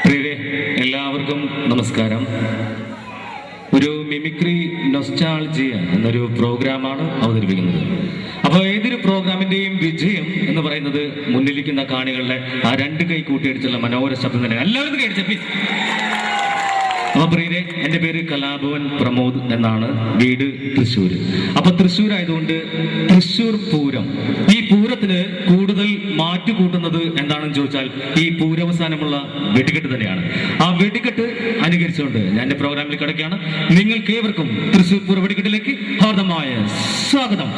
പ്രിയരെ, എല്ലാവർക്കും നമസ്കാരം. ഒരു മിമിക്രി നൊസ്റ്റാൾജിയ എന്നൊരു പ്രോഗ്രാമാണ് അവതരിപ്പിക്കുന്നത്. അപ്പോൾ ഏതൊരു പ്രോഗ്രാമിന്റെയും വിജയം എന്ന് പറയുന്നത് മുന്നിലിരിക്കുന്ന കാണികളുടെ ആ രണ്ട് കൈ കൂട്ടിയടിച്ചുള്ള മനോഹര ശബ്ദം തന്നെ. എല്ലാവരും കേട്ടിച്ച പ്ലീസ്. അപ്പൊ പ്രിയരെ, എൻ്റെ പേര് കലാഭവൻ പ്രമോദ് എന്നാണ്, വീട് തൃശ്ശൂർ. അപ്പൊ തൃശ്ശൂർ ആയതുകൊണ്ട് തൃശ്ശൂർ പൂരം, ഈ പൂരത്തിന് കൂടുതൽ മാറ്റുകൂട്ടുന്നത് എന്താണെന്ന് ചോദിച്ചാൽ ഈ പൂരവസാനമുള്ള വെടിക്കെട്ട് തന്നെയാണ്. ആ വെടിക്കെട്ട് അനുകരിച്ചുകൊണ്ട് ഞാൻ എൻ്റെ പ്രോഗ്രാമിൽ കിടക്കുകയാണ്. നിങ്ങൾക്ക് ഏവർക്കും തൃശ്ശൂർ പൂര വെടിക്കെട്ടിലേക്ക് ഹാർദമായ സ്വാഗതം.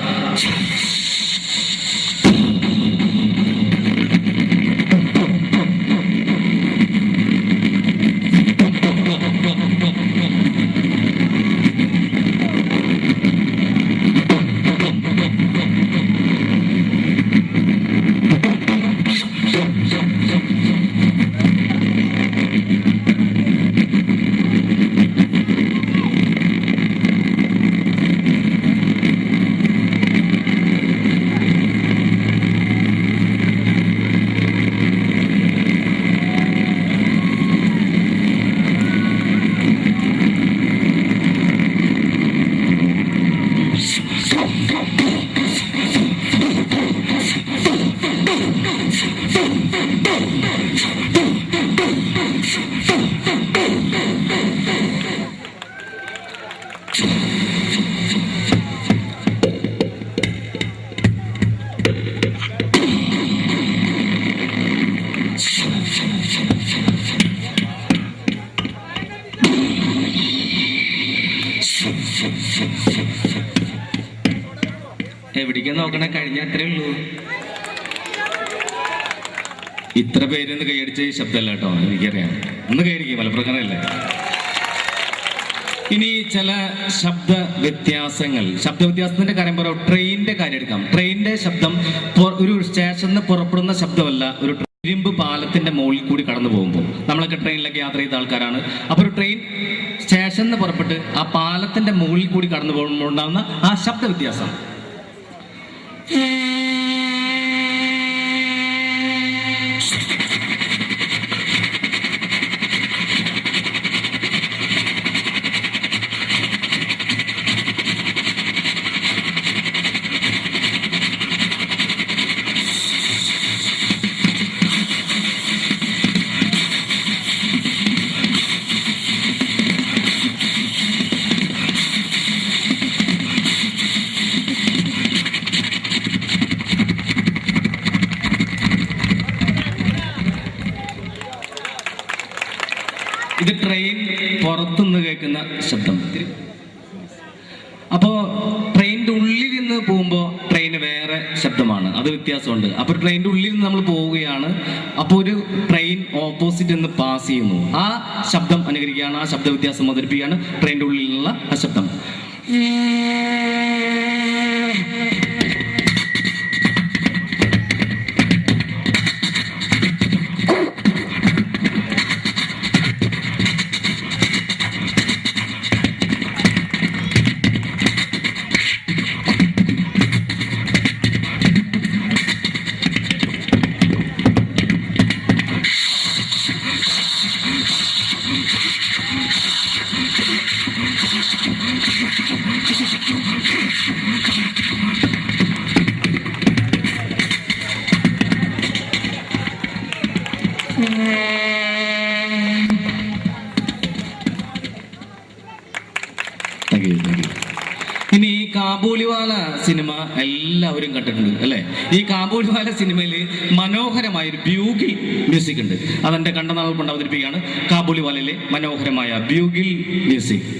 എവിടേക്കാ നോക്കണേ? കഴിഞ്ഞ അത്രേ ഉള്ളൂ. ഇത്ര പേരൊന്ന് കൈയടിച്ച ശബ്ദമല്ല കേട്ടോ, എനിക്കറിയാം. ഒന്ന് കൈയടിക്കും, മലപ്രകാരമല്ലേ. ഇനി ചില ശബ്ദ വ്യത്യാസത്തിന്റെ കാര്യം പറയാം. ട്രെയിനിന്റെ കാര്യം എടുക്കാം. ട്രെയിനിന്റെ ശബ്ദം ഒരു സ്റ്റേഷനിൽ നിന്ന് പുറപ്പെടുന്ന ശബ്ദമല്ല, ഒരു ഇരുമ്പ് പാലത്തിന്റെ മുകളിൽ കൂടി കടന്നു പോകുമ്പോൾ. നമ്മളൊക്കെ ട്രെയിനിലൊക്കെ യാത്ര ചെയ്ത ആൾക്കാരാണ്. അപ്പോൾ ഒരു ട്രെയിൻ സ്റ്റേഷനിൽ നിന്ന് പുറപ്പെട്ട് ആ പാലത്തിന്റെ മുകളിൽ കൂടി കടന്നു പോകുമ്പോൾ ഉണ്ടാകുന്ന ആ ശബ്ദ വ്യത്യാസം. ഇത് ട്രെയിൻ പുറത്തുനിന്ന് കേൾക്കുന്ന ശബ്ദം. അപ്പോൾ ട്രെയിനിന്റെ ഉള്ളിൽ നിന്ന് പോകുമ്പോൾ ട്രെയിന് വേറെ ശബ്ദമാണ്, അത് വ്യത്യാസമുണ്ട്. അപ്പോൾ ട്രെയിനിന്റെ ഉള്ളിൽ നിന്ന് നമ്മൾ പോവുകയാണ്. അപ്പോൾ ഒരു ട്രെയിൻ ഓപ്പോസിറ്റ് നിന്ന് പാസ് ചെയ്യുന്നു, ആ ശബ്ദം അനുകരിക്കുകയാണ്, ആ ശബ്ദ വ്യത്യാസം അവതരിപ്പിക്കുകയാണ് ട്രെയിനിന്റെ ഉള്ളിൽ നിന്നുള്ള ആ ശബ്ദം. ഇനി ഈ കാബൂളിവാല സിനിമ എല്ലാവരും കണ്ടിട്ടുണ്ട് അല്ലെ? ഈ കാബൂളിവാല സിനിമയിൽ മനോഹരമായ ഒരു ബ്യൂഗിൽ മ്യൂസിക് ഉണ്ട്. അതെന്റെ കണ്ട നാൾ കൊണ്ട് അവതരിപ്പിക്കുകയാണ്. കാബൂളിവാലയിലെ മനോഹരമായ ബ്യൂഗിൽ മ്യൂസിക്.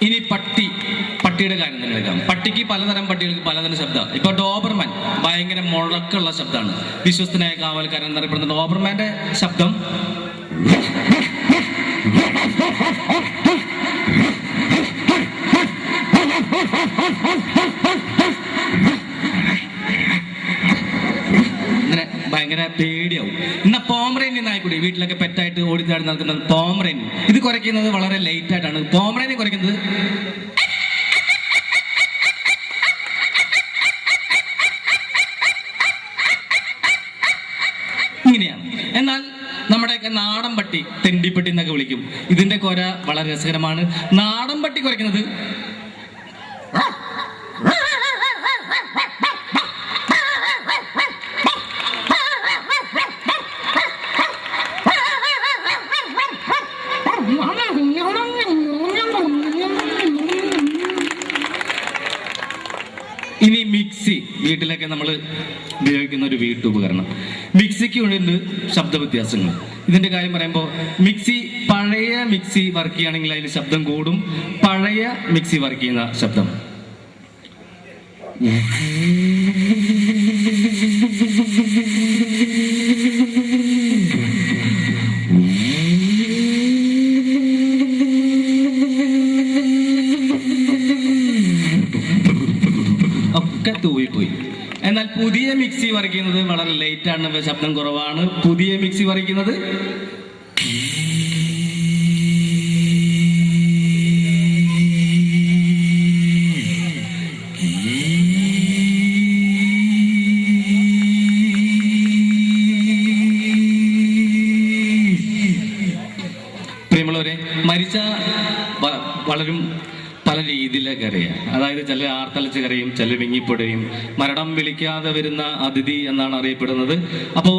ഇനി പട്ടി പട്ടിയുടെ കാര്യം തന്നെ എടുക്കാം. പട്ടിക്ക് പലതരം പട്ടികൾക്ക് പലതരം ശബ്ദമാണ്. ഇപ്പൊ ഡോബർമാൻ ഭയങ്കര മുഴക്കമുള്ള ശബ്ദമാണ്. വിശ്വസ്തനായ കാവൽക്കാരൻ എന്നറിയപ്പെടുന്ന ഡോബർമാന്റെ ശബ്ദം ഇങ്ങനെ ഭയങ്കര പേടിയാവും. എന്നാ പോമറേനിയൻ നായ്ക്കുട്ടി വീട്ടിലൊക്കെ പെറ്റായിട്ട് ഓടിച്ചാടി നടക്കുന്നത് പോമറേനിയൻ. ഇത് കുറയ്ക്കുന്നത് വളരെ ലേറ്റ് ആയിട്ടാണ്. പോമറേനിയൻ കുറയ്ക്കുന്നത് ഇങ്ങനെയാണ്. എന്നാൽ നമ്മുടെയൊക്കെ നാടൻ പട്ടി തെണ്ടിപ്പട്ടി എന്നൊക്കെ വിളിക്കും. ഇതിന്റെ കൊര വളരെ രസകരമാണ്. നാടൻ പട്ടി കുറയ്ക്കുന്നത് ഇനി മിക്സി വീട്ടിലൊക്കെ നമ്മൾ ഉപയോഗിക്കുന്ന ഒരു വീട്ടുപകരണം. മിക്സിക്ക് ഉണ്ട് ശബ്ദ വ്യത്യാസങ്ങൾ. ഇതിന്റെ കാര്യം പറയുമ്പോൾ മിക്സി പഴയ മിക്സി വർക്ക് ചെയ്യുകയാണെങ്കിൽ അതിന് ശബ്ദം കൂടും. പഴയ മിക്സി വർക്ക് ചെയ്യുന്ന ശബ്ദം ഒക്കെ തൂവിപ്പോയി. എന്നാൽ പുതിയ മിക്സി വരയ്ക്കുന്നത് വളരെ ലേറ്റ് ആണ്, ശബ്ദം കുറവാണ്. പുതിയ മിക്സി വരയ്ക്കുന്നത് പ്രിയമുള്ളവരെ, മരിച്ച വളരും പല രീതിയിലൊക്കെ അറിയാം. അതായത് ചില ആർത്തലച്ച് കരയും, ചില വിങ്ങിപ്പൊടയും. മരണം വിളിക്കാതെ വരുന്ന അതിഥി എന്നാണ് അറിയപ്പെടുന്നത്. അപ്പോ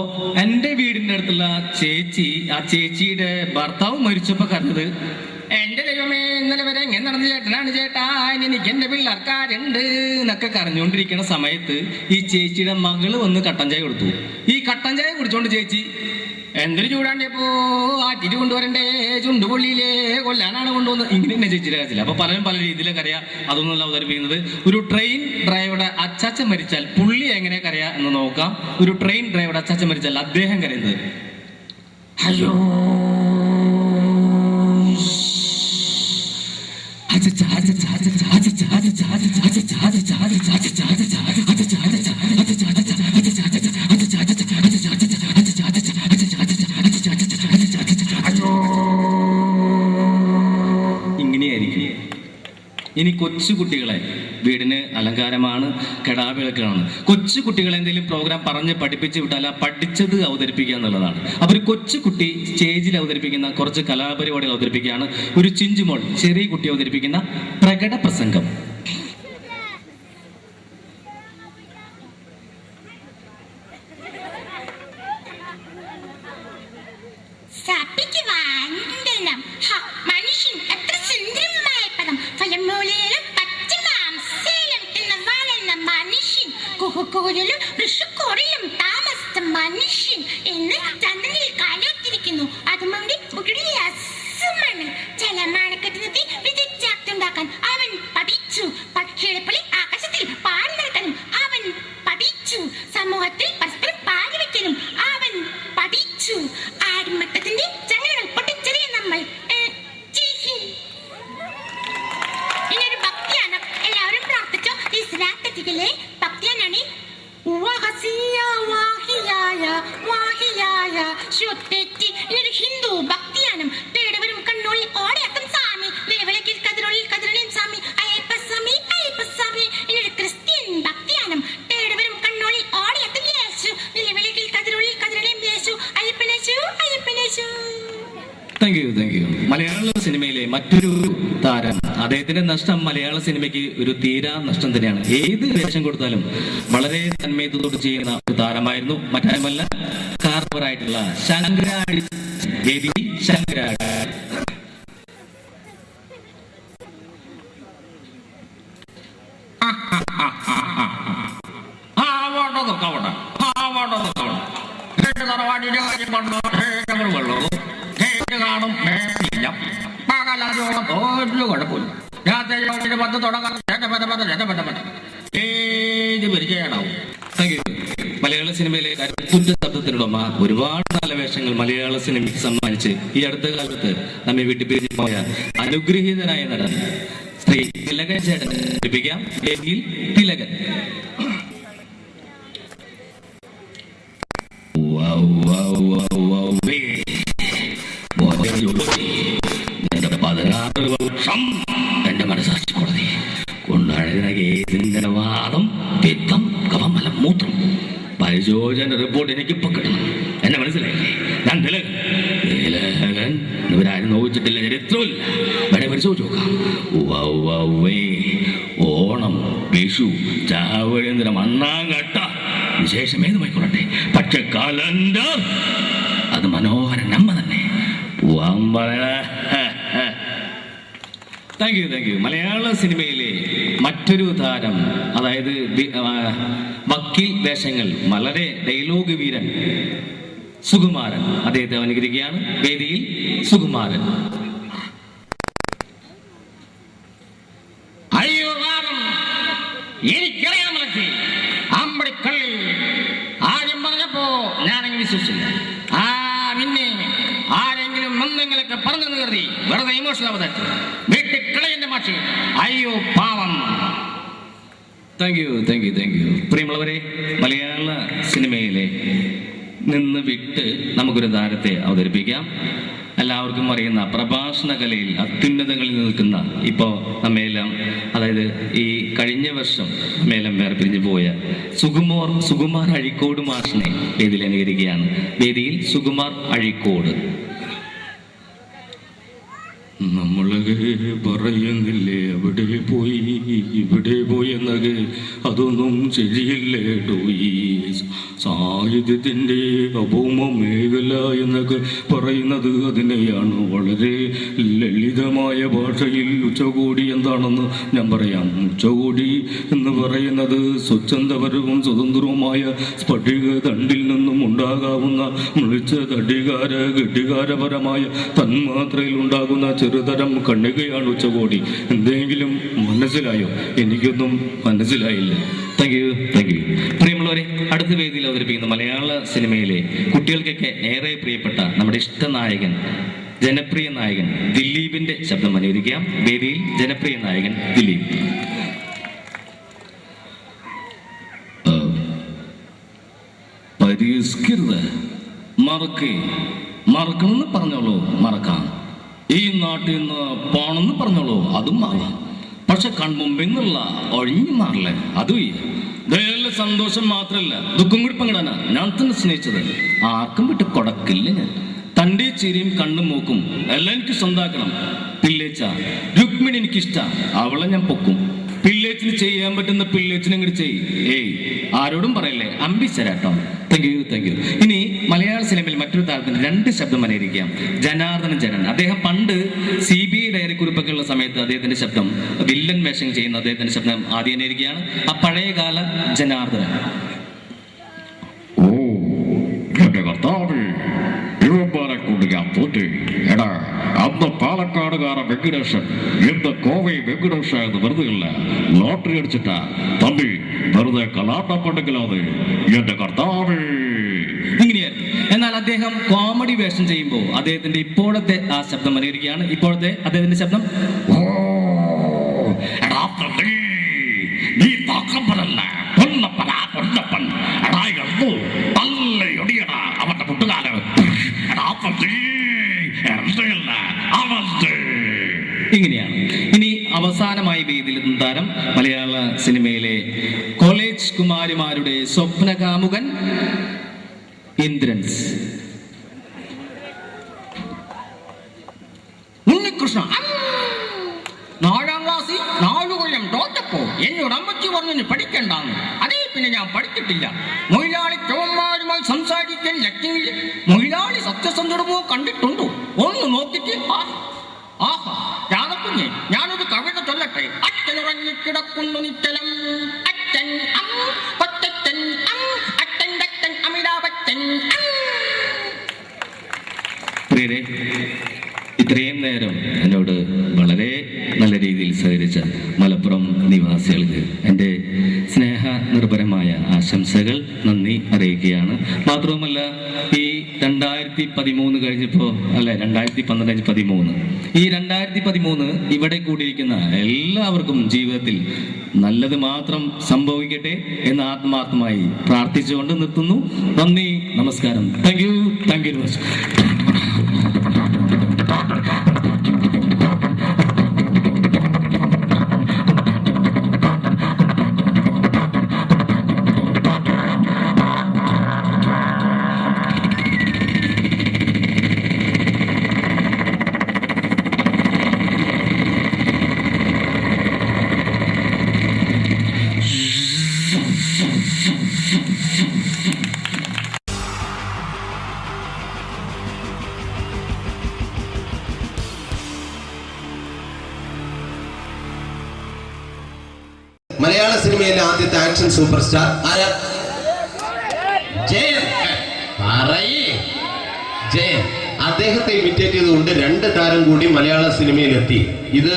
എൻ്റെ വീടിൻ്റെ അടുത്തുള്ള ചേച്ചി, ആ ചേച്ചിയുടെ ഭർത്താവ് മരിച്ചപ്പോ കരഞ്ഞത്, എന്റെ ദൈവമേ ഇന്നലെ വരെ എങ്ങനെ നടന്ന ചേട്ടനാണ് ചേട്ടാ, എനിക്ക് എന്റെ പിള്ളേർക്കാരുണ്ട് എന്നൊക്കെ കരഞ്ഞുകൊണ്ടിരിക്കുന്ന സമയത്ത് ഈ ചേച്ചിയുടെ മകള് വന്ന് കട്ടൻ ചായ കൊടുത്തു. ഈ കട്ടൻ ചായ കുടിച്ചോണ്ട് ചേച്ചി, എന്തൊരു ചൂടാണ്ടിയപ്പോ ആറ്റിട്ട് കൊണ്ടുവരണ്ടേ, ചുണ്ടുപൊള്ളിയിലേ കൊല്ലാനാണ് കൊണ്ടുവന്നത്, ഇങ്ങനെ തന്നെ ചേച്ചിയുടെ കാര്യത്തില്ല. അപ്പൊ പലരും പല രീതിയിലൊക്കെ അറിയാം. അതൊന്നുമല്ല അവതരിപ്പിക്കുന്നത്. ഒരു ട്രെയിൻ ഡ്രൈവറുടെ അച്ചാച്ചൻ മരിച്ചാൽ പുള്ളി എങ്ങനെ കരയാ എന്ന് നോക്കാം. ഒരു ട്രെയിൻ ഡ്രൈവറുടെ അച്ചാച്ചൻ മരിച്ചാൽ അദ്ദേഹം കരയുന്നത് അയ്യോ ഇങ്ങനെയായിരിക്കും. ഇനി കൊച്ചുകുട്ടികളെ വീടിന് അലങ്കാരമാണ്, കെടാവിളക്കാണ്. കൊച്ചുകുട്ടികളെ എന്തെങ്കിലും പ്രോഗ്രാം പറഞ്ഞ് പഠിപ്പിച്ച് വിട്ടാൽ ആ പഠിച്ചത് അവതരിപ്പിക്കുക എന്നുള്ളതാണ്. അപ്പോൾ ഒരു കൊച്ചുകുട്ടി സ്റ്റേജിൽ അവതരിപ്പിക്കുന്ന കുറച്ച് കലാപരിപാടികൾ അവതരിപ്പിക്കുകയാണ്. ഒരു ചിഞ്ചുമോൾ ചെറിയ കുട്ടി അവതരിപ്പിക്കുന്ന പ്രകട പ്രസംഗം. മനുഷ്യൻ എത്ര സുന്ദരമായ പദം, ഫലമൂലയിലും പച്ചമാംസയിലും തിന്ന് വളർന്ന മനുഷ്യൻ, കുഹുകൂരിലും ഋഷുക്കൂറിലും താമസിച്ച മനുഷ്യൻ എന്ന് ചന്ദ്രനിൽ കാലോത്തിരിക്കുന്നു. അതുകൊണ്ട് രസമാണ്. ജലമാണക്കെട്ടിനെത്തി വിദ്യുച്ഛക്തിയുണ്ടാക്കാൻ അവൻ പഠിച്ചു. പക്ഷികളെ പോലെ ആകാശത്തിൽ പാറി നടക്കാനും അവൻ പഠിച്ചു. സമൂഹത്തിൽ പരസ്പരം പാരി വയ്ക്കാനും അവൻ പഠിച്ചു. ആടുമട്ടത്തിന്റെ ചങ്ങലകൾ പൊട്ടിച്ചെറിയ നമ്മൾ ഇനിയൊരു ഭക്തിയാണ്. എല്ലാവരും പ്രാർത്ഥിച്ചോ. ഈ ശ്രാദ്ധത്തിലെ ഭക്തിയാനാണ് ഇതൊരു ഹിന്ദു ഭക്തിയാനം. തേടവരും കണ്ണുള്ളിൽ ഓടയാക്കും സ്വാമി, നിലവിളക്കിൽ കതിരൊള്ളിൽ കതിരണിയും സ്വാമി, അയ്യപ്പസ്വാമി അയ്യപ്പസ്വാമി. ഇതൊരു ക്രിസ്ത്യൻ ഭക്തിയാനം. തേടവരും കണ്ണുള്ളിൽ ഓടയാക്കും യേശു, നിലവിളക്കിൽ കതിരൊള്ളിൽ കതിരണിയും Yesu, Ayyappanesu Ayyappanesu. Thank you, thank you. Malayala സിനിമയിലെ മറ്റൊരു താരം, അദ്ദേഹത്തിന്റെ നഷ്ടം മലയാള സിനിമയ്ക്ക് ഒരു തീരാ നഷ്ടം തന്നെയാണ്. ഏത് വേഷം കൊടുത്താലും വളരെ തന്മയത്തോട് ചെയ്യുന്ന ഒരു താരമായിരുന്നു. മറ്റാരുമല്ല, കാർവറായിട്ടുള്ള ശങ്കരാടി ദേവി. ശങ്കരാടി കാണും, ഒരു കുഴപ്പമില്ല. ഏത് പരിചയമാണാവും. Thank you. മലയാള സിനിമയിലെ കരുത്തുറ്റ ശബ്ദത്തിനുടമ ഒരുപാട് നല്ല വേഷങ്ങൾ മലയാള സിനിമയ്ക്ക് സമ്മാനിച്ച് ഈ അടുത്ത കാലത്ത് നമ്മെ വിട്ടുപിരിഞ്ഞു പോയ അനുഗ്രഹീതനായ നടൻ ശ്രീ തിലകൻ ചേട്ടൻ ലഭിക്കാം. തിലകൻ. എന്റെ മനസ്സാക്ഷി കോടതി കൊണ്ടാടിയ വാദം പിത്തം കവമലം മൂത്രം പരിശോധന റിപ്പോർട്ട് എനിക്കിപ്പോ കിട്ടണം. എന്നെ മനസ്സിലായില്ലേ? ഞാൻ തിലകൻ. തിലകൻ ഇവരാരും നോക്കിച്ചിട്ടില്ല, ചരിത്രമില്ല. വേണേ പരിശോധിച്ച് നോക്കാം. ഓണം, വിഷു, ചാവഴേന്ദ്രം, അണ്ണാങ്കട്ട വിശേഷം ഏതുമായിക്കൊള്ളട്ടെ, പക്ഷെ കലണ്ടർ അത് മനോഹര നമ്മ തന്നെ. Thank you, thank you. Malayala സിനിമയിലെ മറ്റൊരു താരം, അതായത് വക്കീൽ വേഷങ്ങൾ വളരെ ഡയലോഗ് വീരൻ സുകുമാരൻ, അദ്ദേഹത്തെ അനുകരിക്കുകയാണ്. വേദിയിൽ സുകുമാരൻ. അയ്യോ എനിക്കറിയാൻ അമ്പടിക്കള്ളി ആദ്യം പറഞ്ഞപ്പോ ഞാനങ്ങ് വിശ്വസിച്ചില്ല. പിന്നെ ആരെങ്കിലും എന്തെങ്കിലൊക്കെ പറഞ്ഞെന്ന് കരുതി വെറുതെ ഇമോഷണൽ അവതരിച്ചു വീട്ടിൽ കളയുന്ന മാഷി. അയ്യോ പാവം. Thank you, thank you, thank U. പ്രിയമുള്ളവരെ, മലയാള സിനിമയിലെ നിന്ന് വിട്ട് നമുക്കൊരു താരത്തെ അവതരിപ്പിക്കാം. എല്ലാവർക്കും അറിയുന്ന പ്രഭാഷണ കലയിൽ അത്യുന്നതങ്ങളിൽ നിൽക്കുന്ന, ഇപ്പോൾ നമ്മയെല്ലാം, അതായത് ഈ കഴിഞ്ഞ വർഷം നമ്മയെല്ലാം വേർപിരിഞ്ഞു പോയ സുകുമാർ അഴീക്കോട് മാഷിനെ വേദിയിൽ അനുകരിക്കുകയാണ്. വേദിയിൽ സുകുമാർ അഴീക്കോട്. നമ്മളൊക്കെ പറയുന്നില്ലേ അവിടെ പോയി ഇവിടെ പോയി എന്നൊക്കെ, അതൊന്നും ശരിയല്ലേടോ. ഈ സാഹിത്യത്തിൻ്റെ അഭൗമ മേഖല എന്നൊക്കെ പറയുന്നത് അതിനെയാണ്. വളരെ ലളിതമായ ഭാഷയിൽ ഉച്ചകോടി എന്താണെന്ന് ഞാൻ പറയാം. ഉച്ചകോടി എന്ന് പറയുന്നത് സ്വച്ഛന്തപരവും സ്വതന്ത്രവുമായ സ്ഫടിക തണ്ടിൽ നിന്നും ഉണ്ടാകാവുന്ന മിളിച്ച ഘടികാരപരമായ തന്മാത്രയിൽ ഉണ്ടാകുന്ന ചെറുതരം കണ്ണികയാണ് ഉച്ചകോടി. എന്തെങ്കിലും മനസ്സിലായോ? എനിക്കൊന്നും മനസ്സിലായില്ല. Thank you, thank U. പ്രിയമുള്ളവരെ, അടുത്ത വേദിയിൽ അവതരിപ്പിക്കുന്ന മലയാള സിനിമയിലെ കുട്ടികൾക്കൊക്കെ ഏറെ പ്രിയപ്പെട്ട നമ്മുടെ ഇഷ്ടനായകൻ, ജനപ്രിയ നായകൻ ദിലീപിന്റെ ശബ്ദം അനുകരിക്കാം. വേദിയിൽ ജനപ്രിയ നായകൻ ദിലീപ്. പരിഷ്കൃത മറക്കണമെന്ന് പറഞ്ഞോളൂ, മറക്കാം. ഈ നാട്ടിൽ നിന്ന് പോണെന്ന് പറഞ്ഞോളൂ, അതും മാറാം. പക്ഷെ കൺമുമ്പിൽ നിന്നുള്ള ഒഴിഞ്ഞു മാറില്ലേ, അതും ദയല്ല. സന്തോഷം മാത്രമല്ല, ദുഃഖം കൂടി പങ്കിടാനാ ഞാൻ തന്നെ സ്നേഹിച്ചത്. ആർക്കും വിട്ട് കൊടക്കില്ല ഞാൻ. തൻ്റെ ചിരിയും കണ്ണും മൂക്കും എല്ലാം എനിക്ക് സ്വന്താക്കണം. പിള്ളേച്ച രുക്മിണി എനിക്കിഷ്ട, അവളെ ഞാൻ പൊക്കും. പിള്ളേച്ചിന് ചെയ്യാൻ പറ്റുന്ന പിള്ളേച്ചിനെ ഇങ്ങോട്ട് ചെയ്യ്. ആരോടും പറയല്ലേ, അമ്പിച്ചരാട്ടോ. Thank you, thank you. ഇനി മലയാള സിനിമയിൽ മറ്റൊരു താരത്തിന് രണ്ട് ശബ്ദം അനുകരിക്കാം. ജനാർദ്ദനൻ ജനൻ. അദ്ദേഹം പണ്ട് CBI ഡയറി കുറിപ്പൊക്കെയുള്ള സമയത്ത് അദ്ദേഹത്തിന്റെ ശബ്ദം, വില്ലൻ വേഷം ചെയ്യുന്ന അദ്ദേഹത്തിന്റെ ശബ്ദം ആദ്യം അനുകരിക്കുകയാണ്. ആ പഴയകാല ജനാർദ്ദനൻ. ഓ എന്റെ കർത്താവ്, ഇവന്മാരെ കൊണ്ട് ഞാൻ തോറ്റ്. എടാ, അന്ന് പാലക്കാടുകാരൻ വെങ്കടേശൻ ഇന്ന് കോവൈ വെങ്കടേശ എന്ന് വെറുതെ ഇല്ല, ലോട്ടറി അടിച്ചിട്ടാ തമ്പി, വെറുതെ കലാട്ടപ്പെട്ടെങ്കിലാണ്. എന്റെ കർത്താവ്. ഇങ്ങനെയായിരുന്നു. എന്നാൽ അദ്ദേഹം കോമഡി വേഷം ചെയ്യുമ്പോൾ അദ്ദേഹത്തിന്റെ ഇപ്പോഴത്തെ ആ ശബ്ദം അനുകരിക്കുകയാണ്. ഇപ്പോഴത്തെ അദ്ദേഹത്തിന്റെ ശബ്ദം. ഓ എടാ തമ്പി, നീ താക്കപ്പനല്ല, പൊന്നപ്പനാ പൊന്നപ്പൻ. എടാ എള്ളു നല്ല ഒടിയടാ അവന്റെ മുട്ടുകാല. എടാ തമ്പി, എന്തല്ല അവന്റെ. ഇങ്ങനെയാണ്. ഇനി അവസാനമായി വേദിയിലെത്തുന്ന താരം മലയാള സിനിമയിലെ കോളേജ് കുമാരിമാരുടെ സ്വപ്നകാമുകൻ ഇന്ദ്രൻസ്. ഉണ്ണികൃഷ്ണ 4ാം ക്ലാസ്സിൽ 4 കൊല്ലം തോറ്റപ്പോ എന്നോട് അമ്മച്ചി പറഞ്ഞു പഠിക്കണ്ടാന്ന്. അതേ പിന്നെ ഞാൻ പഠിച്ചിട്ടില്ല. മൊയിലാളി ചവന്മാരുമായി സംസാരിക്കാൻ ലക്ഷ്മിയിൽ മൊയിലാളി സത്യസന്ധമോ കണ്ടിട്ടുണ്ടോ? ഒന്ന് നോക്കിട്ട് ആഹാ രാധക്കുഞ്ഞെ, ഞാനൊരു കവിത ചൊല്ലട്ടെ. അച്ഛനുറങ്ങിക്കിടക്കുന്നു നിശ്ചലം, അച്ഛൻ കൊച്ചച്ഛൻ അച്ഛൻ അച്ഛൻ അമിതാഭച്ചൻ. പ്രിയരെ, ഇത്രയും നേരം എന്നോട് വളരെ നല്ല രീതിയിൽ സഹകരിച്ച മലപ്പുറം നിവാസികൾക്ക് എൻ്റെ സ്നേഹ നിർഭരമായ ആശംസകൾ നന്ദി അറിയിക്കുകയാണ്. മാത്രവുമല്ല, ഈ 2013 കഴിഞ്ഞപ്പോൾ അല്ല 2012-13 ഈ 2013 ഇവിടെ കൂടിയിരിക്കുന്ന എല്ലാവർക്കും ജീവിതത്തിൽ നല്ലത് മാത്രം സംഭവിക്കട്ടെ എന്ന് ആത്മാർത്ഥമായി പ്രാർത്ഥിച്ചുകൊണ്ട് നിർത്തുന്നു. നന്ദി, നമസ്കാരം. Thank you very much. മലയാള സിനിമയിലെ ആദ്യത്തെ ആക്ഷൻ സൂപ്പർ സ്റ്റാർ ആരാ? ജയൻ. ജയൻ അദ്ദേഹത്തെ ഇമിറ്റേറ്റ് ചെയ്തുകൊണ്ട് 2 താരം കൂടി മലയാള സിനിമയിൽ എത്തി. ഇത്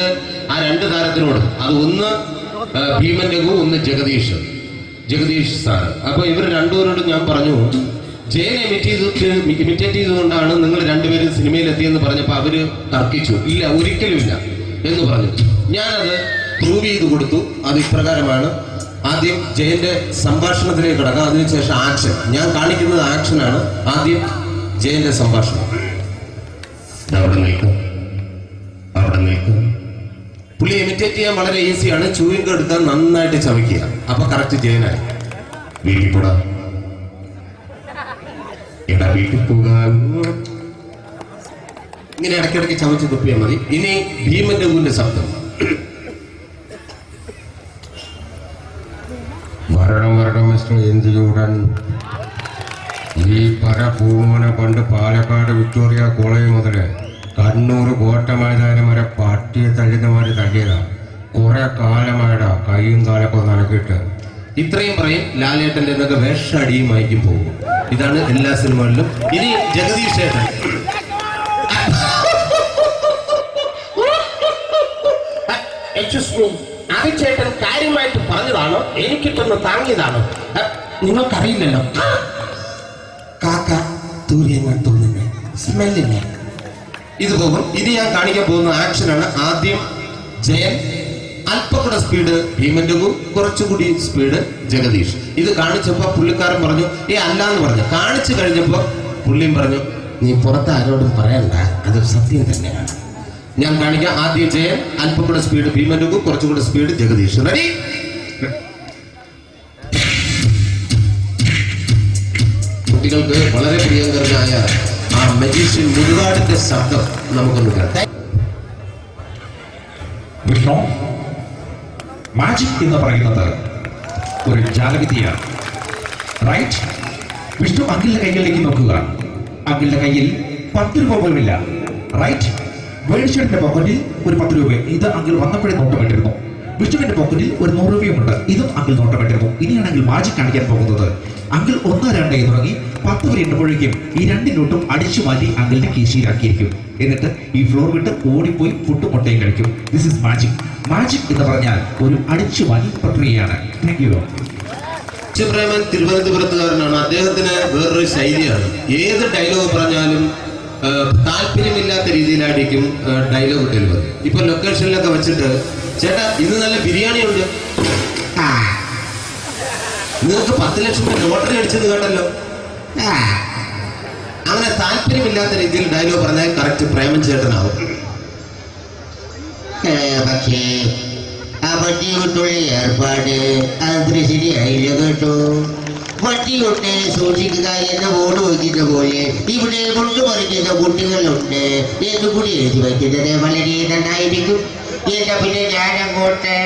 ആ 2 താരത്തിനോട്, അത് ഒന്ന് ഭീമൻ രഘു, ഒന്ന് ജഗദീഷ് സാർ. അപ്പൊ ഇവർ രണ്ടുപേരോടും ഞാൻ പറഞ്ഞു, ജയനെ ഇമിറ്റേറ്റ് ചെയ്തുകൊണ്ടാണ് നിങ്ങൾ രണ്ടുപേരും സിനിമയിൽ എത്തിയെന്ന് പറഞ്ഞപ്പോൾ അവര് തർക്കിച്ചു. ഇല്ല, ഒരിക്കലും ഇല്ല എന്ന് പറഞ്ഞു. ഞാനത് പ്രൂവ് ചെയ്ത് കൊടുത്തു. അത് ഇപ്രകാരമാണ്. ആദ്യം ജയന്റെ സംഭാഷണത്തിലേക്ക് കിടക്കാം, അതിനുശേഷം ആക്ഷൻ. ഞാൻ കാണിക്കുന്നത് ആക്ഷനാണ്. ആദ്യം ജയന്റെ സംഭാഷണം. അവിടെ നിൽക്കും. പുള്ളി ഇമിറ്റേറ്റ് ചെയ്യാൻ വളരെ ഈസിയാണ്. ചൂയിങ് എടുത്താൽ നന്നായിട്ട് ചവയ്ക്കുക. അപ്പൊ കറക്റ്റ് ജയനായി. വീട്ടിൽ പോടാ, എടാ വീട്ടിൽ പോകാൻ. ഇങ്ങനെ ഇടയ്ക്കിടയ്ക്ക് ചവച്ച് തുപ്പിയാൽ മതി. ഇനി ഭീമന്റെ ഊരിന്റെ ശബ്ദം. വരണം മിസ്റ്റർ എന്ത് ചൂടൻ. ഈ പൂമനെ പണ്ട് പാലക്കാട് വിക്ടോറിയ കോളേജ് മുതൽ കണ്ണൂർ കോട്ട മൈതാനം വരെ പട്ടിയെ തള്ളുന്നമാര് തള്ളിയതാ. കുറെ കാലമായടാ കൈയും കാലൊക്കെ നടക്കിയിട്ട്. ഇത്രയും പറയും. ലാലേട്ടന്റെ എന്നൊക്കെ വേഷടിയുമായിരിക്കും പോകും. ഇതാണ് എല്ലാ സിനിമകളിലും. ഇനി ജഗദീഷ് ചേട്ടൻ. ചേട്ടൻ കാര്യമായിട്ട് പറഞ്ഞതാണോ എനിക്കിട്ടൊന്ന് താങ്ങിയതാണോ? നിങ്ങൾക്കറിയില്ലല്ലോ. കാക്ക തൂര്യങ്ങൾ തോന്നുന്നു, സ്മെല്ലിനെ. ഇത് പോകും. ഇനി ഞാൻ കാണിക്കാൻ പോകുന്ന ആക്ഷനാണ്. ആദ്യം ജയൻ, അല്പം കൂടെ സ്പീഡ് ഭീമൻ രഘു, കുറച്ചുകൂടി സ്പീഡ് ജഗദീഷ്. ഇത് കാണിച്ചപ്പോ പുള്ളിക്കാരൻ പറഞ്ഞു അല്ലാന്ന് പറഞ്ഞു. കാണിച്ചു കഴിഞ്ഞപ്പോ പുള്ളിയും പറഞ്ഞു നീ പുറത്ത് ആരോടും പറയണ്ട, അത് സത്യം തന്നെയാണ്. ഞാൻ കാണിക്കാം. ആദ്യം ജയൻ, അല്പം കൂടെ സ്പീഡ് ഭീമൻ രഘു, കുറച്ചുകൂടെ സ്പീഡ് ജഗദീഷ്. റെഡി? കുട്ടികൾക്ക് വളരെ പ്രിയങ്കരനായ ആ മജീഷ്യൻ മുരുകാടിന്റെ ശബ്ദം നമുക്കൊന്ന് കേൾക്കാം. വിഷ്ണു, മാജിക് എന്ന് പറയുന്നത് ഒരു ജാലവിദ്യയാണ്. റൈറ്റ്? വിഷ്ണു അങ്കിളിന്റെ കൈകളിലേക്ക് നോക്കുക. അങ്കിളിന്റെ കയ്യിൽ 10 രൂപ പോലുമില്ല. റൈറ്റ്? വേണിച്ചേട്ടന്റെ പോക്കറ്റിൽ ഒരു 10 രൂപ. ഇത് അങ്കിൾ വന്നപ്പോഴേ നോട്ടമിട്ടിരുന്നു. വിഷ്ണുവിന്റെ പോക്കറ്റിൽ ഒരു 100 രൂപയുമുണ്ട്. ഇതും അങ്കിൾ നോട്ടമിട്ടിരുന്നു. ഇനിയാണെങ്കിൽ മാജിക് കാണിക്കാൻ പോകുന്നത്. അങ്കിൾ 1, 2 എന്ന് തുടങ്ങി 10 വരെ എണ്ണുമ്പോഴേക്കും ഈ 2 നോട്ടും അടിച്ചു മാറ്റി അങ്കിളിന്റെ കീശയിലാക്കിയിരിക്കും. എന്നിട്ട് ഈ ഫ്ലോർ വിട്ട് ഓടിപ്പോയി പുട്ടും മുട്ടയും കഴിക്കും. This is magic. മാജിക് എന്ന് പറഞ്ഞാൽ ഒരു അടിച്ചു മാറ്റി പ്രക്രിയയാണ്. Thank you. പ്രേമൻ തിരുവനന്തപുരത്തുകാരനാണ്. അദ്ദേഹത്തിന് വേറൊരു ശൈലിയാണ്. ഏത് ഡയലോഗ് പറഞ്ഞാലും താല്പര്യമില്ലാത്ത രീതിയിലായിരിക്കും ഡയലോഗ് ഡെലിവറി. ഇപ്പൊ ലൊക്കേഷനിലൊക്കെ വെച്ചിട്ട് ചേട്ടാ ഇന്ന് നല്ല ബിരിയാണി ഉണ്ട്, നിങ്ങൾക്ക് 10 ലക്ഷം രൂപ ലോട്ടറി അടിച്ചത് കേട്ടല്ലോ. അങ്ങനെ താല്പര്യമില്ലാത്ത രീതിയിൽ ഡയലോഗ് പറഞ്ഞാൽ കറക്റ്റ് പ്രേമൻ ചേട്ടനാവും. പക്ഷേ ആ വട്ടിയോട്ടുള്ള ഏർപ്പാട് അത്ര ശരിയായില്ല കേട്ടോ. വട്ടിയോട്ട് സൂക്ഷിക്കുക എന്ന ബോർഡ് വയ്ക്കുന്ന പോലെ ഇവിടെ കൊണ്ടുമറിക്കുന്ന കുട്ടികളുണ്ട് എന്ന് കൂടി എഴുതി വയ്ക്കുന്നത് വളരെ നന്നായിരിക്കും. എന്നാ പിന്നെ ഞാനങ്ങോട്ട്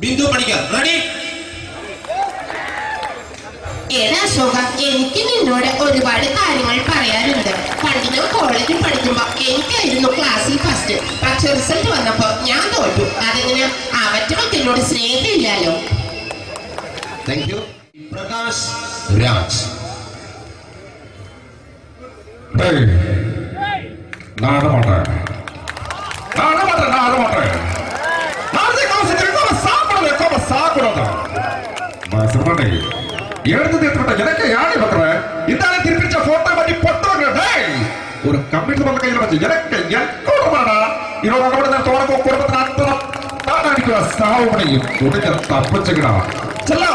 ബിന്ദു പഠിക്കാം. റെഡി? എനിക്ക് നിന്നോട് ഒരുപാട് കാര്യങ്ങൾ പറയാനുണ്ട്. പണ്ട് ഞാൻ കോളേജിൽ പഠിക്കുമ്പോ എനിക്കായിരുന്നു ക്ലാസ്സിൽ ഫസ്റ്റ്. പക്ഷെ റിസൾട്ട് വന്നപ്പോ ഞാൻ തോറ്റു. അതെങ്ങനെ അവറ്റ എന്നോട് സ്നേഹമില്ലല്ലോ. Thank you. പ്രകാശ് രാജ്. നാടകമാട്ടെ எனக்கு யானை பண்ற இந்த திருப்பிச்ச போட்டோ பத்தி பொட்டோங்க ஒரு கம்ப்யூட்டர் பண்ண கையில வச்சு எனக்கு எக்கோடமாடா இவங்க கூட தோணக்கோ குடும்பத்தை அத்தனை நான் அடிக்கிற சாவு முடியும் உடனே தப்பிச்சுக்கடா செல்லோ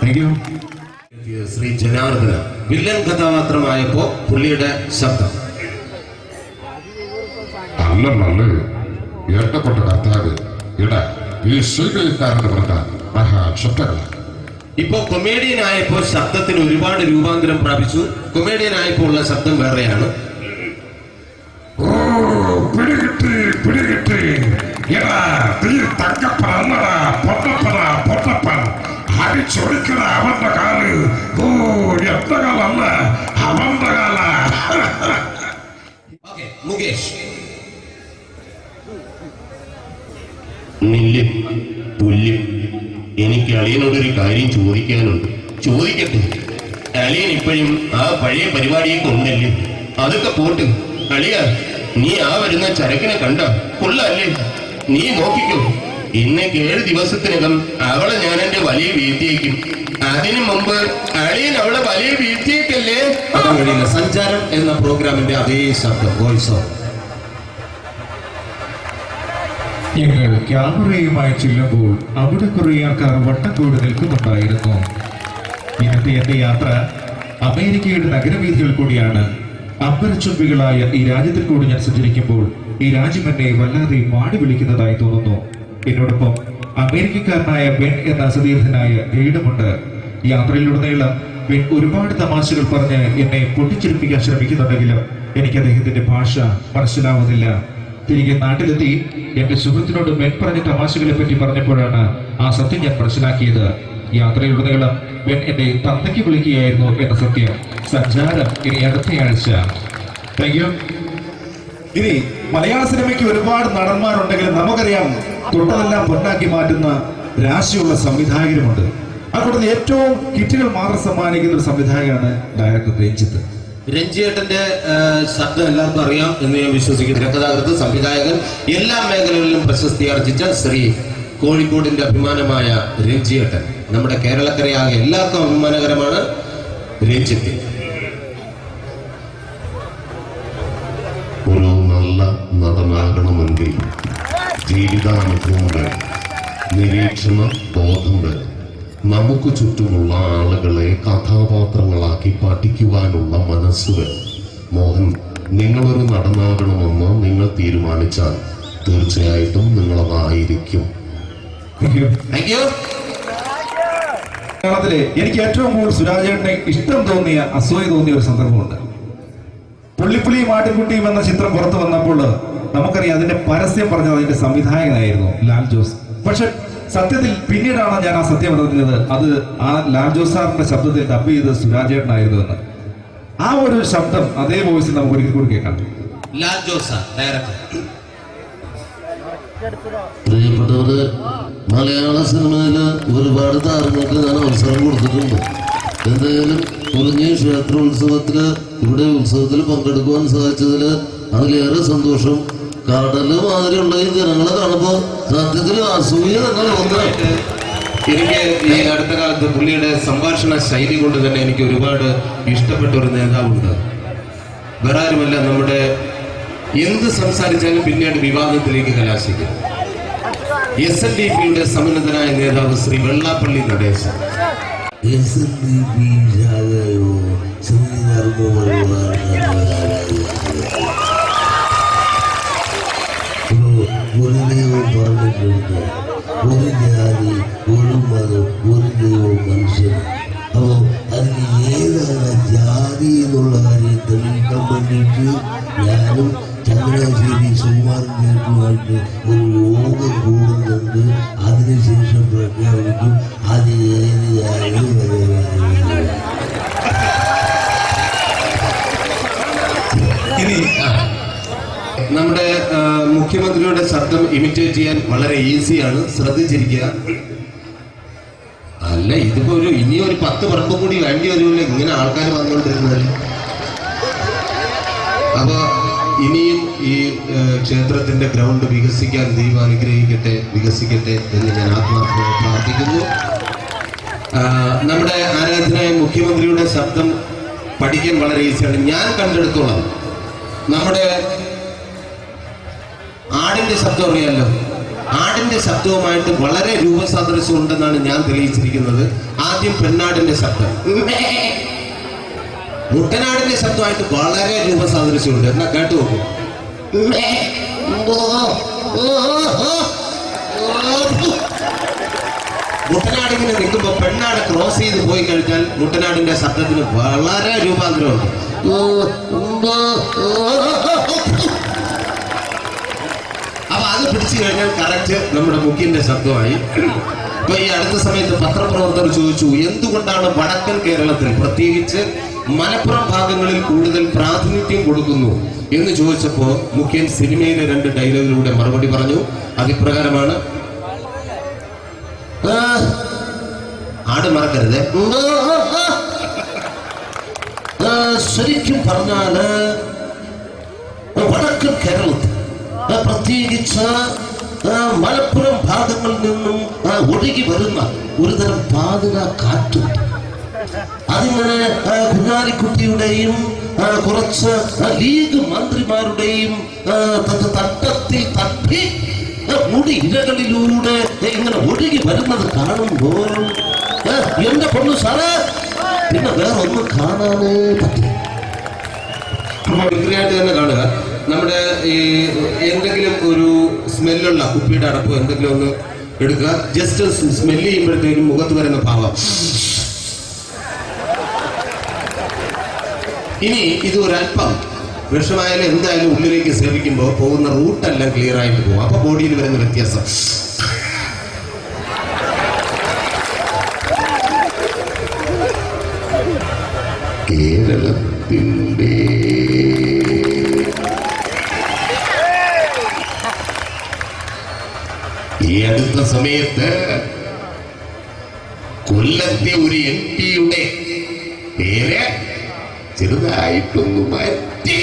thank you. Shri Janardhana villain കഥാപാത്രമായപ്പോ പുള്ളിയുടെ ശബ്ദം അല്ല ഏട്ടപ്പെട്ട കർത്താവ് ഇട ഈ ശ്രീകാരന്റെ പ്രധാന മഹാക്ഷപ്തകള ഇപ്പോ കൊമേഡിയൻ ആയപ്പോ ശബ്ദത്തിന് ഒരുപാട് രൂപാന്തരം പ്രാപിച്ചു. കൊമേഡിയൻ ആയപ്പോ ഉള്ള ശബ്ദം വേറെയാണ്. ഓ പിടികിട്ടി എടാ തീ തങ്കപ്പനല്ലടാ പൊട്ടപ്പൻ ഹരിച്ചൊടിക്കണ അവന്റെ കാല്. ഓ എന്റെ കാലല്ല അവന്റെ കാല. മുകേഷ് നില്ലും പുല്ലും എനിക്ക് അളിയനോടൊരു കാര്യം ചോദിക്കാനുണ്ട്. ചോദിക്കട്ടെ. അളിയൻ ഇപ്പോഴും ആ പഴയ പരിപാടിയൊക്കെ ഉണ്ടല്ലേ? അതൊക്കെ പോട്ട് അളിയ, നീ ആ വരുന്ന ചരക്കിനെ കണ്ട കൊള്ളല്ലേ? നീ നോക്കിക്കോ, ഇന്ന് 7 ദിവസത്തിനകം അവളെ ഞാൻ എന്റെ വലിയ വീഴ്ത്തിയേക്കും. അതിനു മുമ്പ് അളിയൻ അവളെ വലിയ വീഴ്ത്തിയേക്കല്ലേ? സഞ്ചാരം എന്ന പ്രോഗ്രാമിന്റെ അതേ ശബ്ദം വോയിസ്. ഞങ്ങൾ ക്യാമറയുമായി ചെല്ലുമ്പോൾ അവിടെ കുറെ ആൾക്കാർ വട്ടം കൂടി നിൽക്കുന്നുണ്ടായിരുന്നു. ഇന്നത്തെ എന്റെ യാത്ര അമേരിക്കയുടെ നഗരവീഥികൾ കൂടിയാണ്. അമ്പരച്ചുംബികളായ ഈ രാജ്യത്തിൽ കൂടി ഞാൻ സഞ്ചരിക്കുമ്പോൾ ഈ രാജ്യം എന്നെ വല്ലാതെ മാടി വിളിക്കുന്നതായി തോന്നുന്നു. എന്നോടൊപ്പം അമേരിക്കക്കാരനായ ബെൻ എന്ന സതീർത്ഥനായ ഗൈഡുമുണ്ട്. യാത്രയിലുടനീളം ബെൻ ഒരുപാട് തമാശകൾ പറഞ്ഞ് എന്നെ പൊട്ടിച്ചിരിപ്പിക്കാൻ ശ്രമിക്കുന്നുണ്ടെങ്കിലും എനിക്ക് അദ്ദേഹത്തിന്റെ ഭാഷ മനസ്സിലാവുന്നില്ല. തിരികെ നാട്ടിലെത്തി എന്റെ സുഹൃത്തിനോട് ബെൻ പറഞ്ഞ തമാശകളെ പറ്റി പറഞ്ഞപ്പോഴാണ് ആ സത്യം ഞാൻ മനസ്സിലാക്കിയത്. യാത്രയിലുടനീളം ബെൻ എന്നെ തന്തയ്ക്ക് വിളിക്കുകയായിരുന്നു എന്ന സത്യം. സഞ്ചാരം ഇനി അടുത്തയാഴ്ച. Thank you. ഇനി മലയാള സിനിമയ്ക്ക് ഒരുപാട് നടന്മാരുണ്ടെങ്കിലും നമുക്കറിയാം തൊട്ടതെല്ലാം പൊന്നാക്കി മാറ്റുന്ന രാശിയുള്ള സംവിധായകരുമുണ്ട്. അതുകൊണ്ട് ഏറ്റവും ഹിറ്റുകൾ മാത്രം സമ്മാനിക്കുന്ന ഒരു സംവിധായകനാണ് ഡയറക്ടർ രഞ്ജിത്ത്. രഞ്ജിയേട്ടന്റെ ശബ്ദം എല്ലാവർക്കും അറിയാം എന്ന് ഞാൻ വിശ്വസിക്കുന്നു. തിരക്കഥാകൃത്ത്, സംവിധായകൻ, എല്ലാ മേഖലകളിലും പ്രശസ്തി ആർജിച്ച ശ്രീ കോഴിക്കോടിന്റെ അഭിമാനമായ രഞ്ജിയേട്ടൻ. നമ്മുടെ കേരളക്കരയാകെ എല്ലാവർക്കും അഭിമാനകരമാണ് രഞ്ജിത്ത്. ഒരു നല്ല നടനാകണമെങ്കിൽ ജീവിതാനുഭവം വേണം, നിരീക്ഷണ ബോധം വേണം. നമുക്ക് ചുറ്റുമുള്ള ആളുകളെ കഥാപാത്രങ്ങളാക്കി പഠിക്കുവാനുള്ള മനസ്സ് വേണം. മോഹൻ, നിങ്ങളൊരു നടനാകണമെന്ന് നിങ്ങൾ തീരുമാനിച്ചാൽ തീർച്ചയായിട്ടും നിങ്ങളതായിരിക്കും. മലയാളത്തിലെ എനിക്ക് ഏറ്റവും കൂടുതൽ സുരാജേട്ടനെ ഇഷ്ടം തോന്നിയ, അസൂയ തോന്നിയ ഒരു സന്ദർഭമുണ്ട്. പുള്ളിപ്പുള്ളിയും ആട്ടിൻകുട്ടിയും എന്ന ചിത്രം പുറത്തു വന്നപ്പോൾ നമുക്കറിയാം അതിന്റെ പരസ്യം പറഞ്ഞത് അതിന്റെ സംവിധായകനായിരുന്നു ലാൽ ജോസ്. പക്ഷെ സത്യത്തിൽ പിന്നീടാണ് ഞാൻ ആ സത്യം അറിഞ്ഞത് അത് ആ ലാൽ ജോസ് സാറിന്റെ ശബ്ദത്തിൽ ഡബ് ചെയ്ത് സുരാജേട്ടനായിരുന്നു എന്ന്. ആ ഒരു ശബ്ദം അതേ വോയിസിൽ നമുക്ക് ഒരിക്കൽ കൂടി കേൾക്കാം. ലാൽ ജോസ് ഡയറക്ടർ. പ്രിയപ്പെട്ടവര്, മലയാള സിനിമയില് ഒരുപാട് താരങ്ങൾക്ക് ഞാൻ അവസരം കൊടുത്തിട്ടുണ്ട്. എന്തായാലും കുറിഞ്ഞി ക്ഷേത്രോത്സവത്തില് ഇവിടെ ഉത്സവത്തിൽ പങ്കെടുക്കുവാൻ സാധിച്ചതില് അതിലേറെ സന്തോഷം. കടല് മാതിരി ഉണ്ടെങ്കിൽ ജനങ്ങളെ കാണുമ്പോ സത്യത്തിൽ അസൂയ തന്നെ തോന്നുന്നു. എനിക്ക് ഈ അടുത്ത കാലത്ത് പുള്ളിയുടെ സംഭാഷണ ശൈലി കൊണ്ട് തന്നെ എനിക്ക് ഒരുപാട് ഇഷ്ടപ്പെട്ട ഒരു നേതാവുണ്ട്. വേറെ ആരുമല്ല, നമ്മുടെ എന്ത് സംസാരിച്ചാലും പിന്നീട് വിവാദത്തിലേക്ക് കലാശിക്കും. SNDPയുടെ സമുന്നതനായ നേതാവ് ശ്രീ വെള്ളാപ്പള്ളി നടേശൻ. ഒരു ദൈവം പറഞ്ഞിട്ടുണ്ട്, ഒരു ജാതി, ഒരു മതം, ഒരു ദൈവം മനുഷ്യൻ. അപ്പോൾ അതിന് ഏതാണ് ജാതി എന്നുള്ള കാര്യം തെളിയിക്കാൻ വേണ്ടിയിട്ട് ഞാനും ചങ്ങനാശ്ശേരി സുകുമാരൻ ചേട്ടുമായിട്ട് ഒരു യോഗം കൂടുന്നുണ്ട്. അതിനുശേഷം പ്രഖ്യാപിക്കും അത് ഏത് ജാതി ഇനി നമ്മുടെ മുഖ്യമന്ത്രിയുടെ ശബ്ദം ഇമിറ്റേറ്റ് ചെയ്യാൻ വളരെ ഈസിയാണ്. ശ്രദ്ധിച്ചിരിക്കുക. അല്ല, ഇതിപ്പോ ഇനിയൊരു 10 പറമ്പും കൂടി വേണ്ടി വരുമല്ലോ ഇങ്ങനെ ആൾക്കാർ വന്നുകൊണ്ടിരുന്നത്. അപ്പോൾ ഇനിയും ഈ ക്ഷേത്രത്തിന്റെ ഗ്രൗണ്ട് വികസിക്കാൻ ദൈവം അനുഗ്രഹിക്കട്ടെ, വികസിക്കട്ടെ എന്ന് ഞാൻ ആത്മാർത്ഥമായി പ്രാർത്ഥിക്കുന്നു. നമ്മുടെ ആരാധനായ മുഖ്യമന്ത്രിയുടെ ശബ്ദം പഠിക്കാൻ വളരെ ഈസിയാണ്. ഞാൻ കണ്ടെടുത്തോളം നമ്മുടെ ആടിന്റെ ശബ്ദം അറിയാമല്ലോ, ആടിന്റെ ശബ്ദവുമായിട്ട് വളരെ രൂപസാദൃശ്യം ഉണ്ടെന്നാണ് ഞാൻ തെളിയിച്ചിരിക്കുന്നത്. ആദ്യം പെണ്ണാടിന്റെ ശബ്ദം, മുട്ടനാടിന്റെ ശബ്ദമായിട്ട് വളരെ രൂപസാദൃശ്യമുണ്ട്. എന്നാ കേട്ടു നോക്കൂ. മുട്ടനാടിങ്ങനെ നിൽക്കുമ്പോ പെണ്ണാട് ക്രോസ് ചെയ്ത് പോയി കഴിഞ്ഞാൽ മുട്ടനാടിന്റെ ശബ്ദത്തിന് വളരെ രൂപാന്തരമുണ്ട്. അപ്പൊ അത് പിടിച്ചു കഴിഞ്ഞാൽ കറക്റ്റ് നമ്മുടെ മുഖ്യന്റെ ശബ്ദമായി. ഇപ്പൊ ഈ അടുത്ത സമയത്ത് പത്രപ്രവർത്തകർ ചോദിച്ചു, എന്തുകൊണ്ടാണ് വടക്കൻ കേരളത്തിൽ പ്രത്യേകിച്ച് മലപ്പുറം ഭാഗങ്ങളിൽ കൂടുതൽ പ്രാതിനിധ്യം കൊടുക്കുന്നു എന്ന് ചോദിച്ചപ്പോ മുഖ്യൻ സിനിമയിലെ 2 ഡയലോഗിലൂടെ മറുപടി പറഞ്ഞു. അതിപ്രകാരമാണ്, ആട് മറക്കരുത്. ശരിക്കും പറഞ്ഞാല് വടക്കൻ കേരളത്തിൽ പ്രത്യേകിച്ച് മലപ്പുറം ഭാഗങ്ങളിൽ നിന്നും ഒഴുകി വരുന്ന ഒരുതരം പാതുക കാറ്റുണ്ട്. അതിങ്ങനെ കുഞ്ഞാലിക്കുട്ടിയുടെയും കുറച്ച് ലീഗ് മന്ത്രിമാരുടെയും തട്ടത്തിൽ തട്ടി മുടി ഇരകളിലൂടെ ഇങ്ങനെ ഒഴുകി വരുന്നത് കാണുമ്പോൾ എന്റെ പൊണ്ണു സാറേ പിന്നെ വേറെ ഒന്നും കാണാനേ പറ്റില്ല. വിക്രിയായിട്ട് തന്നെ കാണുക. നമ്മുടെ ഈ എന്തെങ്കിലും ഒരു സ്മെല്ലുള്ള കുപ്പിയുടെ അടപ്പ് എന്തെങ്കിലും ഒന്ന് എടുക്കുക. ജസ്റ്റ് സ്മെല്ല് ചെയ്യുമ്പോഴത്തേക്കും മുഖത്ത് വരുന്ന ഭാവം. ഇനി ഇത് ഒരല്പം വിഷമായാലും എന്തായാലും ഉള്ളിലേക്ക് സേവിക്കുമ്പോൾ പോകുന്ന റൂട്ടെല്ലാം ക്ലിയർ ആയിട്ട് പോകും. അപ്പൊ ബോഡിയിൽ വരുന്ന വ്യത്യാസം. കേരളത്തിന്റെ ഈ അടുത്ത സമയത്ത് കൊല്ലത്തെ ഒരു MP-യുടെ പേര് ചെറുതായിട്ടൊന്ന് മാറ്റി.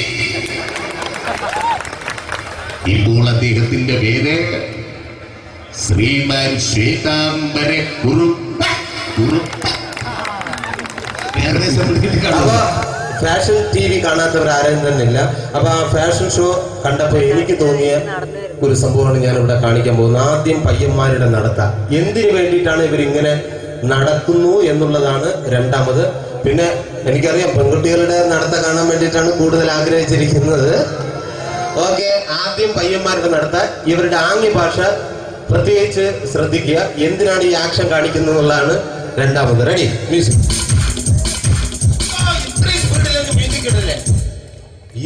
ഇപ്പോൾ അദ്ദേഹത്തിന്റെ പേര് ശ്രീമാൻ ശ്വേതാംബര കുറുപ്പ്. ഫാഷൻ TV കാണാത്തവർ ആരും തന്നെ ഇല്ല. അപ്പൊ ആ ഫാഷൻ ഷോ കണ്ടപ്പോ എനിക്ക് തോന്നിയ ഒരു സംഭവമാണ് ഞാൻ ഇവിടെ കാണിക്കാൻ പോകുന്നത്. ആദ്യം പയ്യന്മാരുടെ നടത്ത എന്തിനു വേണ്ടിയിട്ടാണ് ഇവരിങ്ങനെ നടക്കുന്നു എന്നുള്ളതാണ് രണ്ടാമത്. പിന്നെ എനിക്കറിയാം പെൺകുട്ടികളുടെ നടത്ത കാണാൻ വേണ്ടിയിട്ടാണ് കൂടുതൽ ആഗ്രഹിച്ചിരിക്കുന്നത്. ഓക്കെ, ആദ്യം പയ്യന്മാരുടെ നടത്ത. ഇവരുടെ ആംഗ്യ ഭാഷ പ്രത്യേകിച്ച് ശ്രദ്ധിക്കുക. എന്തിനാണ് ഈ ആക്ഷൻ കാണിക്കുന്നത് എന്നുള്ളതാണ് രണ്ടാമത്. Ready, music.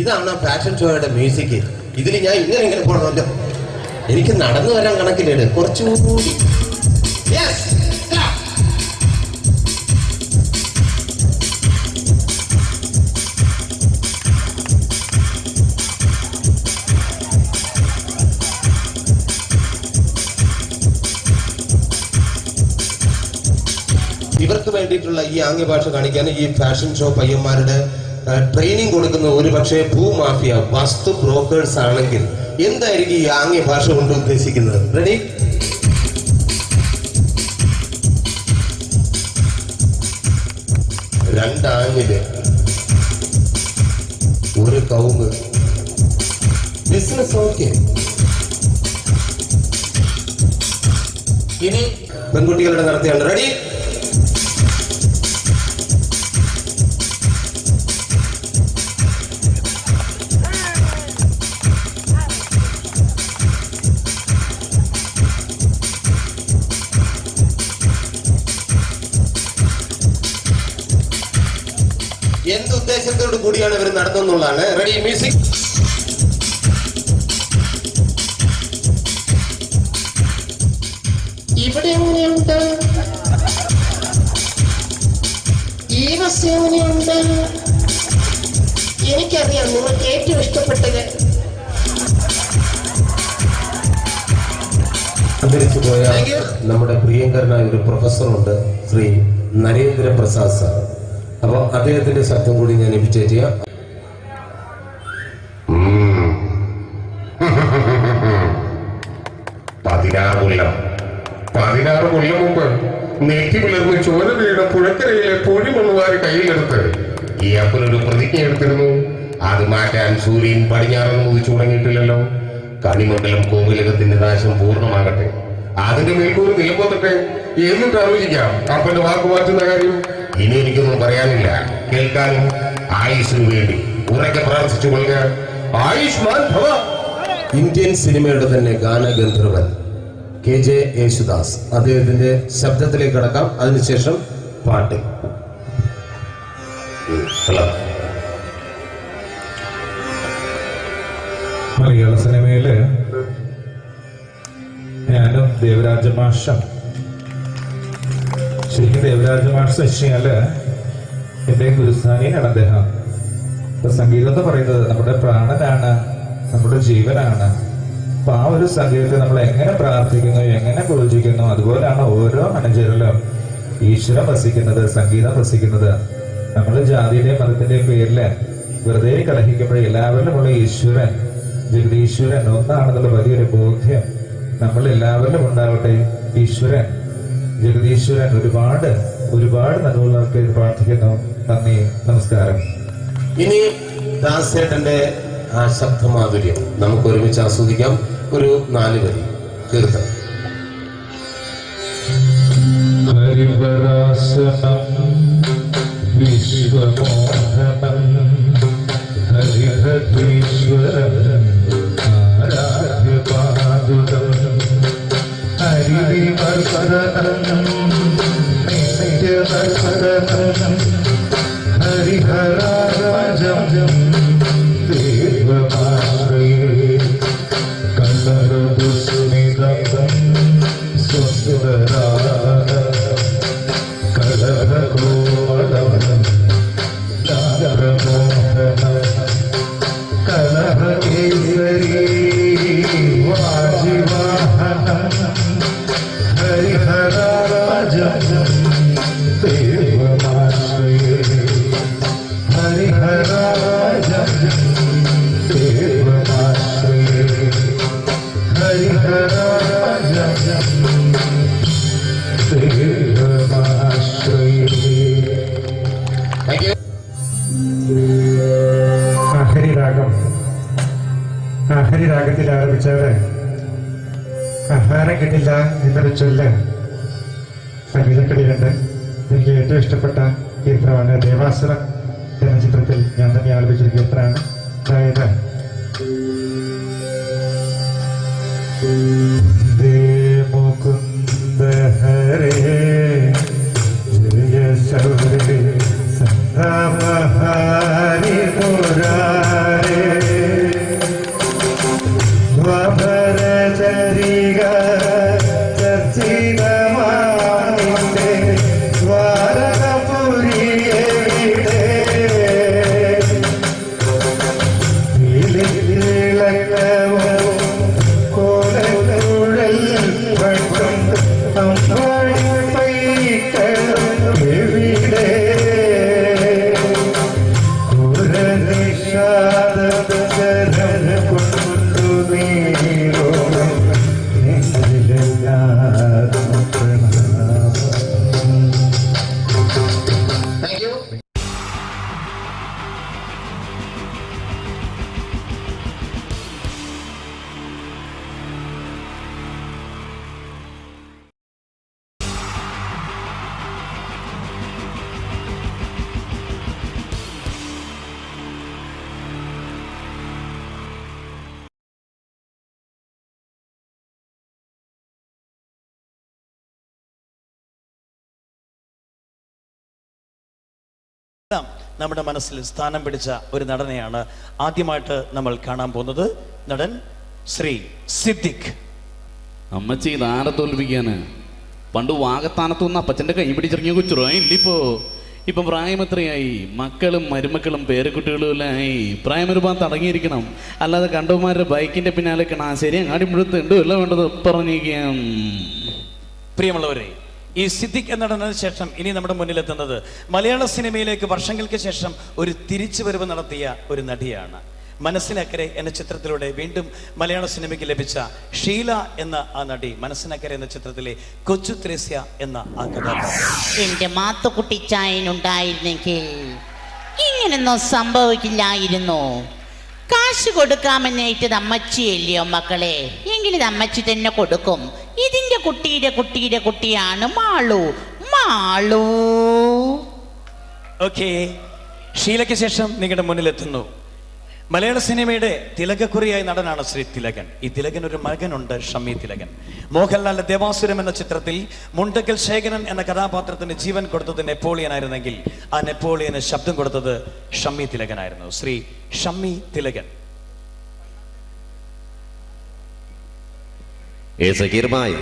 ഇതാണ് ഫാഷൻ ഷോയുടെ മ്യൂസിക്. ഇതിൽ ഞാൻ ഇങ്ങനെ പോകണമല്ലോ, എനിക്ക് നടന്നു വരാൻ കണക്കില്ലേട് കുറച്ചുകൂടി. ഇവർക്ക് വേണ്ടിയിട്ടുള്ള ഈ ആംഗ്യഭാഷ കാണിക്കാൻ ഈ ഫാഷൻ ഷോ പയ്യന്മാരുടെ ട്രെയിനിങ് കൊടുക്കുന്ന ഒരു പക്ഷേ ഭൂമാഫിയ വസ്തു ബ്രോക്കേഴ്സ് ആണെങ്കിൽ എന്തായിരിക്കും ഈ ആംഗ്യഭാഷ കൊണ്ട് ഉദ്ദേശിക്കുന്നത്? റെഡി, രണ്ടാങ്ങില് ഒരു കവുങ്ങ് ബിസിനസ്. ഓക്കെ, ഇനി പെൺകുട്ടികളുടെ നടത്തിയാണ്. റെഡി, എന്തുദ്ദേശത്തോടു കൂടിയാണ് ഇവർ നടത്തുന്നുള്ളതാണ്. Ready, music. ഇവിടെ എങ്ങനെയുണ്ട്? ഈ ബസ് എങ്ങനെയുണ്ട്? എനിക്കറിയാം നിങ്ങൾക്ക് ഏറ്റവും ഇഷ്ടപ്പെട്ടത്. അന്തരിച്ചു പോയ നമ്മുടെ പ്രിയങ്കരനായ ഒരു പ്രൊഫസറുണ്ട്, ശ്രീ നരേന്ദ്ര പ്രസാദ് സാർ. അപ്പോൾ അദ്ദേഹത്തിന്റെ ശബ്ദം കൂടി ഞാൻ ഇമിറ്റേറ്റ് ചെയ്യാം. 16 കൊല്ലം മുമ്പ് നെറ്റി പിളർന്ന് ചോര വീണ പുഴക്കരയിലെ പൊഴിമണ്ണുവാരി കയ്യിലെടുത്ത് ഈ അപ്പനൊരു പ്രതിജ്ഞ എടുത്തിരുന്നു. അത് മാറ്റാൻ സൂര്യൻ പടിഞ്ഞാറെന്ന് ഉദിച്ചു തുടങ്ങിയിട്ടില്ലല്ലോ. കണിമണ്ഡലം കോവിലകത്തിന്റെ നാശം പൂർണ്ണമാകട്ടെ, അതിന്റെ മേൽക്കൂറ് നിലമ്പോത്തട്ടെ എന്നിട്ട് ആലോചിക്കാം അപ്പന്റെ വാക്ക് മാറ്റുന്ന കാര്യം. ഇനി എനിക്കൊന്നും പറയാനില്ല, കേൾക്കാനും ആയുഷിനു വേണ്ടി ഉറക്കെ പ്രാർത്ഥിച്ചു കൊള്ളുക. ആയുഷ്മാൻ ഭവ. ഇന്ത്യൻ സിനിമയുടെ തന്നെ ഗാനഗന്ധർവൻ KJ യേശുദാസ്, അദ്ദേഹത്തിന്റെ ശബ്ദത്തിലേക്ക് കടക്കാം. അതിനുശേഷം പാട്ട്. മലയാള സിനിമയില് ഞാനും ദേവരാജ മാഷം, ശരിക്കും ദേവരാജ മാഷ് വെച്ചാല് എന്റെ ഗുരുസ്ഥാനിയാണ് അദ്ദേഹം. ഇപ്പൊ സംഗീതം എന്ന് പറയുന്നത് നമ്മുടെ പ്രാണനാണ്, നമ്മുടെ ജീവനാണ്. അപ്പൊ ആ ഒരു സംഗീതത്തെ നമ്മൾ എങ്ങനെ പ്രാർത്ഥിക്കുന്നു, എങ്ങനെ പൂജിക്കുന്നു, അതുപോലെയാണ് ഓരോ മനുഷ്യരിലും ഈശ്വരം വസിക്കുന്നത്, സംഗീതം വസിക്കുന്നത്. നമ്മൾ ജാതിയുടെയും മതത്തിന്റെയും പേരില് വെറുതെ കലഹിക്കുമ്പോൾ എല്ലാവരിലുമുള്ള ഈശ്വരൻ, ജഗദീശ്വരൻ ഒന്നാണെന്നുള്ള വലിയൊരു ബോധ്യം നമ്മൾ എല്ലാവരിലും ഉണ്ടാവട്ടെ. ഈശ്വരൻ, ജഗദീശ്വരൻ ഒരുപാട് ഒരുപാട് നന്മകൾക്ക് പ്രാർത്ഥിക്കുന്നു. നന്ദി, നമസ്കാരം. ഇനി ദാസേട്ടന്റെ ആ ശബ്ദമാധുര്യം നമുക്ക് ഒരുമിച്ച് ആസ്വദിക്കാം. ഒരു 4 വരി കീർത്തനം. ഹരിവരാസനം വിശ്വമോഹനം ഹരിഹരീശ്വരം ആരാധ്യപാദുരം ഹരിവിമർശനം നിത്യദർശനം ഹരിഹരാജം ദേവമാശ്രയേ കലരദുസ്മിതം സുന്ദരാന കലഹകോളനം ചാരമോഹനം കലഹകേസരീ വാജിവാഹനം ഹരിഹരാജം ദേവമാശ്രയേ ഹരിഹരാജം ദേവമാശ്രയേ ഹരിഹരാജം ഹരിരാഗം, ഹരിരാഗത്തിൽ ആരംഭിച്ചാല് ആഹാരം കിട്ടില്ല എന്നൊരു ചൊല്ല് സംഗീതക്കളിലുണ്ട്. എനിക്ക് ഏറ്റവും ഇഷ്ടപ്പെട്ട കീർത്തനമാണ് ദേവാസുരം എന്ന ചിത്രത്തിൽ ഞാൻ തന്നെ ആലപിച്ചൊരു കീർത്തനമാണ്. അതായത് മുകുന്ദ ഹരേ ജയ ശൗരേ സംഗമഹാരി മുരാരേ വഭരചരിക ചർച്ചിതമാനിന്റെ ദ്വാരകപുരിയെ നമ്മുടെ മനസ്സിൽ സ്ഥാനം പിടിച്ച ഒരു നടനെയാണ് ആദ്യമായിട്ട് നമ്മൾ കാണാൻ പോകുന്നത്. നടൻ ശ്രീ സിദ്ദിഖ്. അമ്മച്ചി ഇതാരെ തോൽപ്പിക്കാന്? പണ്ട് വാഗത്താനത്തുനിന്ന് അപ്പച്ചൻ്റെ കൈ പിടിച്ചിറങ്ങിയ കൊച്ചുറോ ഇല്ലിപ്പോ. ഇപ്പം പ്രായം എത്രയായി? മക്കളും മരുമക്കളും പേരക്കുട്ടികളും എല്ലാം ആയി. പ്രായം ഒരുപാട് തടങ്ങിയിരിക്കണം. അല്ലാതെ കണ്ടവന്മാരുടെ ബൈക്കിന്റെ പിന്നാലെ ശരി അങ്ങാടി മുഴുത്തുണ്ടോ എല്ലാം വേണ്ടത് പറഞ്ഞിരിക്കാം. പ്രിയമുള്ളവരെ, ഈ സിദ്ദിഖ് എന്ന നടനു ശേഷം ഇനി നമ്മുടെ മുന്നിലെത്തുന്നത് മലയാള സിനിമയിലേക്ക് വർഷങ്ങൾക്ക് ശേഷം ഒരു തിരിച്ചുവരവ് നടത്തിയ ഒരു നടിയാണ്. മനസ്സിനക്കരെ എന്ന ചിത്രത്തിലൂടെ വീണ്ടും മലയാള സിനിമയ്ക്ക് ലഭിച്ച ഷീല എന്ന ആ നടി, മനസ്സിനക്കരെ എന്ന ചിത്രത്തിലെ കൊച്ചു ത്രേസ്യ എന്ന ആ കഥാപാത്രം. എന്റെ മാത്തുക്കുട്ടിച്ചായനുണ്ടായിരുന്നെങ്കിൽ ഇങ്ങനൊന്നും സംഭവിക്കില്ലായിരുന്നു. കാശ് കൊടുക്കാമെന്നേറ്റത് അമ്മച്ചിയല്ലയോ മക്കളെ, എങ്കിലും അമ്മച്ചി തന്നെ കൊടുക്കും. ഇതിന്റെ കുട്ടിയുടെ കുട്ടിയാണ് മാളു. ഓക്കെ, ഷീലയ്ക്ക് ശേഷം നിങ്ങളുടെ മുന്നിലെത്തുന്നു മലയാള സിനിമയുടെ തിലകക്കുറിയായ നടനാണ് ശ്രീ തിലകൻ. ഈ തിലകൻ ഒരു മകനുണ്ട്, ഷമ്മി തിലകൻ. മോഹൻലാലിന്റെ ദേവാസുരം എന്ന ചിത്രത്തിൽ മുണ്ടക്കൽ ശേഖരൻ എന്ന കഥാപാത്രത്തിന് ജീവൻ കൊടുത്തത് നെപ്പോളിയൻ ആയിരുന്നെങ്കിൽ ആ നെപ്പോളിയന് ശബ്ദം കൊടുത്തത് ഷമ്മി തിലകനായിരുന്നു. ശ്രീ ഷമ്മി തിലകൻ. സക്കീർമായി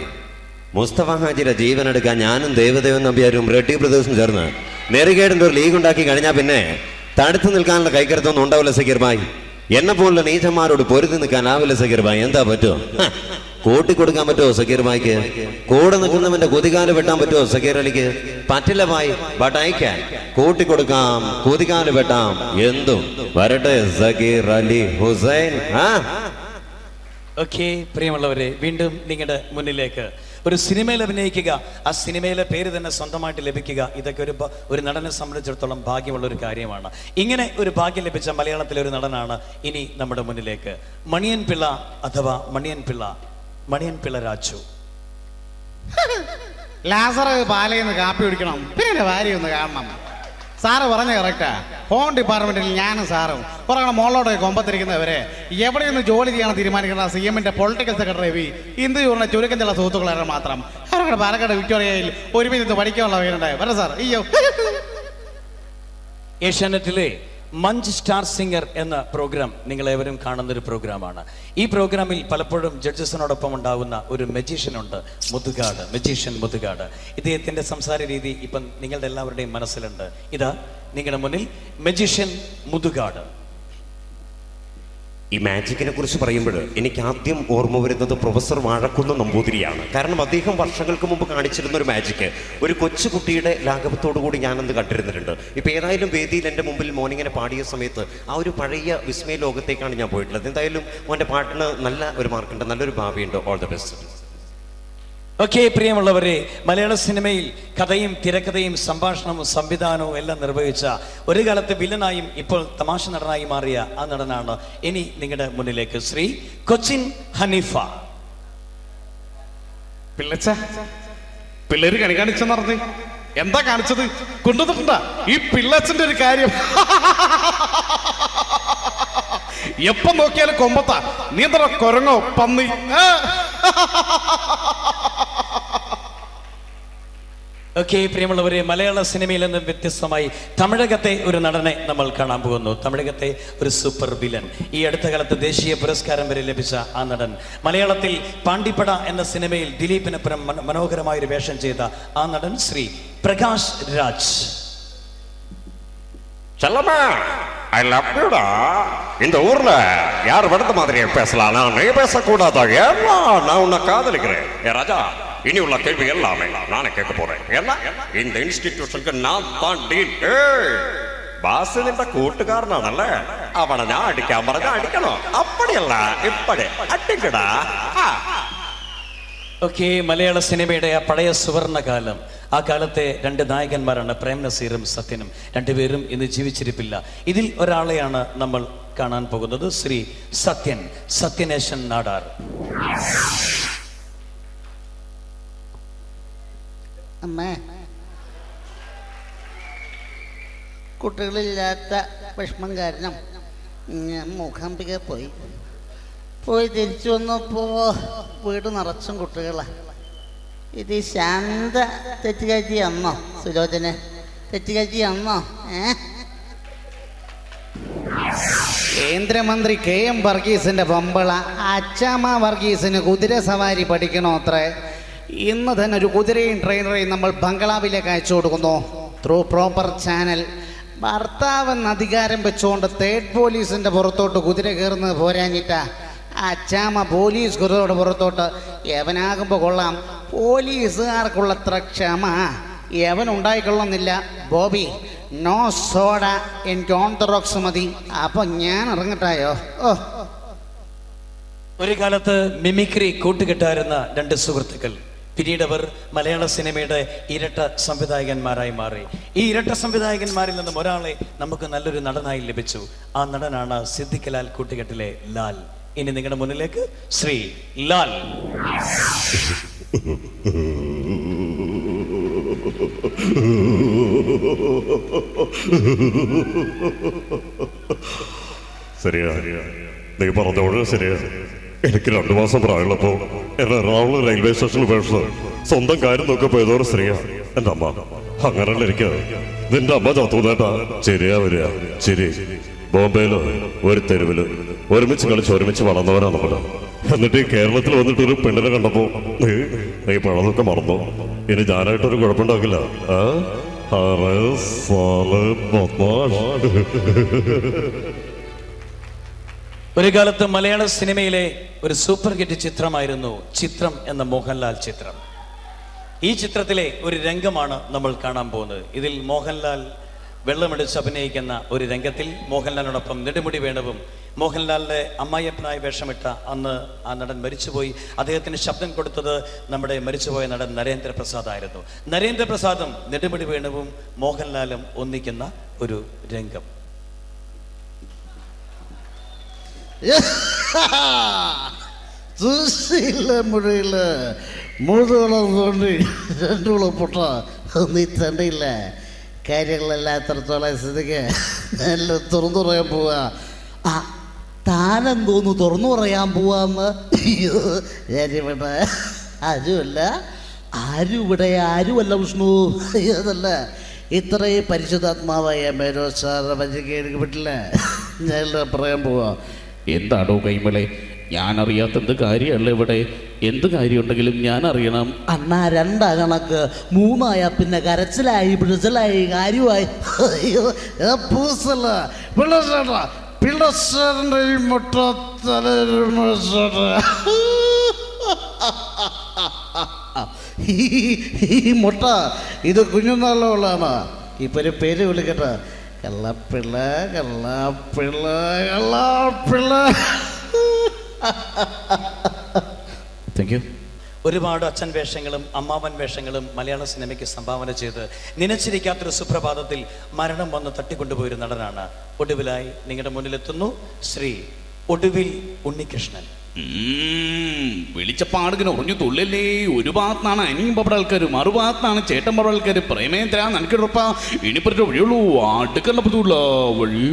മുസ്തഫ ഹാജിയുടെ ജീവൻ എടുക്കാൻ ഞാനും ദേവദേവൻ നമ്പ്യാരും റെഡ്ഡി ബ്രദേഴ്സും ചേർന്ന് നെറികേടിന്റെ ഒരു ലീഗ് ഉണ്ടാക്കി കഴിഞ്ഞാൽ പിന്നെ തടുത്തു നിൽക്കാനുള്ള കൈക്കരുത്തൊന്നും ഉണ്ടാവില്ല സക്കീർമായി. എന്നെ പോലുള്ള നീചന്മാരോട് പൊരുതി നിൽക്കാനാവില്ല സക്കീർമായി. എന്താ പറ്റുമോ? കൂട്ടിക്കൊടുക്കാൻ പറ്റുമോ സക്കീർമായിക്ക്? കൂടെ നിൽക്കുന്നവന്റെ കുതികാല് വെട്ടാൻ പറ്റുമോ സക്കീർ അലിക്ക്? പറ്റില്ല ഭായി, ബട്ട് ഐ ക്യാൻ. കൂട്ടിക്കൊടുക്കാം, കുതികാല് വെട്ടാം, എന്തും വരട്ടെ സക്കീർ അലി ഹുസൈൻ. ഓക്കെ, പ്രിയമുള്ളവരെ, വീണ്ടും നിങ്ങളുടെ മുന്നിലേക്ക് ഒരു സിനിമയിൽ അഭിനയിക്കുക, ആ സിനിമയിലെ പേര് തന്നെ സ്വന്തമായിട്ട് ലഭിക്കുക, ഇതൊക്കെ ഒരു നടനെ സംബന്ധിച്ചിടത്തോളം ഭാഗ്യമുള്ള ഒരു കാര്യമാണ്. ഇങ്ങനെ ഒരു ഭാഗ്യം ലഭിച്ച മലയാളത്തിലെ ഒരു നടനാണ് ഇനി നമ്മുടെ മുന്നിലേക്ക് മണിയൻ പിള്ള അഥവാ മണിയൻ പിള്ള രാജു. ലാസർ പാലയിന്ന് കാപ്പി കുടിക്കണം, പിന്നെ ഭാര്യ ഒന്ന് കാണണം. സാറ് പറഞ്ഞ കറക്റ്റാ. ഹോം ഡിപ്പാർട്ട്മെന്റിൽ ഞാനും സാറും കുറെ മോളോടെ കൊമ്പത്തിരിക്കുന്നവരെ എവിടെയൊന്ന് ജോലി ചെയ്യണം തീരുമാനിക്കുന്ന CM-ന്റെ പൊളിറ്റിക്കൽ സെക്രട്ടറി ഇന്ത്യയുടെ ചുരുക്കം ചില സുഹൃത്തുക്കളെ മാത്രം അവരുടെ പാലക്കാട് വിക്ടോറിയയിൽ ഒരുമിച്ച് പഠിക്കാനുള്ള പേരുണ്ടായി വരാം സാർ. അയ്യോ, ഏഷ്യാനെറ്റിലെ മഞ്ച് സ്റ്റാർ സിംഗർ എന്ന പ്രോഗ്രാം നിങ്ങളേവരും കാണുന്നൊരു പ്രോഗ്രാമാണ്. ഈ പ്രോഗ്രാമിൽ പലപ്പോഴും ജഡ്ജസിനോടൊപ്പം ഉണ്ടാകുന്ന ഒരു മജീഷ്യൻ ഉണ്ട്, മജീഷ്യൻ മുതുകാട്. ഇദ്ദേഹത്തിൻ്റെ സംസാര രീതി ഇപ്പം നിങ്ങളുടെ എല്ലാവരുടെയും മനസ്സിലുണ്ട്. ഇതാ നിങ്ങളുടെ മുന്നിൽ മജീഷ്യൻ മുതുകാട്. ഈ മാജിക്കിനെ കുറിച്ച് പറയുമ്പോൾ എനിക്ക് ആദ്യം ഓർമ്മ വരുന്നത് പ്രൊഫസർ വാഴക്കുന്ന് നമ്പൂതിരിയാണ്. കാരണം അദ്ദേഹം വർഷങ്ങൾക്ക് മുമ്പ് കാണിച്ചിരുന്ന ഒരു മാജിക്ക് ഒരു കൊച്ചുകുട്ടിയുടെ ലാഘവത്തോടു കൂടി ഞാനന്ന് കണ്ടിരുന്നിട്ടുണ്ട്. ഇപ്പം ഏതായാലും വേദിയിൽ എൻ്റെ മുമ്പിൽ മോനിങ്ങനെ പാടിയ സമയത്ത് ആ ഒരു പഴയ വിസ്മയ ലോകത്തേക്കാണ് ഞാൻ പോയിട്ടുള്ളത്. എന്തായാലും മോൻ്റെ പാട്ടിന് നല്ല ഒരു മാർക്കുണ്ട്, നല്ലൊരു ഭാവിയുണ്ട്. All the best. ഓക്കെ, പ്രിയമുള്ളവരെ, മലയാള സിനിമയിൽ കഥയും തിരക്കഥയും സംഭാഷണവും സംവിധാനവും എല്ലാം നിർവഹിച്ച ഒരു കാലത്ത് വില്ലനായും ഇപ്പോൾ തമാശ നടനായി മാറിയ ആ നടനാണ് ഇനി നിങ്ങളുടെ മുന്നിലേക്ക് ശ്രീ കൊച്ചിൻ ഹനീഫ. പിള്ളേര് കണി കാണിച്ചെന്ന് പറഞ്ഞ് എന്താ കാണിച്ചത്? കൊണ്ടുവന്നിട്ടുണ്ടാ ഈ പിള്ളച്ചന്റെ ഒരു കാര്യം. എപ്പം നോക്കിയാലും കൊമ്പത്താ. നീ എന്താ കൊരങ്ങോ പന്നി? ഓക്കെ, പ്രിയമുള്ളവരെ, മലയാള സിനിമയിൽ നിന്നും വ്യത്യസ്തമായി തമിഴകത്തെ ഒരു നടനെ നമ്മൾ കാണാൻ പോകുന്നു. തമിഴകത്തെ ഒരു സൂപ്പർ വില്ലൻ. ഈ അടുത്ത കാലത്ത് ദേശീയ പുരസ്കാരം വരെ ലഭിച്ച ആ നടൻ മലയാളത്തിൽ പാണ്ടിപ്പട എന്ന സിനിമയിൽ ദിലീപിനൊപ്പം മനോഹരമായൊരു വേഷം ചെയ്ത ആ നടൻ Shri Prakash Raj. I love you டா. இந்த ஊர்ல யார் வடத்த மாதிரியே பேசலாம், நான் நீ பேசக்கூடாதா? ஏன்னா நான் உன்னை காதலிக்கிறேன். ராஜா, இனி உள்ள கேள்வி எல்லாமே நானே கேட்க போறேன். ஏன்னா இந்த இன்ஸ்டிடியூஷனுக்கு நான் தான் டீல். ബാസ് നിന്റെ കൂട്ടുകാരനാണല്ലേ, അവനെ ഞാൻ അടിക്കാൻ പറഞ്ഞ അടിക്കണോ? അപ്പടിയല്ല ഇപ്പടി അടിക്കടാ. ഓക്കെ, മലയാള സിനിമയുടെ ആ പഴയ സുവർണകാലം, ആ കാലത്തെ രണ്ട് നായകന്മാരാണ് പ്രേം നസീറും സത്യനും. രണ്ടുപേരും ഇന്ന് ജീവിച്ചിരിപ്പില്ല. ഇതിൽ ഒരാളെയാണ് നമ്മൾ കാണാൻ പോകുന്നത്, ശ്രീ സത്യനേശൻ നാടാർ. അമ്മേ, കുട്ടികളില്ലാത്ത വിഷമം കാരണം ഞാൻ മൂകാംബിക പോയി തിരിച്ചു വന്നപ്പോ വീട് നിറച്ചും കുട്ടികളാണ്. ഇത് ശാന്ത തെറ്റുകാഴ്ച അന്നോ? സുലോചന തെറ്റുകാഴ്ച അന്നോ? കേന്ദ്രമന്ത്രി KM വർഗീസിന്റെ പമ്പള അച്ചാമ്മ വർഗീസിന് കുതിര സവാരി പഠിക്കണോ അത്രേ. ഇന്ന് തന്നെ ഒരു കുതിരയും ട്രെയിനറെയും നമ്മൾ ബംഗ്ലാവിലേക്ക് അയച്ചു കൊടുക്കുന്നു ത്രൂ പ്രോപ്പർ ചാനൽ. ഭർത്താവെന്ന് അധികാരം വെച്ചുകൊണ്ട് തേർഡ് പോലീസിന്റെ പുറത്തോട്ട് കുതിര കയറുന്നത് പോരാഞ്ഞിട്ടാ അച്ചാമ്മ പോലീസ് കുതിരയുടെ പുറത്തോട്ട്. യവനാകുമ്പോൾ കൊള്ളാം, പോലീസുകാർക്കുള്ളത്ര ക്ഷമ യവനുണ്ടായിക്കൊള്ളുന്നില്ല. ബോബി, നോ സോഡ, എനിക്ക് ഓൺ ദ റോക്സ് മതി. അപ്പൊ ഞാൻ ഇറങ്ങട്ടായോ? ഓ, ഒരു കാലത്ത് മിമിക്രി കൂട്ടുകെട്ടായിരുന്ന രണ്ട് സുഹൃത്തുക്കൾ പിന്നീട് അവർ മലയാള സിനിമയുടെ ഇരട്ട സംവിധായകന്മാരായി മാറി. ഈ ഇരട്ട സംവിധായകന്മാരിൽ നിന്നും ഒരാളെ നമുക്ക് നല്ലൊരു നടനായി ലഭിച്ചു. ആ നടനാണ് സിദ്ദിഖ് ലാൽ കൂട്ടുകെട്ടിലെ ലാൽ. ഇനി നിങ്ങളുടെ മുന്നിലേക്ക് ശ്രീ ലാൽ. ശരിയാ, നീ പറഞ്ഞോട് ശരിയാ. എനിക്ക് 2 മാസം പ്രായമുള്ളപ്പോ എന്നെ എറണാകുളം റെയിൽവേ സ്റ്റേഷനിൽ പേടിച്ചത് സ്വന്തം കാര്യം നോക്കിയപ്പോ ഏതോടെ സ്ത്രീയാ എന്റെ അമ്മ. അങ്ങനല്ല എനിക്ക് നിന്റെ അമ്മ ചത്തുന്നേട്ടാ. ശരിയാ വരിക ശരി. ബോംബെയിലോ ഒരു തെരുവില് ഒരുമിച്ച് കളിച്ച് ഒരുമിച്ച് വളർന്നവരാ നമ്മുടെ. എന്നിട്ട് ഈ കേരളത്തിൽ വന്നിട്ട് ഒരു പെണ്ണിനെ കണ്ടപ്പോ നീ പഴതൊക്കെ മറന്നു. ഇനി ഞാനായിട്ടൊരു കുഴപ്പമുണ്ടാക്കില്ല. ഒരു കാലത്ത് മലയാള സിനിമയിലെ ഒരു സൂപ്പർ ഹിറ്റ് ചിത്രമായിരുന്നു ചിത്രം എന്ന മോഹൻലാൽ ചിത്രം. ഈ ചിത്രത്തിലെ ഒരു രംഗമാണ് നമ്മൾ കാണാൻ പോകുന്നത്. ഇതിൽ മോഹൻലാൽ വെള്ളമെടുത്ത് അഭിനയിക്കുന്ന ഒരു രംഗത്തിൽ മോഹൻലാലിനോടൊപ്പം നെടുമുടി വേണുവും മോഹൻലാലിൻ്റെ അമ്മായിയപ്പനായി വേഷമിട്ട അന്ന് ആ നടൻ മരിച്ചുപോയി. അദ്ദേഹത്തിന് ശബ്ദം കൊടുത്തത് നമ്മുടെ മരിച്ചുപോയ നടൻ നരേന്ദ്രപ്രസാദ് ആയിരുന്നു. നരേന്ദ്രപ്രസാദും നെടുമുടി വേണുവും മോഹൻലാലും ഒന്നിക്കുന്ന ഒരു രംഗം. മുഴയില്ല മുഴുവളം തോണ്ടി രണ്ടുളം പൊട്ട നീ തണ്ടിയില്ല. കാര്യങ്ങളെല്ലാം എത്രത്തോളം സ്ഥിതിക്ക് എല്ലാം തുറന്നു പറയാൻ പോവാ. ആ താനെന്തോന്നു തുറന്നു പറയാൻ പോവാന്ന്? ഞാനിവിടെ ആരുമല്ല, ആരുമല്ല വിഷ്ണു. അതല്ല, ഇത്രയും പരിശുദ്ധാത്മാവായ മേരോ സാറ് പഞ്ചക്ക് എനിക്ക് പറ്റില്ല. ഞാൻ പറയാൻ പോവാ. എന്താണോ കൈമളെ, ഞാൻ അറിയാത്ത കാര്യമല്ല ഇവിടെ. എന്ത് കാര്യമുണ്ടെങ്കിലും ഞാൻ അറിയണം. അണ്ണാ 2 കണക്ക് 3 പിന്നെ കരച്ചിലായി പിടിച്ചിലായി കാര്യമായി. അയ്യോ പൂസല്ല പിള്ളേരുടെ ഈ മുട്ട ഈ മുട്ട ഇത് കുഞ്ഞുനാളുകളാണ്. ഇപ്പൊ ഒരു പേര് വിളിക്കട്ടെ, കള്ളപ്പിള്ള കള്ളപ്പിള്ള കള്ളപ്പിള്ള. Thank you. ഒരുപാട് അച്ഛൻ വേഷങ്ങളും അമ്മാവൻ വേഷങ്ങളും മലയാള സിനിമയ്ക്ക് സംഭാവന ചെയ്ത് നനച്ചിരിക്കാത്തൊരു സുപ്രഭാതത്തിൽ മരണം വന്ന് തട്ടിക്കൊണ്ടുപോയൊരു നടനാണ്. ഒടുവിലായി നിങ്ങളുടെ മുന്നിലെത്തുന്നു ശ്രീ ഒടുവിൽ ഉണ്ണികൃഷ്ണൻ. വെളിച്ചപ്പാടുകിന് ഉറഞ്ഞു തുള്ളല്ലേ. ഒരു ഭാഗത്താണ് അനിയും പപ്പട ആൾക്കാർ, മറുഭാഗത്താണ് ചേട്ടൻ പപ്പട ആൾക്കാർ. പ്രേമേന്ദ്ര നനക്കിടപ്പ ഇനിപ്പറ്റ വഴിയുള്ളൂ, അടുക്കല്ല വഴി.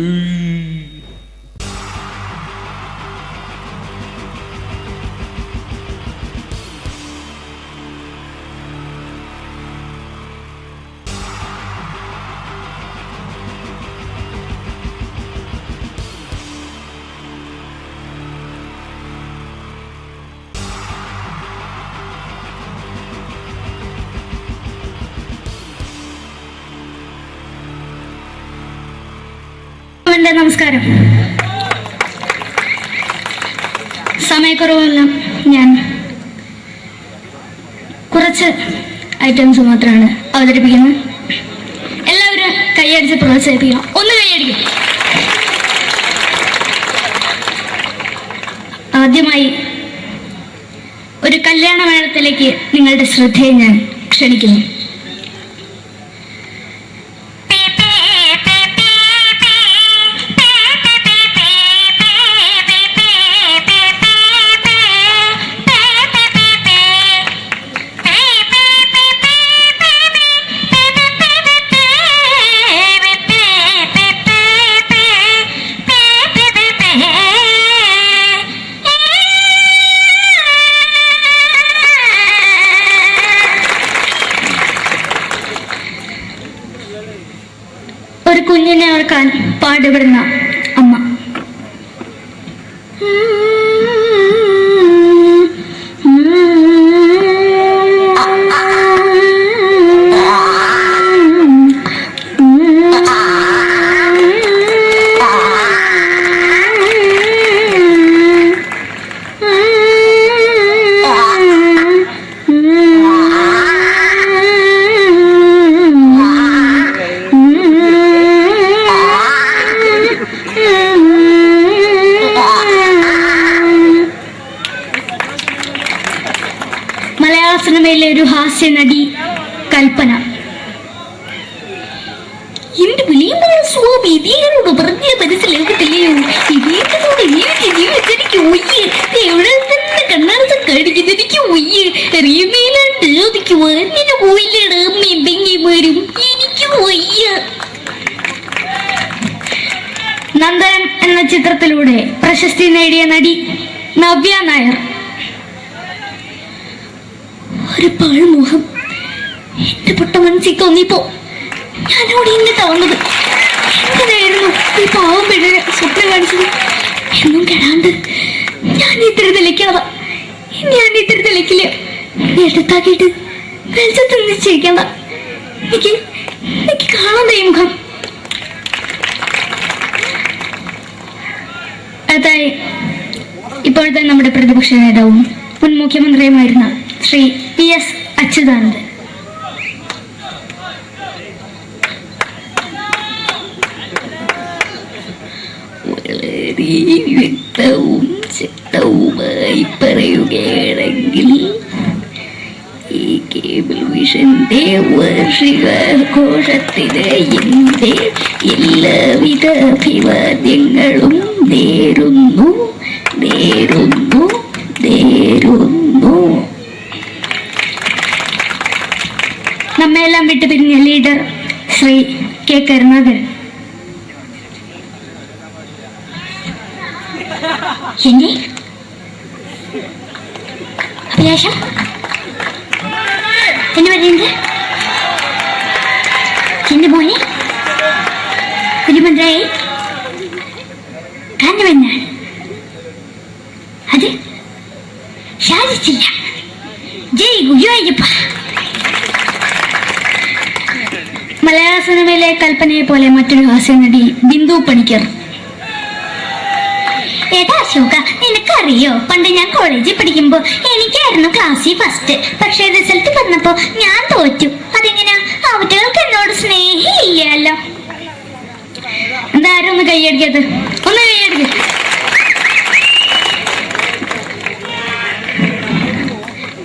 നമസ്കാരം. സമയക്കുറവെല്ലാം ഞാൻ കുറച്ച് ഐറ്റംസ് മാത്രമാണ് അവതരിപ്പിക്കുന്നത്. എല്ലാവരും കൈയടിച്ച് പ്രോത്സാഹിപ്പിക്കണം. ഒന്ന് കൈയടിക്കും. ആദ്യമായി ഒരു കല്യാണ മേളത്തിലേക്ക് നിങ്ങളുടെ ശ്രദ്ധയെ ഞാൻ ക്ഷണിക്കുന്നു. ഒരു കുഞ്ഞിനെ ഓർക്കാൻ പാടുപെടുന്ന അമ്മ. സിനിമയിലെ ഒരു ഹാസ്യ നടി കൽപ്പന. എന്റെ വിളിയുമ്പോൾ സ്വാമി ഇതിനോട് പറഞ്ഞ മനസ്സിലാകത്തില്ലയോ? ഇതിനോട് ജീവിച്ചെനിക്ക് ഒയ്യ്, എവിടെ തന്നെ കണ്ണാടത്ത് കാണിക്കുന്നത് എനിക്ക് ഒയ്യ്, അറിയുന്നതിലാണ്ട് എനിക്ക് വന്നിന് പോയില്ലേടാ മെമ്പെങ്കിമാരും, എനിക്ക് ഒയ്യ. നന്ദനം എന്ന ചിത്രത്തിലൂടെ പ്രശസ്തി നേടിയ നടി നവ്യ നായർ. ഒരു പാഴ്മോഹം എന്റെ പൊട്ട മനസ്സിൽ തോന്നിയപ്പോ ഞാനവിടെ ഇങ്ങോട്ടാ വന്നത്. എന്തിനായിരുന്നു ഈ പാവം പെണ്ണിന് സ്വപ്നം കാണിച്ചത്? എന്നും കെടാണ്ട് ഞാൻ ഇത്തിരി തെളിക്കാതെ എടുത്താക്കിയിട്ട് വെളിച്ചത്ത് നിശ്ചയിക്കണ്ട. എനിക്ക് കാണാൻ ഈ മുഖം. അതായി ഇപ്പോഴത്തെ നമ്മുടെ പ്രതിപക്ഷ നേതാവും മുൻ മുഖ്യമന്ത്രിയുമായിരുന്ന ശ്രീ PS അച്യുതാനന്ദൻ. വളരെ വ്യക്തവും ശക്തവുമായി പറയുകയാണെങ്കിൽ ഈ കേബിൾ വിഷന്റെ വാർഷികാഘോഷത്തിന് എന്റെ എല്ലാവിധ അഭിവാദ്യങ്ങളും നേരുന്നു. നമ്മെല്ലാം വിട്ടുപിരിഞ്ഞ ലീഡർ ശ്രീ K. കരുണാകരൻ. എന്റെ അഭിലാഷം എന്ന് പറയുന്നത് എന്റെ മോനെ തിരുമന്ത്രായി കാണുമെന്നാണ്. അത് സാധിച്ചില്ല. ജയ് ഗുരുവായൂരപ്പ. മലയാള സിനിമയിലെ കൽപ്പനയെ പോലെ മറ്റൊരു ഹാസ്യ നടി ബിന്ദു പണിക്കർ. ഏതാ അശോക, നിനക്കറിയോ പണ്ട് ഞാൻ കോളേജിൽ പഠിക്കുമ്പോ എനിക്കായിരുന്നു ക്ലാസ്സിൽ ഫസ്റ്റ്. പക്ഷെ റിസൾട്ട് വന്നപ്പോ ഞാൻ തോറ്റു. അതെങ്ങനെയാ? അവറ്റകൾക്ക് എന്നോട് സ്നേഹമില്ലല്ലോ. എന്താരും ഒന്ന് കൈയടിക്കത്, ഒന്ന് കൈയടിക്ക.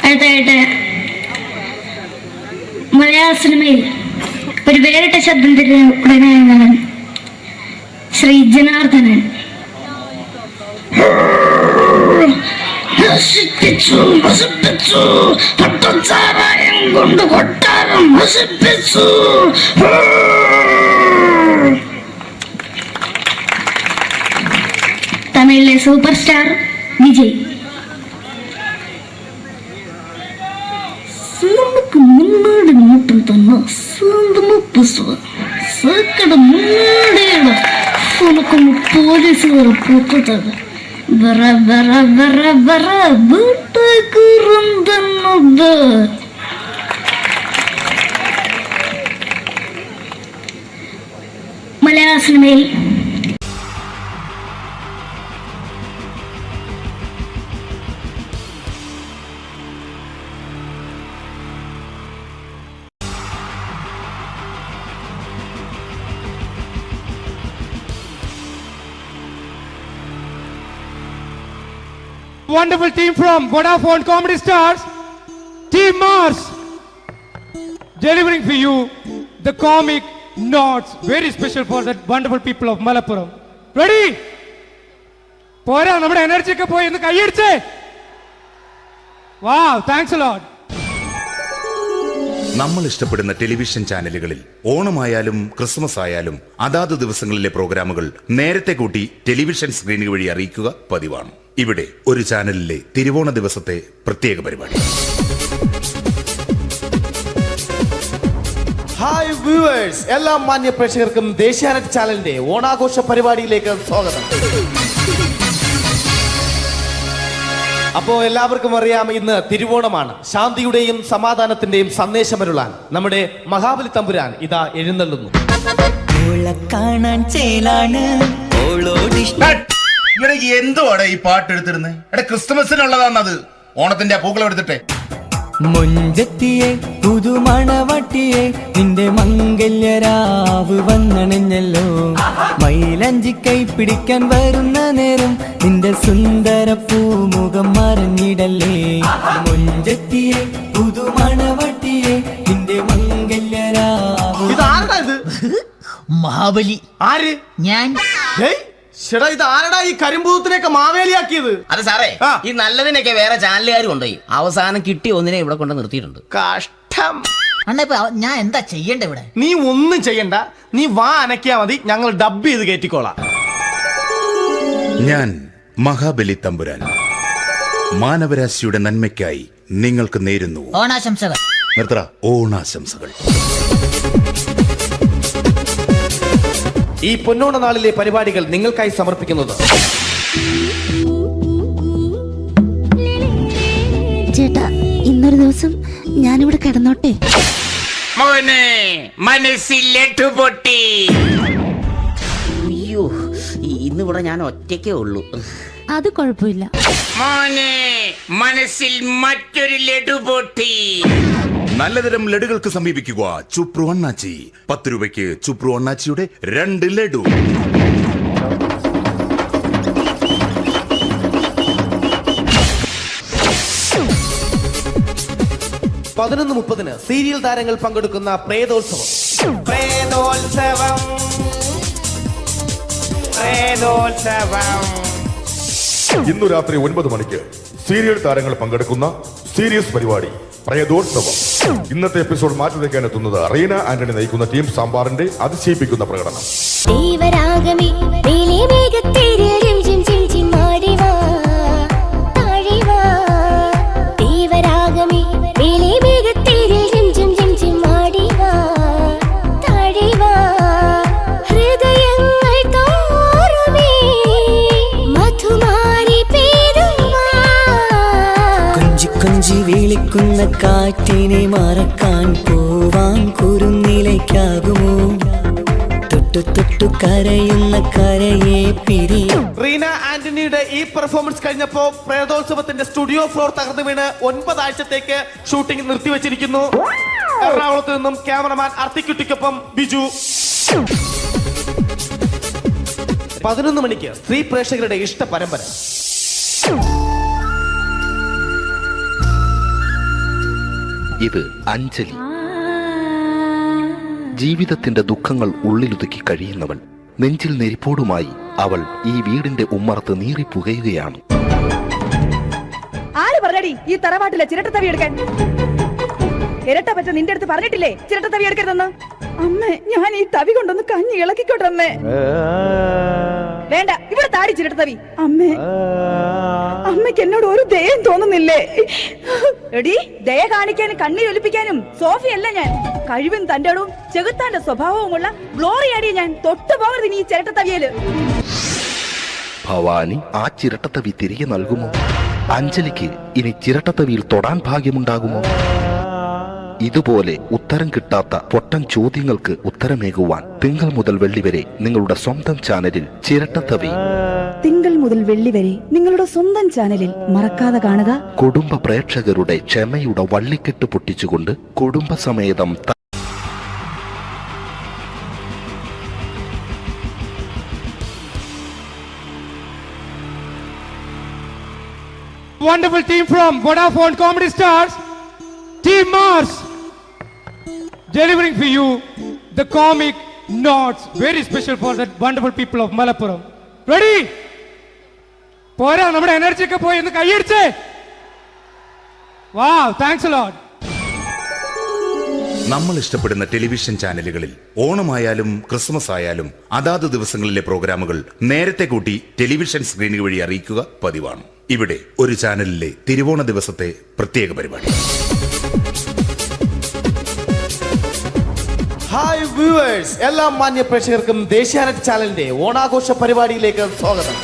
അടുത്തായിട്ട് മലയാള സിനിമയിൽ ഒരു വേറിട്ട ശബ്ദത്തിന്റെ ഉടനായ ശ്രീ ജനാർദ്ദനൻ. കൊണ്ട് കൊട്ടാരം നശിപ്പിച്ചു. തമിഴിലെ സൂപ്പർ സ്റ്റാർ വിജയ്. നമുക്ക് മുന്നോടി നോട്ടം തന്നെ സ്വന്തമോ പുസ്തകം സക്കട മുന്നോടിയാണ് ഉനക്കും പോലീസുകാർ പൂത്തത് വറ വറ വറ വറ വീട്ടുകുറുന്നത്. മലയാള സിനിമയിൽ wonderful team from Vodafone Comedy Stars, Team Mars, delivering for you the comic notes, very special for the wonderful people of Malappuram. Ready? Pora, nammade energy ke poi innu kai idiche. Wow, thanks a lot. നമ്മൾ ഇഷ്ടപ്പെടുന്ന television ചാനലുകളിൽ ഓണമായാലും Christmas ആയാലും അതാത് ദിവസങ്ങളിലെ പ്രോഗ്രാമുകൾ നേരത്തെ കൂട്ടി television സ്ക്രീനുകൾ വഴി അറിയിക്കുക പതിവാണ്. ഇവിടെ ഒരു ചാനലിലെ തിരുവോണ ദിവസത്തെ പ്രത്യേക പരിപാടി. ഹായ് വ്യൂവേഴ്സ്, എല്ലാ മാന്യ പ്രേക്ഷകർക്കും ദേശീയാനെറ്റ് ചാനലിന്റെ ഓണാഘോഷ പരിപാടിയിലേക്ക് സ്വാഗതം. അപ്പോൾ എല്ലാവർക്കും അറിയാം, ഇന്ന് തിരുവോണമാണ്. ശാന്തിയുടെയും സമാധാനത്തിന്റെയും സന്ദേശമരുളാൻ നമ്മുടെ മഹാബലി തമ്പുരാൻ ഇതാ എഴുന്നള്ളുന്നു. എന്തുവാടെ ഈ പാട്ട് എടുത്തിരുന്നത്? ക്രിസ്മസിനുള്ളതാണത്. ഓണത്തിന്റെ പൂക്കളം എടുത്തിട്ടെ മുഞ്ചത്തിയെ പുതുമണവട്ടിയെ നിന്റെ മംഗല്യരാവ് വന്നണഞ്ഞല്ലോ. മൈലഞ്ചി കൈ പിടിക്കാൻ വരുന്ന നേരം നിന്റെ സുന്ദര പൂമുഖം മറിഞ്ഞിടല്ലേ. മുഞ്ചത്തിയെ പുതുമണവട്ടിയെ നിന്റെ മംഗല്യരാവ്. മഹാബലി ആര്? ഞാൻ. ചേട്ടാ ഇത് ആരടാ ഈ കരിമ്പൂത്തിനെയൊക്കെ മാവേലിയാക്കിയത്? അത് സാറേ, ഈ നല്ലതിനൊക്കെ വേറെ ചാനലുകാർ കൊണ്ടുപോയി അവസാനം കിട്ടി ഒന്നിനെ ഇവിടെ കൊണ്ട് നിർത്തിയിട്ടുണ്ട്. കഷ്ടം. അണ്ണാ ഞാൻ എന്താ ചെയ്യണ്ട ഇവിടെ? നീ ഒന്നും ചെയ്യണ്ട, നീ വാ അനക്കിയാ മതി, ഞങ്ങൾ ഡബ് ചെയ്ത് കയറ്റിക്കോളാം. ഞാൻ മഹാബലി തമ്പുരാൻ മാനവരാശിയുടെ നന്മയ്ക്കായി നിങ്ങൾക്ക് നേരുന്നു ഓണാശംസകൾ. നിർത്തറ ഓണാശംസകൾ. ഈ പൊന്നോണ നാളിലെ പരിപാടികൾ നിങ്ങൾക്കായി സമർപ്പിക്കുന്നത് ചേട്ടാ, ഇന്നൊരു ദിവസം ഞാനിവിടെ കിടന്നോട്ടെ. മോനെ മനസ്സിലെട്ടു പൊട്ടി. അയ്യോ, ഇന്നിവിടെ ഞാൻ ഒറ്റയ്ക്കേ ഉള്ളൂ. അത് കുഴപ്പമില്ല. മോനെ മനസ്സിൽ മറ്റൊരു ലഡു പൊട്ടി. നല്ലതരം ലഡുകൾക്ക് സമീപിക്കുക ചുപ്രു അണ്ണാച്ചി. 10 രൂപയ്ക്ക് ചുപ്രു അണ്ണാച്ചിയുടെ 2 ലഡു. $11:30 സീരിയൽ താരങ്ങൾ പങ്കെടുക്കുന്ന പ്രേതോത്സവം. പ്രേതോത്സവം, പ്രേതോത്സവം. ഇന്നു രാത്രി 9 മണിക്ക് സീരിയൽ താരങ്ങൾ പങ്കെടുക്കുന്ന സീരിയസ് പരിപാടി പ്രേതോത്സവം. ഇന്നത്തെ എപ്പിസോഡ് മാറ്റിവെക്കാൻ എത്തുന്നത് റീന ആന്റണി നയിക്കുന്ന ടീം സാമ്പാറിന്റെ അതിശയിപ്പിക്കുന്ന പ്രകടനം. കൊഞ്ചി വിളിക്കുന്ന കാറ്റിനെ മറക്കാൻ പോവാൻ കുരുന്നിലേക്കാകുമോ? തൊട്ടു തൊട്ടു കരയുന്ന കരയെ പിരി. റീന ആന്റണിയുടെ ഈ പെർഫോമൻസ് കഴിഞ്ഞപ്പോ പ്രേതോത്സവത്തിന്റെ സ്റ്റുഡിയോ ഫ്ലോർ തകർന്നു വീണ് 9 ആഴ്ചത്തേക്ക് ഷൂട്ടിംഗ് നിർത്തിവെച്ചിരിക്കുന്നു. എറണാകുളത്ത് നിന്നും ക്യാമറമാൻ അർത്തിക്കുട്ടിക്കൊപ്പം ബിജു. 11 മണിക്ക് സ്ത്രീ പ്രേക്ഷകരുടെ ഇഷ്ട പരമ്പര. ഇത് അഞ്ജലി. ജീവിതത്തിന്റെ ദുഃഖങ്ങൾ ഉള്ളിലൊതുക്കി കഴിയുന്നവൾ. നെഞ്ചിൽ നെരിപ്പോടുമായി അവൾ ഈ വീടിന്റെ ഉമ്മറത്ത് നീറിപ്പുകയുകയാണ്. ആര് പറഞ്ഞടി ഈ തറവാട്ടിലെ ചിരട്ട തവി എടുക്കാൻ? ഇരട്ട പറ്റ നിന്റെ അടുത്ത് പറഞ്ഞിട്ടില്ലേ ചിരട്ട തവി എടുക്കരുതെന്ന്? അമ്മേ, ഞാൻ ഈ തവി കൊണ്ടൊന്ന് കഞ്ഞി ഇളക്കിക്കോട്ടെ അമ്മേ. വേണ്ട, ഇവിടെ താടി ചിരട്ട തവി. അമ്മേ, അമ്മയ്ക്ക് എന്നോട് ഒരു ദയം തോന്നുന്നില്ലേ? എടി, ദയ കാണിക്കാനും കണ്ണി ഒലിപ്പിക്കാനും സോഫിയല്ല ഞാൻ. കഴിവും തന്റെടും ചെകുത്താന്റെ സ്വഭാവവുമുള്ള ഗ്ലോറിയാടിയ ഞാൻ. തൊട്ടു പോകരുത് നീ ചിരട്ട തവിയല്. ഭവാനി ആ ചിരട്ടത്തവി തിരികെ നൽകുമോ? അഞ്ജലിക്ക് ഇനി ചിരട്ടത്തവിയിൽ തൊടാൻ ഭാഗ്യമുണ്ടാകുമോ? ഇതുപോലെ ഉത്തരം കിട്ടാത്ത പൊട്ടൻ ചോദ്യങ്ങൾക്ക് ഉത്തരമേകുവാൻ തിങ്കൾ മുതൽ വെള്ളി വരെ നിങ്ങളുടെ സ്വന്തം ചാനലിൽ ചിരട്ടത്തവി. തിങ്കൾ മുതൽ വെള്ളി വരെ നിങ്ങളുടെ സ്വന്തം ചാനലിൽ മറക്കാതെ കാണുക. കുടുംബ പ്രേക്ഷകരുടെ ക്ഷമയുടെ വള്ളിക്കെട്ട് പൊട്ടിച്ചുകൊണ്ട് കുടുംബസമേതം Wonderful team from Vodafone Comedy Stars, Team Mars, delivering for you the comic notes, very special for the wonderful people of Malappuram. Ready? പോരാ, നമ്മുടെ എനർജി ഒക്കെ പോയി ഒന്ന് കൈയടിച്ചേ. Wow, thanks a lot. നമ്മൾ ഇഷ്ടപ്പെടുന്ന ടെലിവിഷൻ ചാനലുകളിൽ ഓണമായാലും ക്രിസ്മസ് ആയാലും അതാത് ദിവസങ്ങളിലെ പ്രോഗ്രാമുകൾ നേരത്തെ കൂട്ടി ടെലിവിഷൻ സ്ക്രീനുകൾ വഴി അറിയിക്കുക പതിവാണ്. ഇവിടെ ഒരു ചാനലിലെ തിരുവോണ ദിവസത്തെ പ്രത്യേക പരിപാടി. ഹായ് വ്യൂവേഴ്സ്, എല്ലാ മാന്യ പ്രേക്ഷകർക്കും ദേശീയാനെറ്റ് ചാനലിന്റെ ഓണാഘോഷ പരിപാടിയിലേക്ക് സ്വാഗതം.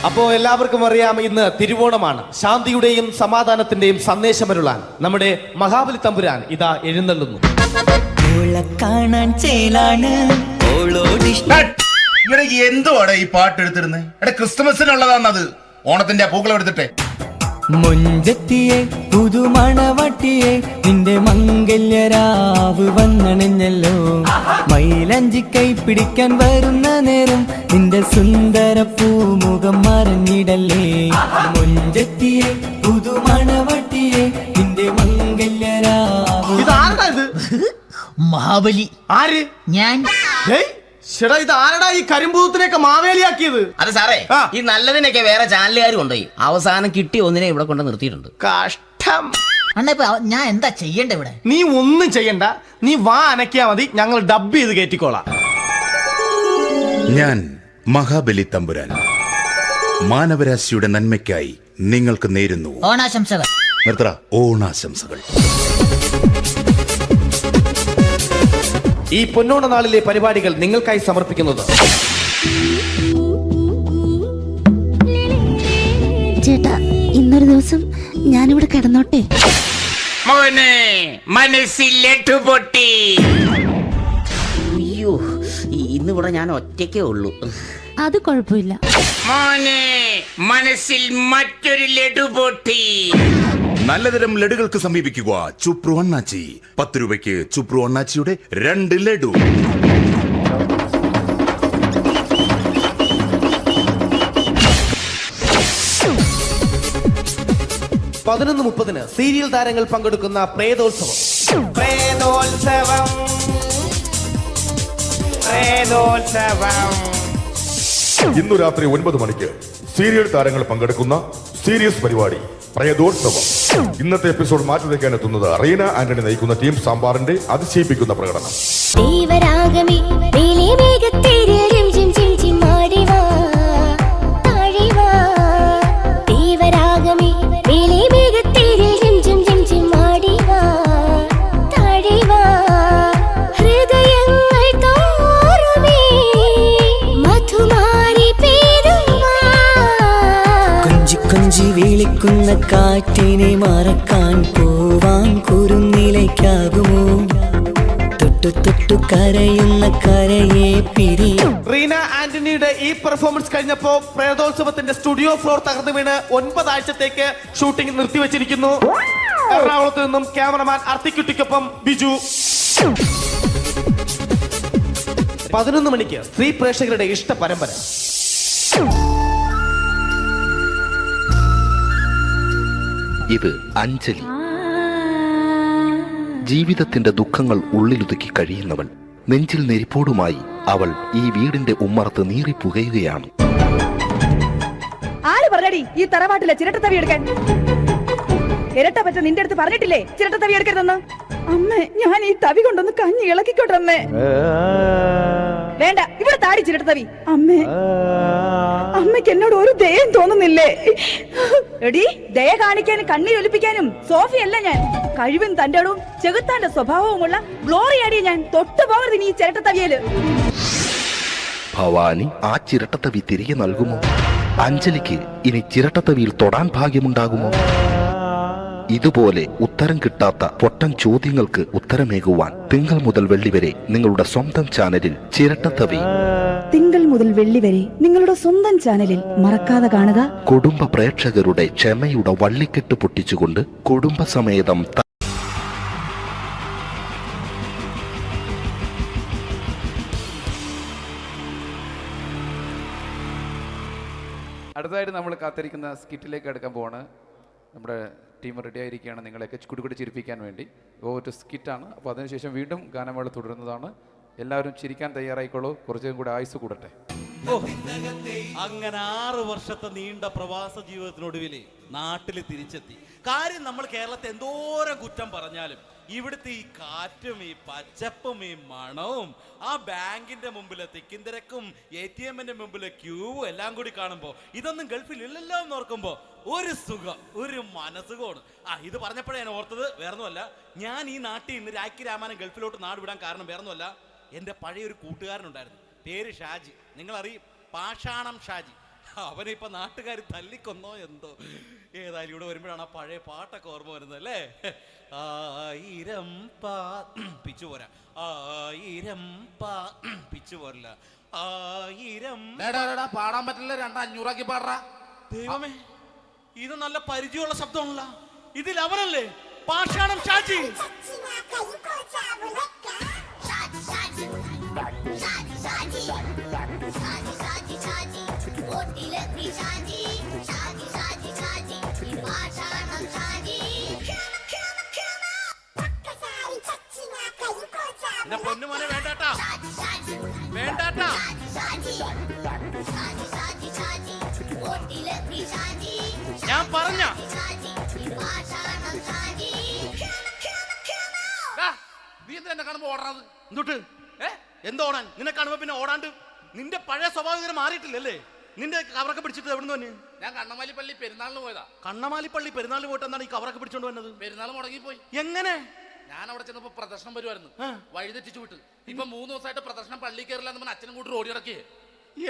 അപ്പോ എല്ലാവർക്കും അറിയാം, ഇന്ന് തിരുവോണമാണ്. ശാന്തിയുടെയും സമാധാനത്തിന്റെയും സന്ദേശമരുളാൻ നമ്മുടെ മഹാബലി തമ്പുരാൻ ഇതാ എഴുന്നള്ളുന്നു. ഇവിടെ എന്തുവാടെ ഈ പാട്ട് എടുത്തിരുന്നത്? ക്രിസ്മസിനുള്ളതാണത്. ഓണത്തിന്റെ പൂക്കളം എടുത്തിട്ടെ മുഞ്ചത്തിയെ പുതുമണവട്ടിയെ നിന്റെ മംഗല്യരാവ് വന്നണഞ്ഞല്ലോ. മൈലഞ്ചി കൈ പിടിക്കാൻ വരുന്ന നേരം നിന്റെ സുന്ദര പൂമുഖം മറഞ്ഞിടല്ലേ. മുഞ്ചത്തിയെ പുതുമണവട്ടിയെ നിന്റെ മംഗല്യരാവ്. മഹാബലി ആര്? ഞാൻ. ചേട്ടാ ഇത് ആരടാ ഈ കരിമ്പൂത്തിനെയൊക്കെ മാവേലിയാക്കിയത്? അതെ സാറേ, ഈ നല്ലതിനൊക്കെ വേറെ ചാനലുകാർ കൊണ്ടുപോയി അവസാനം കിട്ടിയ ഒന്നിനെ ഇവിടെ കൊണ്ട് നിർത്തിയിട്ടുണ്ട്. കഷ്ടം. അണ്ണ ഞാൻ എന്താ ചെയ്യണ്ട ഇവിടെ? നീ ഒന്നും ചെയ്യണ്ട, നീ വാ അനക്കിയാ മതി, ഞങ്ങൾ ഡബ് ചെയ്ത് കയറ്റിക്കോളാം. ഞാൻ മഹാബലി തമ്പുരാൻ മാനവരാശിയുടെ നന്മയ്ക്കായി നിങ്ങൾക്ക് നേരുന്നു ഓണാശംസകൾ. ഓണാശംസകൾ. ഈ പൊന്നോണ നാളിലെ പരിപാടികൾ നിങ്ങൾക്കായി സമർപ്പിക്കുന്നത് ചേട്ടാ, ഇന്നൊരു ദിവസം ഞാനിവിടെ കിടന്നോട്ടെ? മോനെ മനസ്സിലെട്ടു പൊട്ടി. അയ്യോ, ഇന്നിവിടെ ഞാൻ ഒറ്റയ്ക്കേ ഉള്ളൂ. അത് കുഴപ്പമില്ല. മോനെ മനസ്സിൽ മറ്റൊരു ലഡു പൊട്ടി. നല്ലതരം ലഡുകൾക്ക് സമീപിക്കുക ചുപ്രു അണ്ണാച്ചി. 10 രൂപയ്ക്ക് ചുപ്രു അണ്ണാച്ചിയുടെ 2 ലഡു. പതിനൊന്ന് 30 സീരിയൽ താരങ്ങൾ പങ്കെടുക്കുന്ന പ്രേതോത്സവം. പ്രേതോത്സവം, പ്രേതോത്സവം. ഇന്നു രാത്രി 9 മണിക്ക് സീരിയൽ താരങ്ങൾ പങ്കെടുക്കുന്ന സീരിയസ് പരിപാടി പ്രേതോത്സവം. ഇന്നത്തെ എപ്പിസോഡ് മാറ്റി വയ്ക്കാൻ എത്തുന്നത് റീന ആന്റണി നയിക്കുന്ന ടീം സാമ്പാറിന്റെ അതിശയിപ്പിക്കുന്ന പ്രകടനം. കൊഞ്ചി വിളിക്കുന്ന കാറ്റിനെ മറക്കാൻ പോവാൻ കുരുന്നിലേക്കാകുമോ? തൊട്ടു തൊട്ടു കരയുന്ന കരയെ പിരിയും. റീന ആന്റണിയുടെ ഈ പെർഫോമൻസ് കഴിഞ്ഞപ്പോ പ്രേതോത്സവത്തിന്റെ സ്റ്റുഡിയോ ഫ്ലോർ തകർന്നു വീണ് 9 ആഴ്ചത്തേക്ക് ഷൂട്ടിംഗ് നിർത്തിവെച്ചിരിക്കുന്നു. എറണാകുളത്ത് നിന്നും ക്യാമറമാൻ അർത്തിക്കുട്ടിക്കൊപ്പം ബിജു. 11 മണിക്ക് സ്ത്രീ പ്രേക്ഷകരുടെ ഇഷ്ട പരമ്പര. ഇത് അഞ്ജലി. ജീവിതത്തിന്റെ ദുഃഖങ്ങൾ ഉള്ളിലൊതുക്കി കഴിയുന്നവൾ. നെഞ്ചിൽ നെരിപ്പോടുമായി അവൾ ഈ വീടിന്റെ ഉമ്മറത്ത് നീറി പുകയുകയാണ്. ആര് പറഞ്ഞടി ഈ തറവാട്ടിലെ ചിരട്ടത്തവി എടുക്കാൻ? ഇരട്ട പറ്റ നിന്റെ അടുത്ത് പറഞ്ഞിട്ടില്ലേ ചിരട്ടത്തവി എടുക്കരുതെന്ന്? അമ്മേ, ഞാൻ ഈ തവി കൊണ്ടൊന്ന് കഞ്ഞി ഇളക്കിക്കോട്ടെ അമ്മേ. വേണ്ട, ഇവിടെ താടി ചിരട്ടത്തവി. അമ്മേ, അമ്മയ്ക്ക് എന്നോട് ഒരു ദയം തോന്നുന്നില്ലേ? എടി, ദയ കാണിക്കാനും കണ്ണീരൊലിപ്പിക്കാനും സോഫിയല്ല ഞാൻ. കഴിവും തന്റെടും ചെകുത്താന്റെ സ്വഭാവവുമുള്ള ഗ്ലോറിയാടിയ ഞാൻ. തൊട്ടു പോകരുത് നീ ചിരട്ടത്തവിയല്. ഭവാനി ആ ചിരട്ടത്തവി തിരികെ നൽകുമോ? അഞ്ജലിക്ക് ഇനി ചിരട്ടത്തവിയിൽ തൊടാൻ ഭാഗ്യമുണ്ടാകുമോ? ഇതുപോലെ ഉത്തരം കിട്ടാത്ത പൊട്ടൻ ചോദ്യങ്ങൾക്ക് ഉത്തരമേകുവാൻ തിങ്കൾ മുതൽ വെള്ളി വരെ നിങ്ങളുടെ സ്വന്തം ചാനലിൽ ചിരട്ടത്തവി. തിങ്കൾ മുതൽ വെള്ളി വരെ നിങ്ങളുടെ സ്വന്തം ചാനലിൽ മറക്കാതെ കാണുക. കുടുംബ പ്രേക്ഷകരുടെ ക്ഷമയുടെ വള്ളിക്കെട്ട് പൊട്ടിച്ചുകൊണ്ട് കുടുംബസമേതം അടുത്തതായിട്ട് നമ്മൾ കാത്തിരിക്കുന്ന സ്കിറ്റിലേക്ക് എടുക്കാൻ പോവാണ്. നമ്മുടെ ടീം റെഡി ആയിരിക്കുകയാണ് നിങ്ങളെയൊക്കെ കുടുകുടി ചിരിപ്പിക്കാൻ വേണ്ടി. ഒരു സ്കിറ്റാണ്. അപ്പോൾ അതിനുശേഷം വീണ്ടും ഗാനമേള തുടരുന്നതാണ്. എല്ലാവരും ചിരിക്കാൻ തയ്യാറായിക്കോളൂ. കുറച്ചും കൂടെ ആയുസ് കൂടട്ടെ. അങ്ങനെ 6 വർഷത്തെ നീണ്ട പ്രവാസ ജീവിതത്തിനൊടുവിൽ നാട്ടിൽ തിരിച്ചെത്തി. കാര്യം നമ്മൾ കേരളത്തെ എന്തോരം കുറ്റം പറഞ്ഞാലും ഇവിടുത്തെ ഈ കാറ്റും ഈ പച്ചപ്പും ഈ മണവും ആ ബാങ്കിന്റെ മുമ്പിലെ തിക്കും തിരക്കും ATM-ന്റെ മുമ്പിലെ ക്യൂവും എല്ലാം കൂടി കാണുമ്പോൾ ഇതൊന്നും ഗൾഫിൽ ഇല്ലല്ലോ എന്ന് ഓർക്കുമ്പോൾ ഒരു സുഖം, ഒരു മനസുഖമാണ്. ഇത് പറഞ്ഞപ്പോഴേ ഞാൻ ഓർത്തത് വേറൊന്നുമല്ല, ഞാൻ ഈ നാട്ടിൽ നിന്ന് രാഖി രാമാനം ഗൾഫിലോട്ട് നാട് വിടാൻ കാരണം വേറൊന്നുമല്ല, എൻ്റെ പഴയൊരു കൂട്ടുകാരനുണ്ടായിരുന്നു, പേര് ഷാജി. നിങ്ങളറിയും, പാഷാണം ഷാജി. അവനിപ്പോൾ നാട്ടുകാർ തല്ലിക്കൊന്നോ എന്തോ. ഏതായാലും ഇവിടെ വരുമ്പോഴാണ് ആ പഴയ പാട്ടൊക്കെ ഓർമ്മ വരുന്നത് അല്ലേ? 1000 പിച്ചു പോരാ, 1000 പിച്ചു പോരില്ല, 1000 പാടാൻ പറ്റില്ല. 2 500 ആക്കി പാടാ. ദൈവമേ, ഇത് നല്ല പരിചയമുള്ള ശബ്ദമാണല്ലോ. ഇതിൽ അവനല്ലേ പാഷാണം ഷാജി? എന്റെ പൊന്നുമോനെ വേണ്ടാട്ടാ, വേണ്ടാട്ടാ. ഞാൻ പറഞ്ഞ നീ എന്താ എന്നെ കാണുമ്പോ ഓടണത്? എന്തൊട്ട് എന്തോടാൻ? നിന്നെ കാണുമ്പോ പിന്നെ ഓടാണ്ട് നിന്റെ പഴയ സ്വഭാവം ഇങ്ങനെ മാറിയിട്ടില്ലല്ലേ? നിന്റെ കവറൊക്കെ പിടിച്ചിട്ട് എവിടുന്ന് തന്നെ? ഞാൻ കണ്ണമാലി പള്ളി പെരുന്നാളിന് പോയതാ. കണ്ണമാലി പള്ളി പെരുന്നാളിന് പോയിട്ട് എന്താണ് ഈ കവറൊക്കെ പിടിച്ചോണ്ട് വന്നത്? പെരുന്നാൾ മുടങ്ങിപ്പോയി. എങ്ങനെ? ഞാൻ അവിടെ ചെന്നപ്പോ പ്രദർശനം വരുമായിരുന്നു, വഴിതെറ്റിച്ചു വിട്ട്. ഇപ്പൊ 3 ദിവസമായിട്ട് പ്രദർശനം പള്ളി കയറില്ല എന്ന് അച്ഛനും കൂട്ടി ഓടി ഇറക്കിയേ.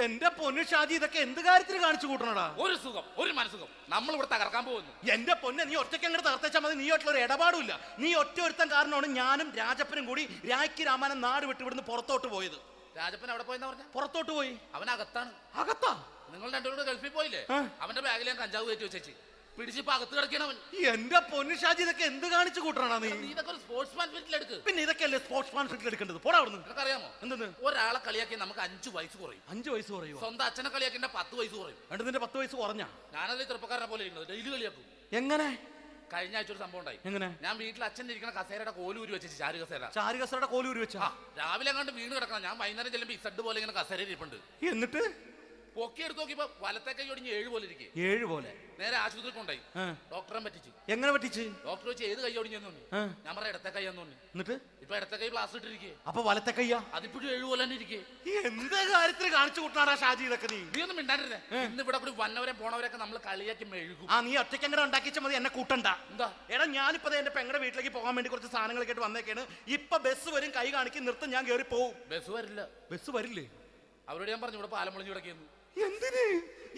എന്റെ പൊന്നു ഷാജി, ഇതൊക്കെ എന്ത് കാര്യത്തിന് കാണിച്ചു കൂട്ടണടാ? ഒരു സുഖം, ഒരു മനസുഖം. നമ്മൾ ഇവിടെ തകർക്കാൻ പോകുന്നു. എന്റെ പൊന്നെ, നീ ഒറ്റയ്ക്ക് അങ്ങോട്ട് തകർത്തേച്ചാൽ മതി. നീ ഒട്ടുള്ള ഒരു ഇടപാടില്ല. നീ ഒറ്റ ഒരുത്തൻ കാരണമാണ് ഞാനും രാജപ്പനും കൂടി രാജ്ഞി രാമാനം നാട് വിട്ട് ഇവിടുന്ന് പുറത്തോട്ട് പോയത്. രാജപ്പൻ എവിടെ പോയെന്ന് പറഞ്ഞ? പുറത്തോട്ട് പോയി. അവനകത്താണ്. അകത്താ? നിങ്ങൾ രണ്ടുപേരും ഗൾഫിൽ പോയില്ലേ? അവന്റെ ബാഗിൽ ഞാൻ കഞ്ചാവ് കയറ്റി വെച്ചേച്ച് പിടിച്ചിപ്പോ അകത്ത് കിടക്കണവൻ. എന്റെ പൊന്നു ഷാജി, ഇതൊക്കെ എന്ത് കാണിച്ചു കൂട്ടണ നീ? ഇതൊക്കെ ഒരു സ്പോർട്സ്മാൻ ഫീൽഡിലെടുക്ക്. പിന്നെ ഇതൊക്കെയല്ലേ സ്പോർട്സ്മാൻ ഫീൽഡിലെടുക്കേണ്ടത്? പോടാ അവിടുന്ന്. നിനക്കറിയാമോ എന്തെന്ന്? ഒരാളെ കളിയാക്കി നമുക്ക് 5 വയസ്സ് കുറയും. 5 വയസ്സ് കുറയും? സ്വന്തം അച്ഛനെ കളിയാക്കി 10 വയസ്സ് കുറയും. എന്നിട്ട് നിന്റെ 10 വയസ്സ് കുറഞ്ഞ? ഞാനത് ചെറുപ്പക്കാരനെ പോലെ ഇരിക്കുന്നത്, ഡെയിലി കളിയാക്കും. എങ്ങനെ? കഴിഞ്ഞ ആഴ്ച ഒരു സംഭവം ഉണ്ടായി. എങ്ങനെ? ഞാൻ വീട്ടിൽ അച്ഛൻ ഇരിക്കുന്ന കസേരയുടെ കോലൂരി വെച്ചു. ചാരു കസേരയുടെ കോലൂരി വെച്ചാ? രാവിലെ അങ്ങോട്ട് വീണ് കിടക്കണം. ഞാൻ വൈകുന്നേരം ചെല്ലുമ്പോ ഇസഡ് പോലെ ഇങ്ങനെ കസേര ഇരിപ്പുണ്ട്. എന്നിട്ട് പൊക്കി എടുത്ത് നോക്കിയപ്പോ വലത്തെ കൈ ഒടിഞ്ഞ് 7 പോലെ ഇരിക്കും. 7 പോലെ? നേരെ ആശുപത്രി കൊണ്ടായി. ഡോക്ടറെ പറ്റിച്ചു. എങ്ങനെ പറ്റിച്ച്? ഡോക്ടർ വെച്ച് ഏത് കൈ ഒടിഞ്ഞെന്ന് തോന്നി. ഞാൻ പറയാം ഇടത്തെ കൈ എന്ന് തോന്നി. എന്നിട്ട് ഇപ്പൊ ഇടത്തെ കൈ പ്ലാസ്റ്റർ ഇട്ടിരിക്കേ. അപ്പൊ വലത്തെ കയ്യാ? അതിപ്പോഴും 7 പോലെ തന്നെ ഇരിക്കേ. എന്ത് കാര്യത്തിന് കാണിച്ചു കൂട്ടാറാ ഷാജി ഇതൊക്കെ? നീ ഒന്നും മിണ്ടാണ്ടിരുന്നേ. ഇന്ന് ഇവിടെ കൂടി വന്നവരെ പോണവരൊക്കെ നമ്മൾ കളിയാക്കി മെഴുകും. നീ ഒറ്റയ്ക്ക് അങ്ങനെ ഉണ്ടാക്കിച്ചാൽ മതി, എന്നെ കൂട്ടണ്ട. എന്താ? എടാ, ഞാനിപ്പോ എന്റെ പെങ്ങളുടെ വീട്ടിലേക്ക് പോകാൻ വേണ്ടി കുറച്ച് സാധനങ്ങളൊക്കെ ആയിട്ട് വന്നേക്കാണ്. ഇപ്പൊ ബസ് വരും, കൈ കാണിക്കും, നിർത്തും, ഞാൻ കയറി പോവും. ബസ് വരില്ല. ബസ് വരില്ലേ? അവരോട് ഞാൻ പറഞ്ഞു ഇവിടെ പാലം പൊളിഞ്ഞു കിടക്കുന്നു. എന്തിന്?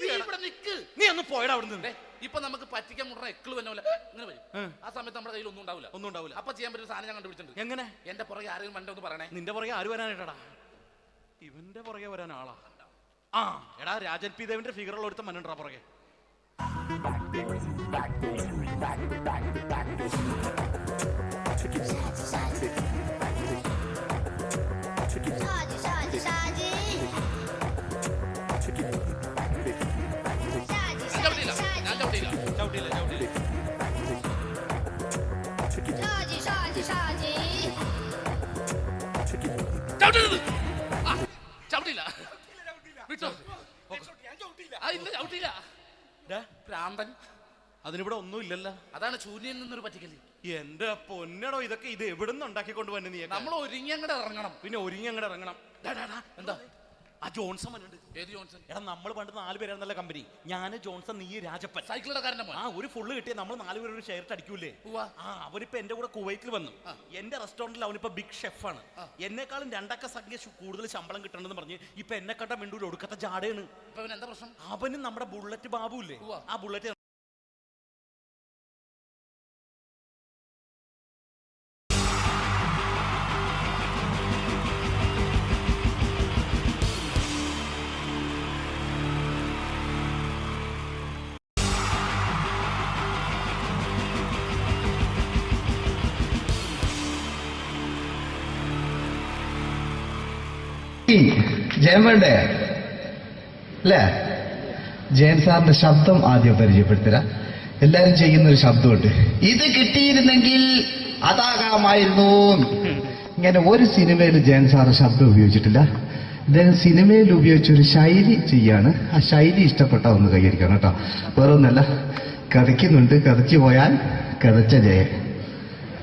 ഇവിടെ നിക്ക്. നീ ഒന്ന് പോയടാ അവിടുന്ന്. ഇപ്പൊ നമുക്ക് പറ്റിക്കാൻ മുട എക്കിള് വന്ന പോലെ ഇങ്ങനെ വരും. ആ സമയത്ത് നമ്മുടെ കയ്യിൽ ഒന്നും ഉണ്ടാവില്ല. അപ്പൊ ചെയ്യാൻ പറ്റുന്ന സാധനം ഞാൻ കണ്ടുപിടിച്ചിട്ടുണ്ട്. എങ്ങനെ? എന്റെ പുറകെ ആരെങ്കിലും വണ്ടി ഒന്ന് പറയണേ. നിന്റെ പുറകെ ആര് വരാനായിട്ടാ? ഇവന്റെ പുറകെ വരാൻ ആളാ? എടാ, രാജൻ പി ദേവിന്റെ ഫിഗറുള്ള ഒരുത്തം മനുണ്ടാ പുറകെ. അതിനിവിടെ ഒന്നും ഇല്ലല്ലോ. അതാണ് ശൂന്യൻ നിന്നൊരു പറ്റിക്കല്. എന്റെ പൊന്നടോ, ഇതൊക്കെ ഇത് എവിടുന്ന് ഉണ്ടാക്കിക്കൊണ്ട് വന്നെ നീ? നമ്മൾ ഒരുങ്ങി അങ്ങോട്ട് ഇറങ്ങണം. പിന്നെ ഒരുങ്ങി അങ്ങോട്ട് ഇറങ്ങണം. എന്താ? ആ ജോൺസൺ വന്നിട്ടുണ്ട്. ഏത് ജോൺസൺ? എടാ, നമ്മൾ പണ്ട് 4 പേരായിരുന്നല്ല കമ്പനി. ഞാന്, ജോൺസൺ, നീ, രാജപ്പൻ. സൈക്കിളുടെ കാരന്റെ മോൻ. ഒരു ഫുള്ള് കിട്ടിയ നമ്മൾ 4 പേര് ഒരു ഷെയർ അടിക്കൂലേ? അവനിപ്പോ എന്റെ കൂടെ കുവൈറ്റിൽ വന്നു. എന്റെ റെസ്റ്റോറന്റിൽ അവനിപ്പോ ബിഗ് ഷെഫാണ്. എന്നെക്കാളും 2 അക്ക സംഖ്യ കൂടുതൽ ശമ്പളം കിട്ടണമെന്ന് പറഞ്ഞ് ഇപ്പൊ എന്നെ കണ്ട മിണ്ടൂര് ഒടുക്കത്തെ ജാടയാണ്. എന്താ പ്രശ്നം? അവന് നമ്മുടെ ബുള്ളറ്റ് ബാബു ഇല്ലേ, ആ ബുള്ളറ്റ് ജയൻ വേണ്ടേ അല്ലേ? ജയൻ സാറിന്റെ ശബ്ദം ആദ്യം പരിചയപ്പെടുത്തരാ. എല്ലാരും ചെയ്യുന്ന ഒരു ശബ്ദമുണ്ട്. ഇത് കിട്ടിയിരുന്നെങ്കിൽ അതാകാമായിരുന്നു. ഇങ്ങനെ ഒരു സിനിമയിൽ ജയൻ സാറ് ശബ്ദം ഉപയോഗിച്ചിട്ടില്ല. അദ്ദേഹം സിനിമയിൽ ഉപയോഗിച്ച ഒരു ശൈലി ചെയ്യാണ്. ആ ശൈലി ഇഷ്ടപ്പെട്ട ഒന്ന് കൈകരിക്കണം കേട്ടോ. വേറൊന്നല്ല, കഥയ്ക്കുന്നുണ്ട്. കഥച്ചു പോയാൽ കഥച്ച ജയൻ.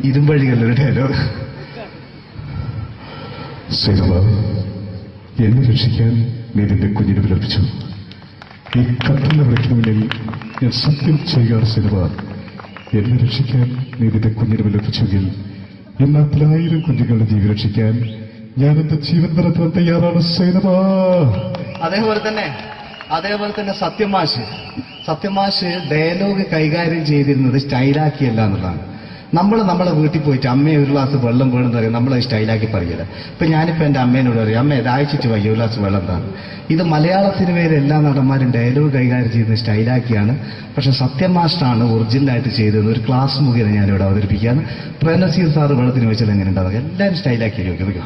ഇരുമ്പഴികളുടെ ഡയലോഗ്. എന്നെ രക്ഷിക്കാൻ നീ നിന്റെ കുഞ്ഞിനെ വിലപിച്ചു. ഈ കത്തുന്ന വിളക്കിന് മുന്നിൽ ഞാൻ സത്യം ചെയ്യുകയാണ് സിനിമ. എന്നെ രക്ഷിക്കാൻ നീ നിന്റെ കുഞ്ഞിനെ വിലപിച്ചെങ്കിൽ എന്നാൽ 1000 കുഞ്ഞുങ്ങളുടെ ജീവൻ രക്ഷിക്കാൻ ഞാൻ എന്റെ ജീവൻ നടത്താൻ തയ്യാറാണ് സിനിമ. അതേപോലെ തന്നെ സത്യമാഷ് ഡയലോഗ് കൈകാര്യം ചെയ്തിരുന്നത് സ്റ്റൈലാക്കിയല്ല എന്നുള്ളതാണ്. നമ്മളെ വീട്ടിൽ പോയിട്ട് അമ്മയെ ഒരു ഗ്ലാസ് വെള്ളം വേണമെന്ന് പറയും, നമ്മളത് സ്റ്റൈലാക്കി പറയില്ല. ഇപ്പൊ ഞാനിപ്പോ എന്റെ അമ്മേനോട് പറയും, അമ്മ ദാഹിച്ചിട്ട് വയ്യ ഒരു ഗ്ലാസ് വെള്ളം എന്താണ്. ഇത് മലയാള സിനിമയിലെ എല്ലാ നടന്മാരും ഡയലോഗ് കൈകാര്യം ചെയ്യുന്ന സ്റ്റൈലാക്കിയാണ്. പക്ഷെ സത്യം മാസ്റ്ററാണ് ഒറിജിനലായിട്ട് ചെയ്തത്. ഒരു ക്ലാസ് മുഖേന ഞാനിവിടെ അവതരിപ്പിക്കുകയാണ്. പ്രേംനസീർ സാറ് വെള്ളത്തിന് വെച്ചാൽ എങ്ങനെ ഉണ്ടാവുക, എല്ലാവരും സ്റ്റൈലാക്കി നോക്കുക.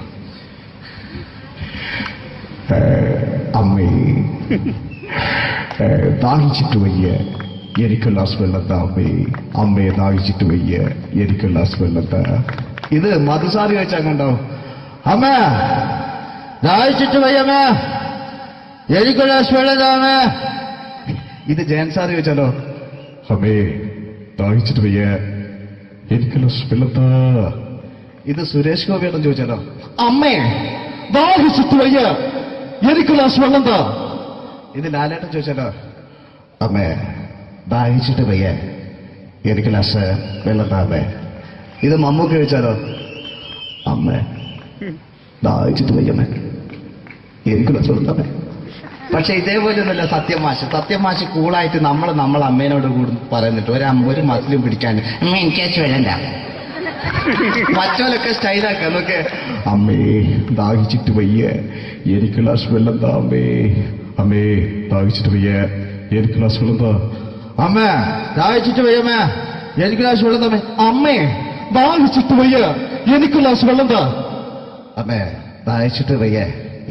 അമ്മേ ദാഹിച്ചിട്ട് വയ്യ എനിക്ക് ഗ്ലാസ് വെള്ളം താ അമ്മേ, അമ്മയെ ദാഹിച്ചിട്ട് വയ്യ എനിക്ക് ഗ്ലാസ് വെള്ളം താ. ഇത് മധുസാരി വെച്ചാൽ കണ്ടോ, അമ്മ ദാഹിച്ചിട്ട് വയ്യമ്മ എനിക്ക് ഗ്ലാസ് വെള്ളം താ അമ്മ. ഇത് ജയൻ സാറി വെച്ചാലോ, അമ്മേ ദാഹിച്ചിട്ട് വയ്യ എനിക്ക് ഗ്ലാസ് വെള്ളം താ. ഇത് സുരേഷ് ഗോപിയോടും ചോദിച്ചാലോ, അമ്മേ ദാഹിച്ചിട്ട് വയ്യ എനിക്ക് ഗ്ലാസ് വെള്ളം താ. ഇത് ലാലേട്ടൻ ചോദിച്ചാലോ, അമ്മേ ദാഹിച്ചിട്ട് വയ്യ എനിക്ക് ഗ്ലാസ് വെള്ളം താ അമ്മേ. ഇത് മമ്മൂക്ക ചോദിച്ചാലോ, അമ്മേ ദാഹിച്ചിട്ട് വയ്യമ്മേ എനിക്ക് ഗ്ലാസ് വെള്ളം താ. പക്ഷെ ഇതേപോലെ ഒന്നല്ല സത്യമാഷ് കൂളായിട്ട് നമ്മളെ അമ്മേനോട് കൂടി പറയുന്നിട്ട് ഒരു മസിലും പിടിക്കാൻ അമ്മ എനിക്ക് വേണ്ട. മറ്റോലൊക്കെ സ്റ്റൈലാക്കാം നോക്കെ. അമ്മേ ദാഹിച്ചിട്ട് വയ്യ എനിക്ക് ഗ്ലാസ് വെള്ളം താ അമ്മേ, അമ്മേ ദാഹിച്ചിട്ട് വയ്യ എനിക്ക് ഗ്ലാസ് വെള്ളം താ. അമ്മ ദാഹിച്ചിട്ട് വയ്യമ്മേ എനിക്ക് ഗ്ലാസ് വെള്ളം താ. അമ്മേ ദാഹിച്ചിട്ട് വയ്യ എനിക്ക് ഗ്ലാസ് വെള്ളം താ. അമ്മേ ദാഹിച്ചിട്ട് വയ്യ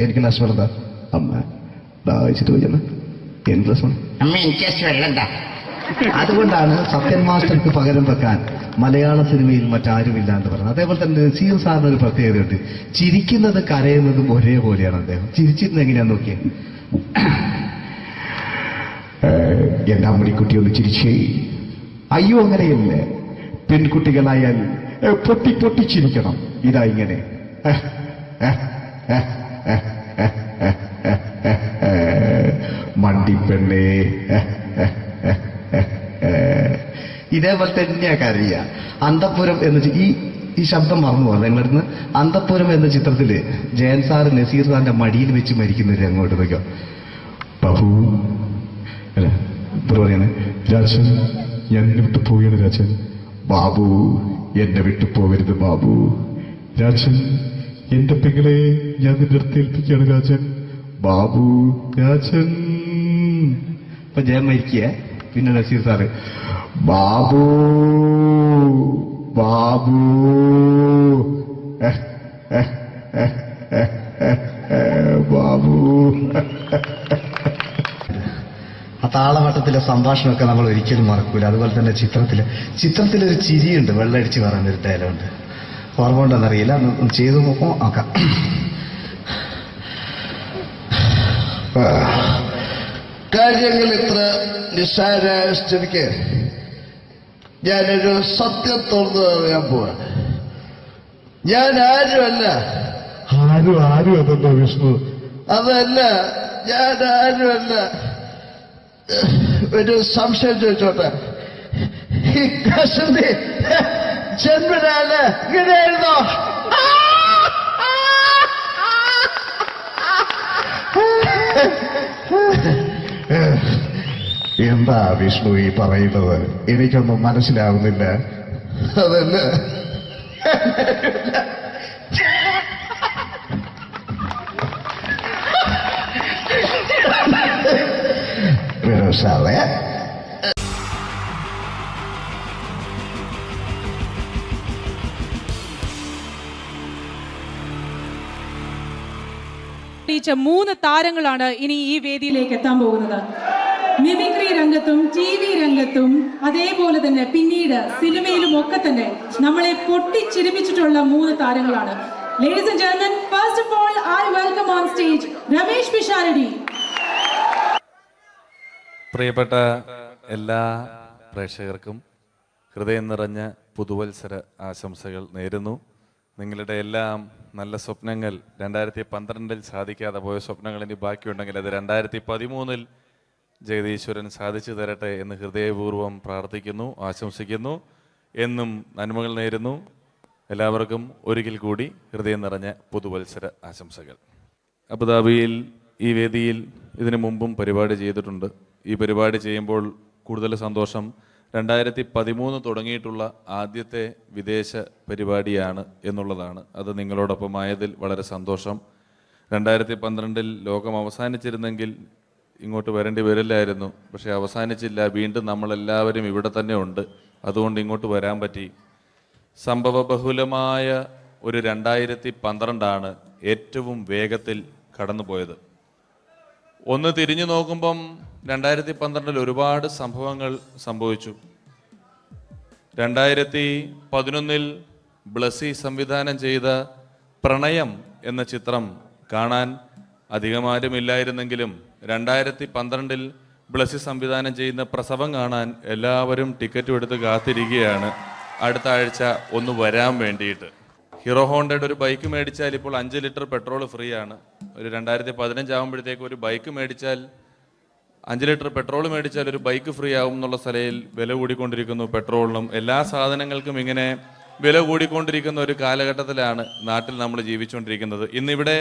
എനിക്ക് ഗ്ലാസ് വെള്ളം താ. അമ്മ ദാഹിച്ചിട്ട് വയ്യമ്മ എനിക്ക് ഗ്ലാസ് വെള്ളം. അമ്മ എനിക്ക് വെള്ളം താ. അതുകൊണ്ടാണ് സത്യൻ മാസ്റ്റർക്ക് പകരം വെക്കാൻ മലയാള സിനിമയിൽ മറ്റാരുമില്ല എന്ന് പറയുന്നത്. അതേപോലെ തന്നെ നസീർ സാറിന് ഒരു പ്രത്യേകതയുണ്ട്, ചിരിക്കുന്നത് കരയുന്നതും ഒരേപോലെയാണ് അദ്ദേഹം. ചിരിച്ചിരുന്ന് എങ്ങനെയാന്ന് നോക്കിയേ. എന്റെ അമ്മണിക്കുട്ടി ഒന്ന് ചിരിച്ചേ. അയ്യോ അങ്ങനെയല്ലേ, പെൺകുട്ടികളായാൽ പൊട്ടി പൊട്ടി ചിരിക്കണം. ഇതാ ഇങ്ങനെ മണ്ടിപ്പെണ്ണേ. ഇതേപോലെ തന്നെയാ കരയ. അന്തപ്പുരം എന്ന ഈ ശബ്ദം മറന്നു പോകാം നിങ്ങളിരുന്ന്. അന്തപ്പുരം എന്ന ചിത്രത്തില് ജയൻ സാറ് നസീർ സാറിന്റെ മടിയിൽ വെച്ച് മരിക്കുന്നവര് അങ്ങോട്ട് നോക്കാം. ബാബു അല്ല പറയുന്നത്, രാജൻ ഞാൻ എന്നെ വിട്ടു പോവുകയാണ് രാജൻ. ബാബു എന്നെ വിട്ടു പോകരുത് ബാബു. രാജൻ എന്റെ പെങ്ങളെ ഞാൻ നിന്റെ അടുത്ത് ഏൽപ്പിക്കുകയാണ് രാജൻ. ബാബു രാജൻ. ഇപ്പൊ ജയൻ മരിക്കുക. പിന്നെ നസീർ സാറ് ബാബു ബാബു ബാബു. ആ താളവട്ടത്തിലെ സംഭാഷണമൊക്കെ നമ്മൾ ഒരിക്കലും മറക്കൂല. അതുപോലെ തന്നെ ചിത്രത്തിലൊരു ചിരിയുണ്ട്, വെള്ളടിച്ച് പറയുന്നൊരു ഡയലോഗുണ്ട്. ഓർമ്മ ഉണ്ടെന്നറിയില്ല, ചെയ്തു നോക്കാം. കാര്യങ്ങൾ ഇത്ര നിസ്സാരമായ സ്ഥിതിക്ക് ഞാനൊരു സത്യം തുറന്നു പറയാൻ പോവാണ്. ഞാൻ ആരുമല്ല. ആരും അതല്ല വിഷ്ണു. അതല്ല, ഞാൻ ആരുമല്ല. ഒരു സംശയം ചോദിച്ചോട്ടെ, ഈ കസന്തി ജന്മനാണ് ഇങ്ങനെയായിരുന്നോ? എന്താ വിഷ്ണു ഈ പറയുന്നത്? എനിക്കൊന്നും മനസ്സിലാവുന്നില്ല. അതല്ല, സാറേ മൂന്ന് താരങ്ങളാണ് ഇനി ഈ വേദിയിലേക്ക് എത്താൻ പോകുന്നത്. മിമിക്രി രംഗത്തും TV രംഗത്തും അതേപോലെ തന്നെ പിന്നീട് സിനിമയിലും ഒക്കെ തന്നെ നമ്മളെ പൊട്ടിച്ചിരിപ്പിച്ചിട്ടുള്ള മൂന്ന് താരങ്ങളാണ്. Ladies and gentlemen, first of all, I welcome on stage Ramesh Pisharadi. പ്രിയപ്പെട്ട എല്ലാ പ്രേക്ഷകർക്കും ഹൃദയം നിറഞ്ഞ പുതുവത്സര ആശംസകൾ നേരുന്നു. നിങ്ങളുടെ എല്ലാം നല്ല സ്വപ്നങ്ങൾ 2012 സാധിക്കാതെ പോയ സ്വപ്നങ്ങൾ ഇനി ബാക്കിയുണ്ടെങ്കിൽ അത് 2013 ജഗദീശ്വരൻ സാധിച്ചു തരട്ടെ എന്ന് ഹൃദയപൂർവ്വം പ്രാർത്ഥിക്കുന്നു, ആശംസിക്കുന്നു. എന്നും നന്മകൾ നേരുന്നു. എല്ലാവർക്കും ഒരിക്കൽ കൂടി ഹൃദയം നിറഞ്ഞ പുതുവത്സര ആശംസകൾ. അബുദാബിയിൽ ഈ വേദിയിൽ ഇതിനു മുമ്പും പരിപാടി ചെയ്തിട്ടുണ്ട്. ഈ പരിപാടി ചെയ്യുമ്പോൾ കൂടുതൽ സന്തോഷം 2013 തുടങ്ങിയിട്ടുള്ള ആദ്യത്തെ വിദേശ പരിപാടിയാണ് എന്നുള്ളതാണ്. അത് നിങ്ങളോടൊപ്പമായതിൽ വളരെ സന്തോഷം. 2012 ലോകം അവസാനിച്ചിരുന്നെങ്കിൽ ഇങ്ങോട്ട് വരേണ്ടി വരില്ലായിരുന്നു. പക്ഷേ അവസാനിച്ചില്ല. വീണ്ടും നമ്മളെല്ലാവരും ഇവിടെ തന്നെ ഉണ്ട്. അതുകൊണ്ട് ഇങ്ങോട്ട് വരാൻ പറ്റി. സംഭവബഹുലമായ ഒരു 2012 ഏറ്റവും വേഗത്തിൽ കടന്നുപോയത്. ഒന്ന് തിരിഞ്ഞു നോക്കുമ്പം 2012 ഒരുപാട് സംഭവങ്ങൾ സംഭവിച്ചു. 2011 ബ്ലസി സംവിധാനം ചെയ്ത പ്രണയം എന്ന ചിത്രം കാണാൻ അധികമാരുമില്ലായിരുന്നെങ്കിലും 2012 ബ്ലസി സംവിധാനം ചെയ്യുന്ന പ്രസവം കാണാൻ എല്ലാവരും ടിക്കറ്റും എടുത്ത് കാത്തിരിക്കുകയാണ് അടുത്ത ആഴ്ച ഒന്ന് വരാൻ വേണ്ടിയിട്ട്. ഹീറോ ഹോണ്ടയുടെ ഒരു ബൈക്ക് മേടിച്ചാൽ ഇപ്പോൾ 5 ലിറ്റർ പെട്രോൾ ഫ്രീ ആണ്. ഒരു 2015 ആകുമ്പോഴത്തേക്ക് ഒരു ബൈക്ക് മേടിച്ചാൽ 5 ലിറ്റർ പെട്രോൾ മേടിച്ചാൽ ഒരു ബൈക്ക് ഫ്രീ ആവും എന്നുള്ള സ്ഥലയിൽ വില കൂടിക്കൊണ്ടിരിക്കുന്നു. പെട്രോളിനും എല്ലാ സാധനങ്ങൾക്കും ഇങ്ങനെ വില കൂടിക്കൊണ്ടിരിക്കുന്ന ഒരു കാലഘട്ടത്തിലാണ് നാട്ടിൽ നമ്മൾ ജീവിച്ചുകൊണ്ടിരിക്കുന്നത്. ഇന്നിവിടെ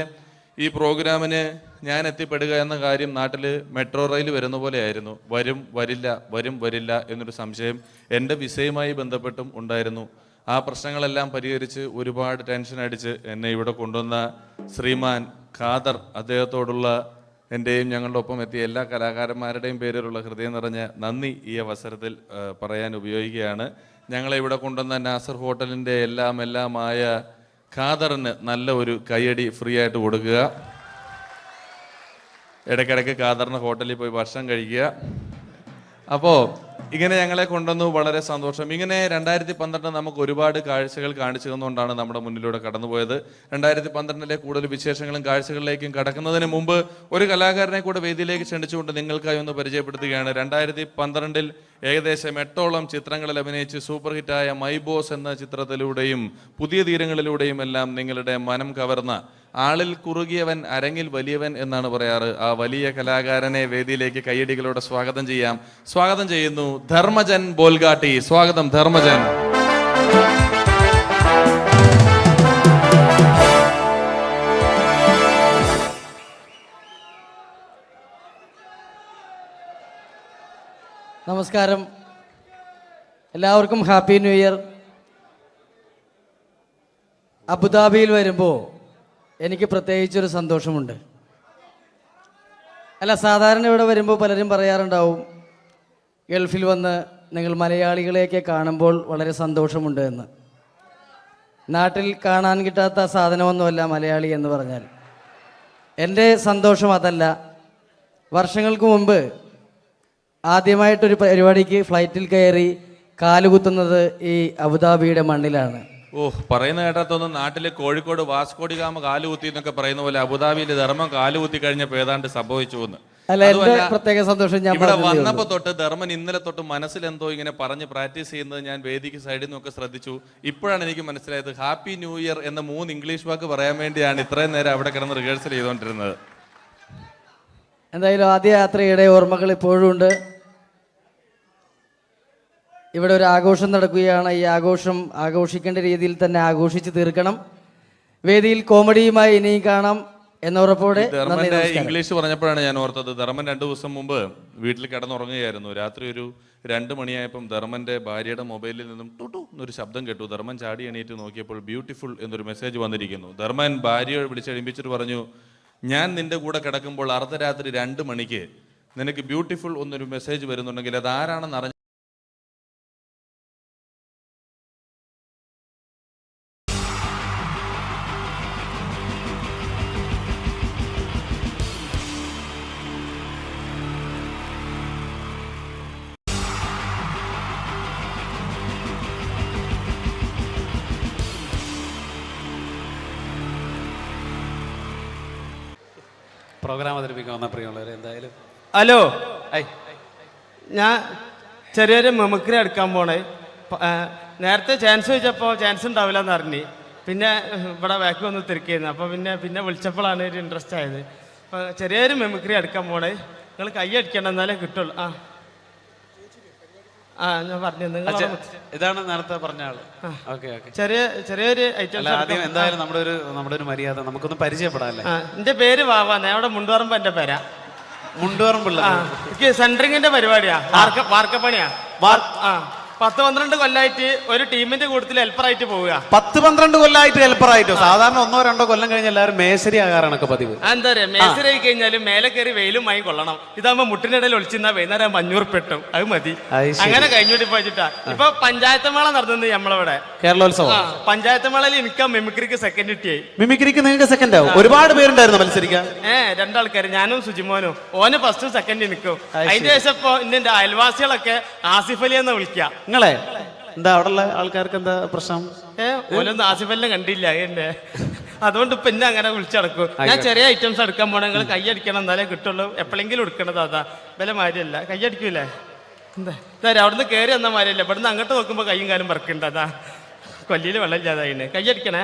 ഈ പ്രോഗ്രാമിന് ഞാൻ എത്തിപ്പെടുക എന്ന കാര്യം നാട്ടിൽ മെട്രോ റെയിൽ വരുന്ന പോലെയായിരുന്നു. വരും വരില്ല എന്നൊരു സംശയം എൻ്റെ വിസയുമായി ബന്ധപ്പെട്ടും ഉണ്ടായിരുന്നു. ആ പ്രശ്നങ്ങളെല്ലാം പരിഹരിച്ച് ഒരുപാട് ടെൻഷൻ അടിച്ച് എന്നെ ഇവിടെ കൊണ്ടുവന്ന ശ്രീമാൻ ഖാദർ, അദ്ദേഹത്തോടുള്ള എൻ്റെയും ഞങ്ങളുടെ ഒപ്പം എത്തിയ എല്ലാ കലാകാരന്മാരുടെയും പേരിലുള്ള ഹൃദയം നിറഞ്ഞ നന്ദി ഈ അവസരത്തിൽ പറയാൻ ഉപയോഗിക്കുകയാണ്. ഞങ്ങളെ ഇവിടെ കൊണ്ടുവന്ന നാസർ ഹോട്ടലിൻ്റെ എല്ലാമായ ഖാദറിന് നല്ല ഒരു കയ്യടി ഫ്രീ ആയിട്ട് കൊടുക്കുക. ഇടയ്ക്കിടയ്ക്ക് ഖാദറിന് ഹോട്ടലിൽ പോയി ഭക്ഷണം കഴിക്കുക. അപ്പോൾ ഇങ്ങനെ ഞങ്ങളെ കൊണ്ടുവന്നു, വളരെ സന്തോഷം. ഇങ്ങനെ 2012 നമുക്ക് ഒരുപാട് കാഴ്ചകൾ കാണിച്ചു തന്നുകൊണ്ടാണ് നമ്മുടെ മുന്നിലൂടെ കടന്നുപോയത്. 2012 കൂടുതൽ വിശേഷങ്ങളും കാഴ്ചകളിലേക്കും കടക്കുന്നതിന് മുമ്പ് ഒരു കലാകാരനെ കൂടെ വേദിയിലേക്ക് ക്ഷണിച്ചുകൊണ്ട് നിങ്ങൾക്കായി ഒന്ന് പരിചയപ്പെടുത്തുകയാണ്. 2012 ഏകദേശം 8ഓളം ചിത്രങ്ങളിൽ അഭിനയിച്ച് സൂപ്പർ ഹിറ്റായ മൈ ബോസ് എന്ന ചിത്രത്തിലൂടെയും പുതിയ തീരങ്ങളിലൂടെയും എല്ലാം നിങ്ങളുടെ മനം കവർന്ന, ആളിൽ കുറുകിയവൻ അരങ്ങിൽ വലിയവൻ എന്നാണ് പറയാറ്, ആ വലിയ കലാകാരനെ വേദിയിലേക്ക് കയ്യടികളോടെ സ്വാഗതം ചെയ്യാം. സ്വാഗതം ചെയ്യുന്നു ധർമ്മജൻ ബോൽഗാട്ടി. സ്വാഗതം ധർമ്മജൻ. നമസ്കാരം, എല്ലാവർക്കും ഹാപ്പി ന്യൂ ഇയർ. അബുദാബിയിൽ വരുമ്പോൾ എനിക്ക് പ്രത്യേകിച്ചൊരു സന്തോഷമുണ്ട്. അല്ല, സാധാരണ ഇവിടെ വരുമ്പോൾ പലരും പറയാറുണ്ടാവും, ഗൾഫിൽ വന്ന് നിങ്ങൾ മലയാളികളെയൊക്കെ കാണുമ്പോൾ വളരെ സന്തോഷമുണ്ട് എന്ന്. നാട്ടിൽ കാണാൻ കിട്ടാത്ത സാധനമൊന്നുമല്ല മലയാളി എന്ന് പറഞ്ഞാൽ. എൻ്റെ സന്തോഷം അതല്ല. വർഷങ്ങൾക്ക് മുമ്പ് ആദ്യമായിട്ടൊരു പരിപാടിക്ക് ഫ്ലൈറ്റിൽ കയറി കാലുകുത്തുന്നത് ഈ അബുദാബിയുടെ മണ്ണിലാണ്. പറയുന്ന കേട്ടാത്തൊന്നും നാട്ടിലെ കോഴിക്കോട് വാസ്കോടി ഗാമ കാലുകുത്തി എന്നൊക്കെ പറയുന്ന പോലെ അബുദാബിയിൽ ധർമ്മം കാലുകുത്തി കഴിഞ്ഞപ്പോൾ ഏതാണ്ട് സംഭവിച്ചു എന്ന്. അല്ല, എന്റെ പ്രത്യേക സന്തോഷം ഞാൻ ഇവിടെ വന്നപ്പോ തൊട്ട് ധർമ്മൻ ഇന്നലെ തൊട്ട് മനസ്സിലെന്തോ ഇങ്ങനെ പറഞ്ഞ് പ്രാക്ടീസ് ചെയ്യുന്നത് ഞാൻ വേദിക്ക് സൈഡിൽ നിന്നൊക്കെ ശ്രദ്ധിച്ചു. ഇപ്പോഴാണ് എനിക്ക് മനസ്സിലായത് ഹാപ്പി ന്യൂ ഇയർ എന്ന 3 ഇംഗ്ലീഷ് വാക്ക് പറയാൻ വേണ്ടിയാണ് ഇത്രയും നേരം അവിടെ കിടന്ന് റിഹേഴ്സൽ ചെയ്തുകൊണ്ടിരുന്നത്. എന്തായാലും ആദ്യ യാത്രയുടെ ഓർമ്മകൾ ഇപ്പോഴും ഉണ്ട്. ഇവിടെ ഒരു ആഘോഷം നടക്കുകയാണ്. ഈ ആഘോഷം ആഘോഷിക്കേണ്ട രീതിയിൽ തന്നെ ആഘോഷിച്ച് തീർക്കണം. വേദിയിൽ കോമഡിയുമായി ഇനിയും കാണാം എന്നുറപ്പോടെ. ധർമ്മന്റെ ഇംഗ്ലീഷ് പറഞ്ഞപ്പോഴാണ് ഞാൻ ഓർത്തത്, ധർമ്മൻ 2 ദിവസം മുമ്പ് വീട്ടിൽ കിടന്നുറങ്ങുകയായിരുന്നു. രാത്രി ഒരു 2 മണിയായപ്പം ധർമ്മന്റെ ഭാര്യയുടെ മൊബൈലിൽ നിന്നും ടുട്ടു എന്നൊരു ശബ്ദം കേട്ടു. ധർമ്മൻ ചാടി എണീറ്റ് നോക്കിയപ്പോൾ ബ്യൂട്ടിഫുൾ എന്നൊരു മെസ്സേജ് വന്നിരിക്കുന്നു. ധർമ്മൻ ഭാര്യയെ വിളിച്ചെഴുപ്പിച്ചിട്ട് പറഞ്ഞു, ഞാൻ നിന്റെ കൂടെ കിടക്കുമ്പോൾ അർദ്ധരാത്രി 2 മണിക്ക് നിനക്ക് ബ്യൂട്ടിഫുൾ എന്നൊരു മെസ്സേജ് വരുന്നുണ്ടെങ്കിൽ അത് ആരാണെന്ന് അറിഞ്ഞ പ്രോഗ്രാം അവതരിപ്പിക്കാൻ വന്ന പ്രിയമുള്ളവർ, എന്തായാലും ഹലോ, ഞാൻ ചെറിയൊരു മെമിക്രി എടുക്കാൻ പോണേ. നേരത്തെ ചാൻസ് ചോദിച്ചപ്പോൾ ചാൻസ് ഉണ്ടാവില്ല എന്ന് അറിഞ്ഞ്, പിന്നെ ഇവിടെ ബാക്ക് വന്ന് തിരക്കിയിരുന്നു. അപ്പോൾ പിന്നെ വിളിച്ചപ്പോഴാണ് ഒരു ഇൻട്രസ്റ്റ് ആയത്. അപ്പോൾ ചെറിയൊരു മെമിക്രി എടുക്കാൻ പോണേ. നിങ്ങൾ കൈ അടിക്കണം, എന്നാലേ കിട്ടുള്ളൂ. ഞാൻ പറഞ്ഞു, നിങ്ങൾ ഇതാണ് നേരത്തെ പറഞ്ഞ ആള്. ഓക്കെ ഓക്കെ, ചെറിയൊരു ഐറ്റം. ആദ്യം എന്തായാലും നമ്മുടെ ഒരു മര്യാദ നമുക്കൊന്ന് പരിചയപ്പെടാല്ലേ. എൻ്റെ പേര് വാവാന്ന്, അവിടെ മുണ്ടുപറമ്പ് എൻ്റെ പേരാ. മുണ്ടുപറമ്പുള്ള സെൻട്രിങ്ങിന്റെ പരിപാടിയാ, വാർക്കപ്പണിയാ. 10-12 കൊല്ലായിട്ട് ഒരു ടീമിന്റെ കൂട്ടത്തിൽ ഹെൽപ്പറായിട്ട് പോവുക. 10-12 കൊല്ലമായിട്ട് ഹെൽപ്പറായിട്ടോ? സാധാരണ 1-2 കൊല്ലം കഴിഞ്ഞ് എല്ലാവരും മേശരി ആകാറാണൊക്കെ പതിവ്. എന്താ പറയാ, മേശരി ആയി കഴിഞ്ഞാലും മേലെ കയറി വെയിലും മായി കൊള്ളണം. ഇതാകുമ്പോ മുട്ടിനിടയിൽ ഒളിച്ചിരുന്ന വൈകുന്നേരം 500 പെട്ടും, അത് മതി. അങ്ങനെ കഴിഞ്ഞോട്ടി പോയിട്ടാ. ഇപ്പൊ പഞ്ചായത്ത് മേള നടന്നത് നമ്മളിവിടെ കേരളോത്സവം. പഞ്ചായത്ത് മേളയിൽ എനിക്ക് മിമിക്രിക്ക് സെക്കൻഡ് കിട്ടിയായി. മിമിക്രിക്ക് നിങ്ങൾക്ക് സെക്കൻഡ് ആവും? ഒരുപാട് പേരുണ്ടായിരുന്നു മത്സരിക്കാൻ? 2 ആൾക്കാർ, ഞാനും സുജിമോനും. ഓന് ഫസ്റ്റും സെക്കൻഡ് നിൽക്കും. അതിന്റെ ശേഷം ഇപ്പൊ എന്റെ അയൽവാസികളൊക്കെ ആസിഫ് അലി എന്ന് വിളിക്കുക. നിങ്ങളെ എന്താ അവിടെ ഉള്ള ആൾക്കാർക്ക് എന്താ പ്രശ്നം? ഓനൊന്നും ആസിഫ് അലിനെ കണ്ടില്ല എന്നെ, അതുകൊണ്ട് ഇപ്പൊ എന്നെ അങ്ങനെ വിളിച്ചടക്കും. ഞാൻ ചെറിയ ഐറ്റംസ് എടുക്കാൻ പോണ, നിങ്ങൾ കൈയടിക്കണം എന്നാലേ കിട്ടുള്ളൂ. എപ്പോഴെങ്കിലും എടുക്കണത് അതാ, വില മാരിയല്ല. കൈയടിക്കൂലേ? എന്താ അവിടുന്ന് കയറി വന്ന മാരിയല്ല, ഇവിടുന്ന് അങ്ങോട്ട് നോക്കുമ്പോ കയ്യും കാലും പറക്കുണ്ട്. അതാ കൊല്ലിയിൽ വെള്ളം ഇല്ലാതായിന്. കൈയടിക്കണേ.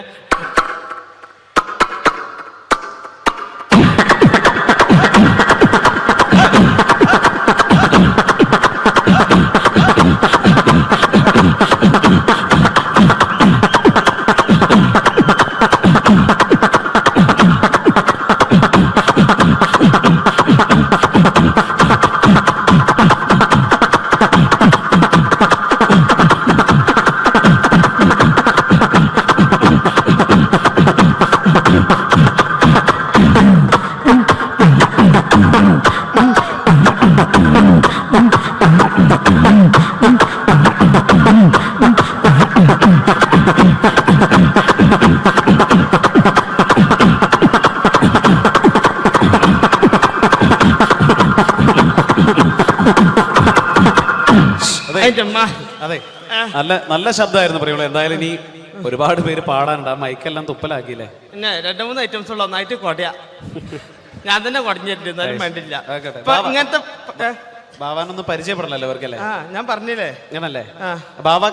അതെ, നല്ല ശബ്ദമായിരുന്നു പറയുള്ളൂ. എന്തായാലും ഇനി ഒരുപാട് പേര് പാടാനുണ്ട്. ആ മൈക്കെല്ലാം തുപ്പലാക്കിയില്ലേ? പിന്നെ 2-3 ഐറ്റംസ് ഉള്ള ഒന്നായിട്ട് കൊടയാ. ഞാൻ തന്നെ കുടഞ്ഞിട്ടുണ്ട്, എന്നാലും വേണ്ടില്ല. ഇങ്ങനത്തെ ബാവാനൊന്നും പരിചയപ്പെടണല്ലോ അവർക്കല്ലേ? ഞാൻ പറഞ്ഞില്ലേ അങ്ങനല്ലേ? ബാവ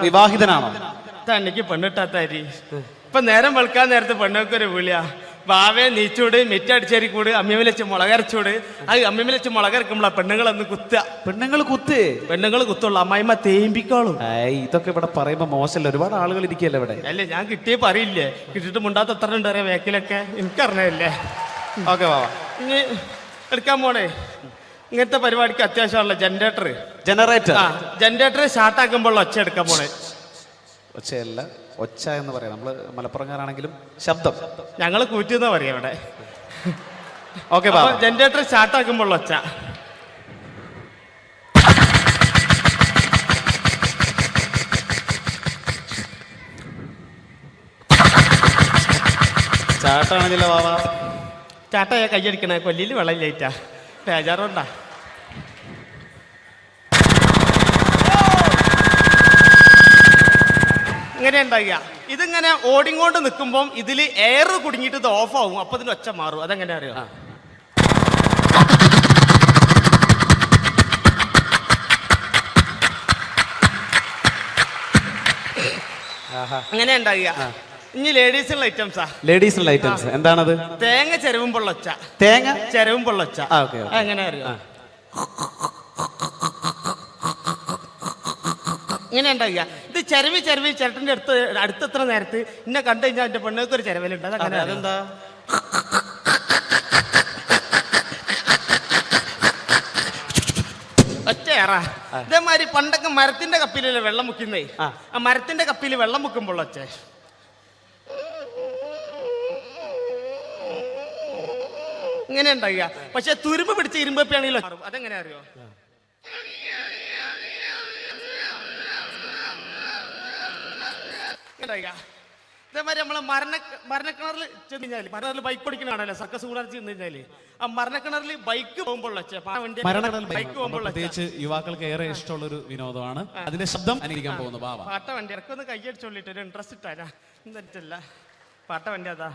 വിവാഹിതനാണോ? തണ്ണിക്ക് പെണ്ണിട്ടാത്താരി. ഇപ്പൊ നേരം വെളുക്കാൻ നേരത്തെ പെണ്ണൊക്കെ വിളിയാ, ബാവേ നീച്ചൂട്, മിറ്റടിച്ചേരി കൂട്, അമ്മിമേൽ വെച്ച് മുളകരച്ചൂട്. അത് അമ്മിമേൽ വെച്ച് മുളകരക്കുമ്പോളാ പെണ്ണുങ്ങളൊന്ന് കുത്തുക. പെണ്ണുങ്ങൾ കുത്തുള്ളൂ, അമ്മായിമ്മ തേമ്പിക്കോളും. ഇതൊക്കെ ഇവിടെ പറയുമ്പോ മോശമല്ല, ഒരുപാട് ആളുകൾ ഇരിക്കല്ലേ ഇവിടെ. അല്ലേ, ഞാൻ കിട്ടിയേ പറയില്ലേ, കിട്ടിയിട്ട് മുണ്ടാത്ത എത്ര ഉണ്ട് അറിയാം വേക്കിലൊക്കെ, എനിക്കറിഞ്ഞല്ലേ. ഓക്കെ ബാവ, ഇനി എടുക്കാൻ പോണേ. ഇങ്ങനത്തെ പരിപാടിക്ക് അത്യാവശ്യമാണല്ലോ ജനറേറ്റർ. ജനറേറ്റർ സ്റ്റാർട്ടാക്കുമ്പോൾ ഒച്ച എടുക്കാൻ പോണേ. ഒച്ചയല്ല, ഒച്ച എന്ന് പറയാം. നമ്മള് മലപ്പുറംകാരാണെങ്കിലും ശബ്ദം ഞങ്ങൾ കൂറ്റുന്ന പറയാം ഇവിടെ. ഓക്കെ, ജനറേറ്റർ സ്റ്റാർട്ടാക്കുമ്പോൾ ഒച്ച. ചാട്ടാണെങ്കിലോ ബാവ? ചാട്ടയാ കയ്യടിക്കണേ, കൊല്ലിയിൽ വെള്ളം ഇല്ലായിട്ടാ, ബേജാറുണ്ടാ. ഇങ്ങനെ ഉണ്ടാകുക. ഇതിങ്ങനെ ഓടിങ്ങോണ്ട് നിൽക്കുമ്പോൾ ഇതിൽ എയർ കുടുങ്ങിയിട്ട് ഇത് ഓഫ് ആവും. അപ്പൊ ഇതിന് ഒച്ച മാറും. അതെങ്ങനെ അറിയാം? അങ്ങനെ ഉണ്ടാകുക. ഇനി ലേഡീസിനുള്ള ഐറ്റംസാ. ലേഡീസിനുള്ള ഐറ്റംസ് എന്താണത്? തേങ്ങ ചെരവുമ്പോൾ ഒച്ച. തേങ്ങ ചെരവുമ്പോൾ ഒച്ച. എങ്ങനെ അറിയാം? ഇങ്ങനെ ഉണ്ടാകുക. ഇത് ചെരവി ചേട്ടൻ്റെ അടുത്തെത്ര നേരത്ത് ഇന്നെ കണ്ടു കഴിഞ്ഞാൽ എൻ്റെ പെണ്ണുങ്ങൾക്ക് ഒരു ചെരവലുണ്ട്. അതങ്ങനെ അതെന്താ? ഒച്ചയേറാ. ഇതേമാതിരി പണ്ടൊക്കെ മരത്തിന്റെ കപ്പിലല്ലേ വെള്ളം മുക്കുന്നേ. ആ മരത്തിന്റെ കപ്പിൽ വെള്ളം മുക്കുമ്പോൾ ഒച്ച ഇങ്ങനെ ഉണ്ടാകുക. പക്ഷെ തുരുമ്പ് പിടിച്ച് ഇരുമ്പപ്പിയാണെങ്കിലോ അതെങ്ങനെ അറിയോ? ഇതേമാതിരി നമ്മളെ മരണക്കിണറിൽ ചെന്ന് കഴിഞ്ഞാൽ, മരണക്കിണറിൽ ബൈക്ക് ഓടിക്കണാണല്ലോ സർക്കസ് കൂടാൻ ചെന്ന് കഴിഞ്ഞാല്, ആ മരണക്കിണറിൽ ബൈക്ക് പോകുമ്പോൾ പ്രത്യേകിച്ച് യുവാക്കൾക്ക് ഏറെ ഇഷ്ടമുള്ള ഒരു വിനോദമാണ്. അതിന്റെ ശബ്ദം അനുകരിക്കാൻ പോകുന്നു ബാവ. പാട്ട വണ്ടി ഇറക്കൊന്ന് കൈയടിച്ചോളിട്ട് ഒരു ഇൻട്രസ്റ്റ് ഇട്ടാ. എന്നിട്ടല്ല പാട്ട വണ്ടി അതാ.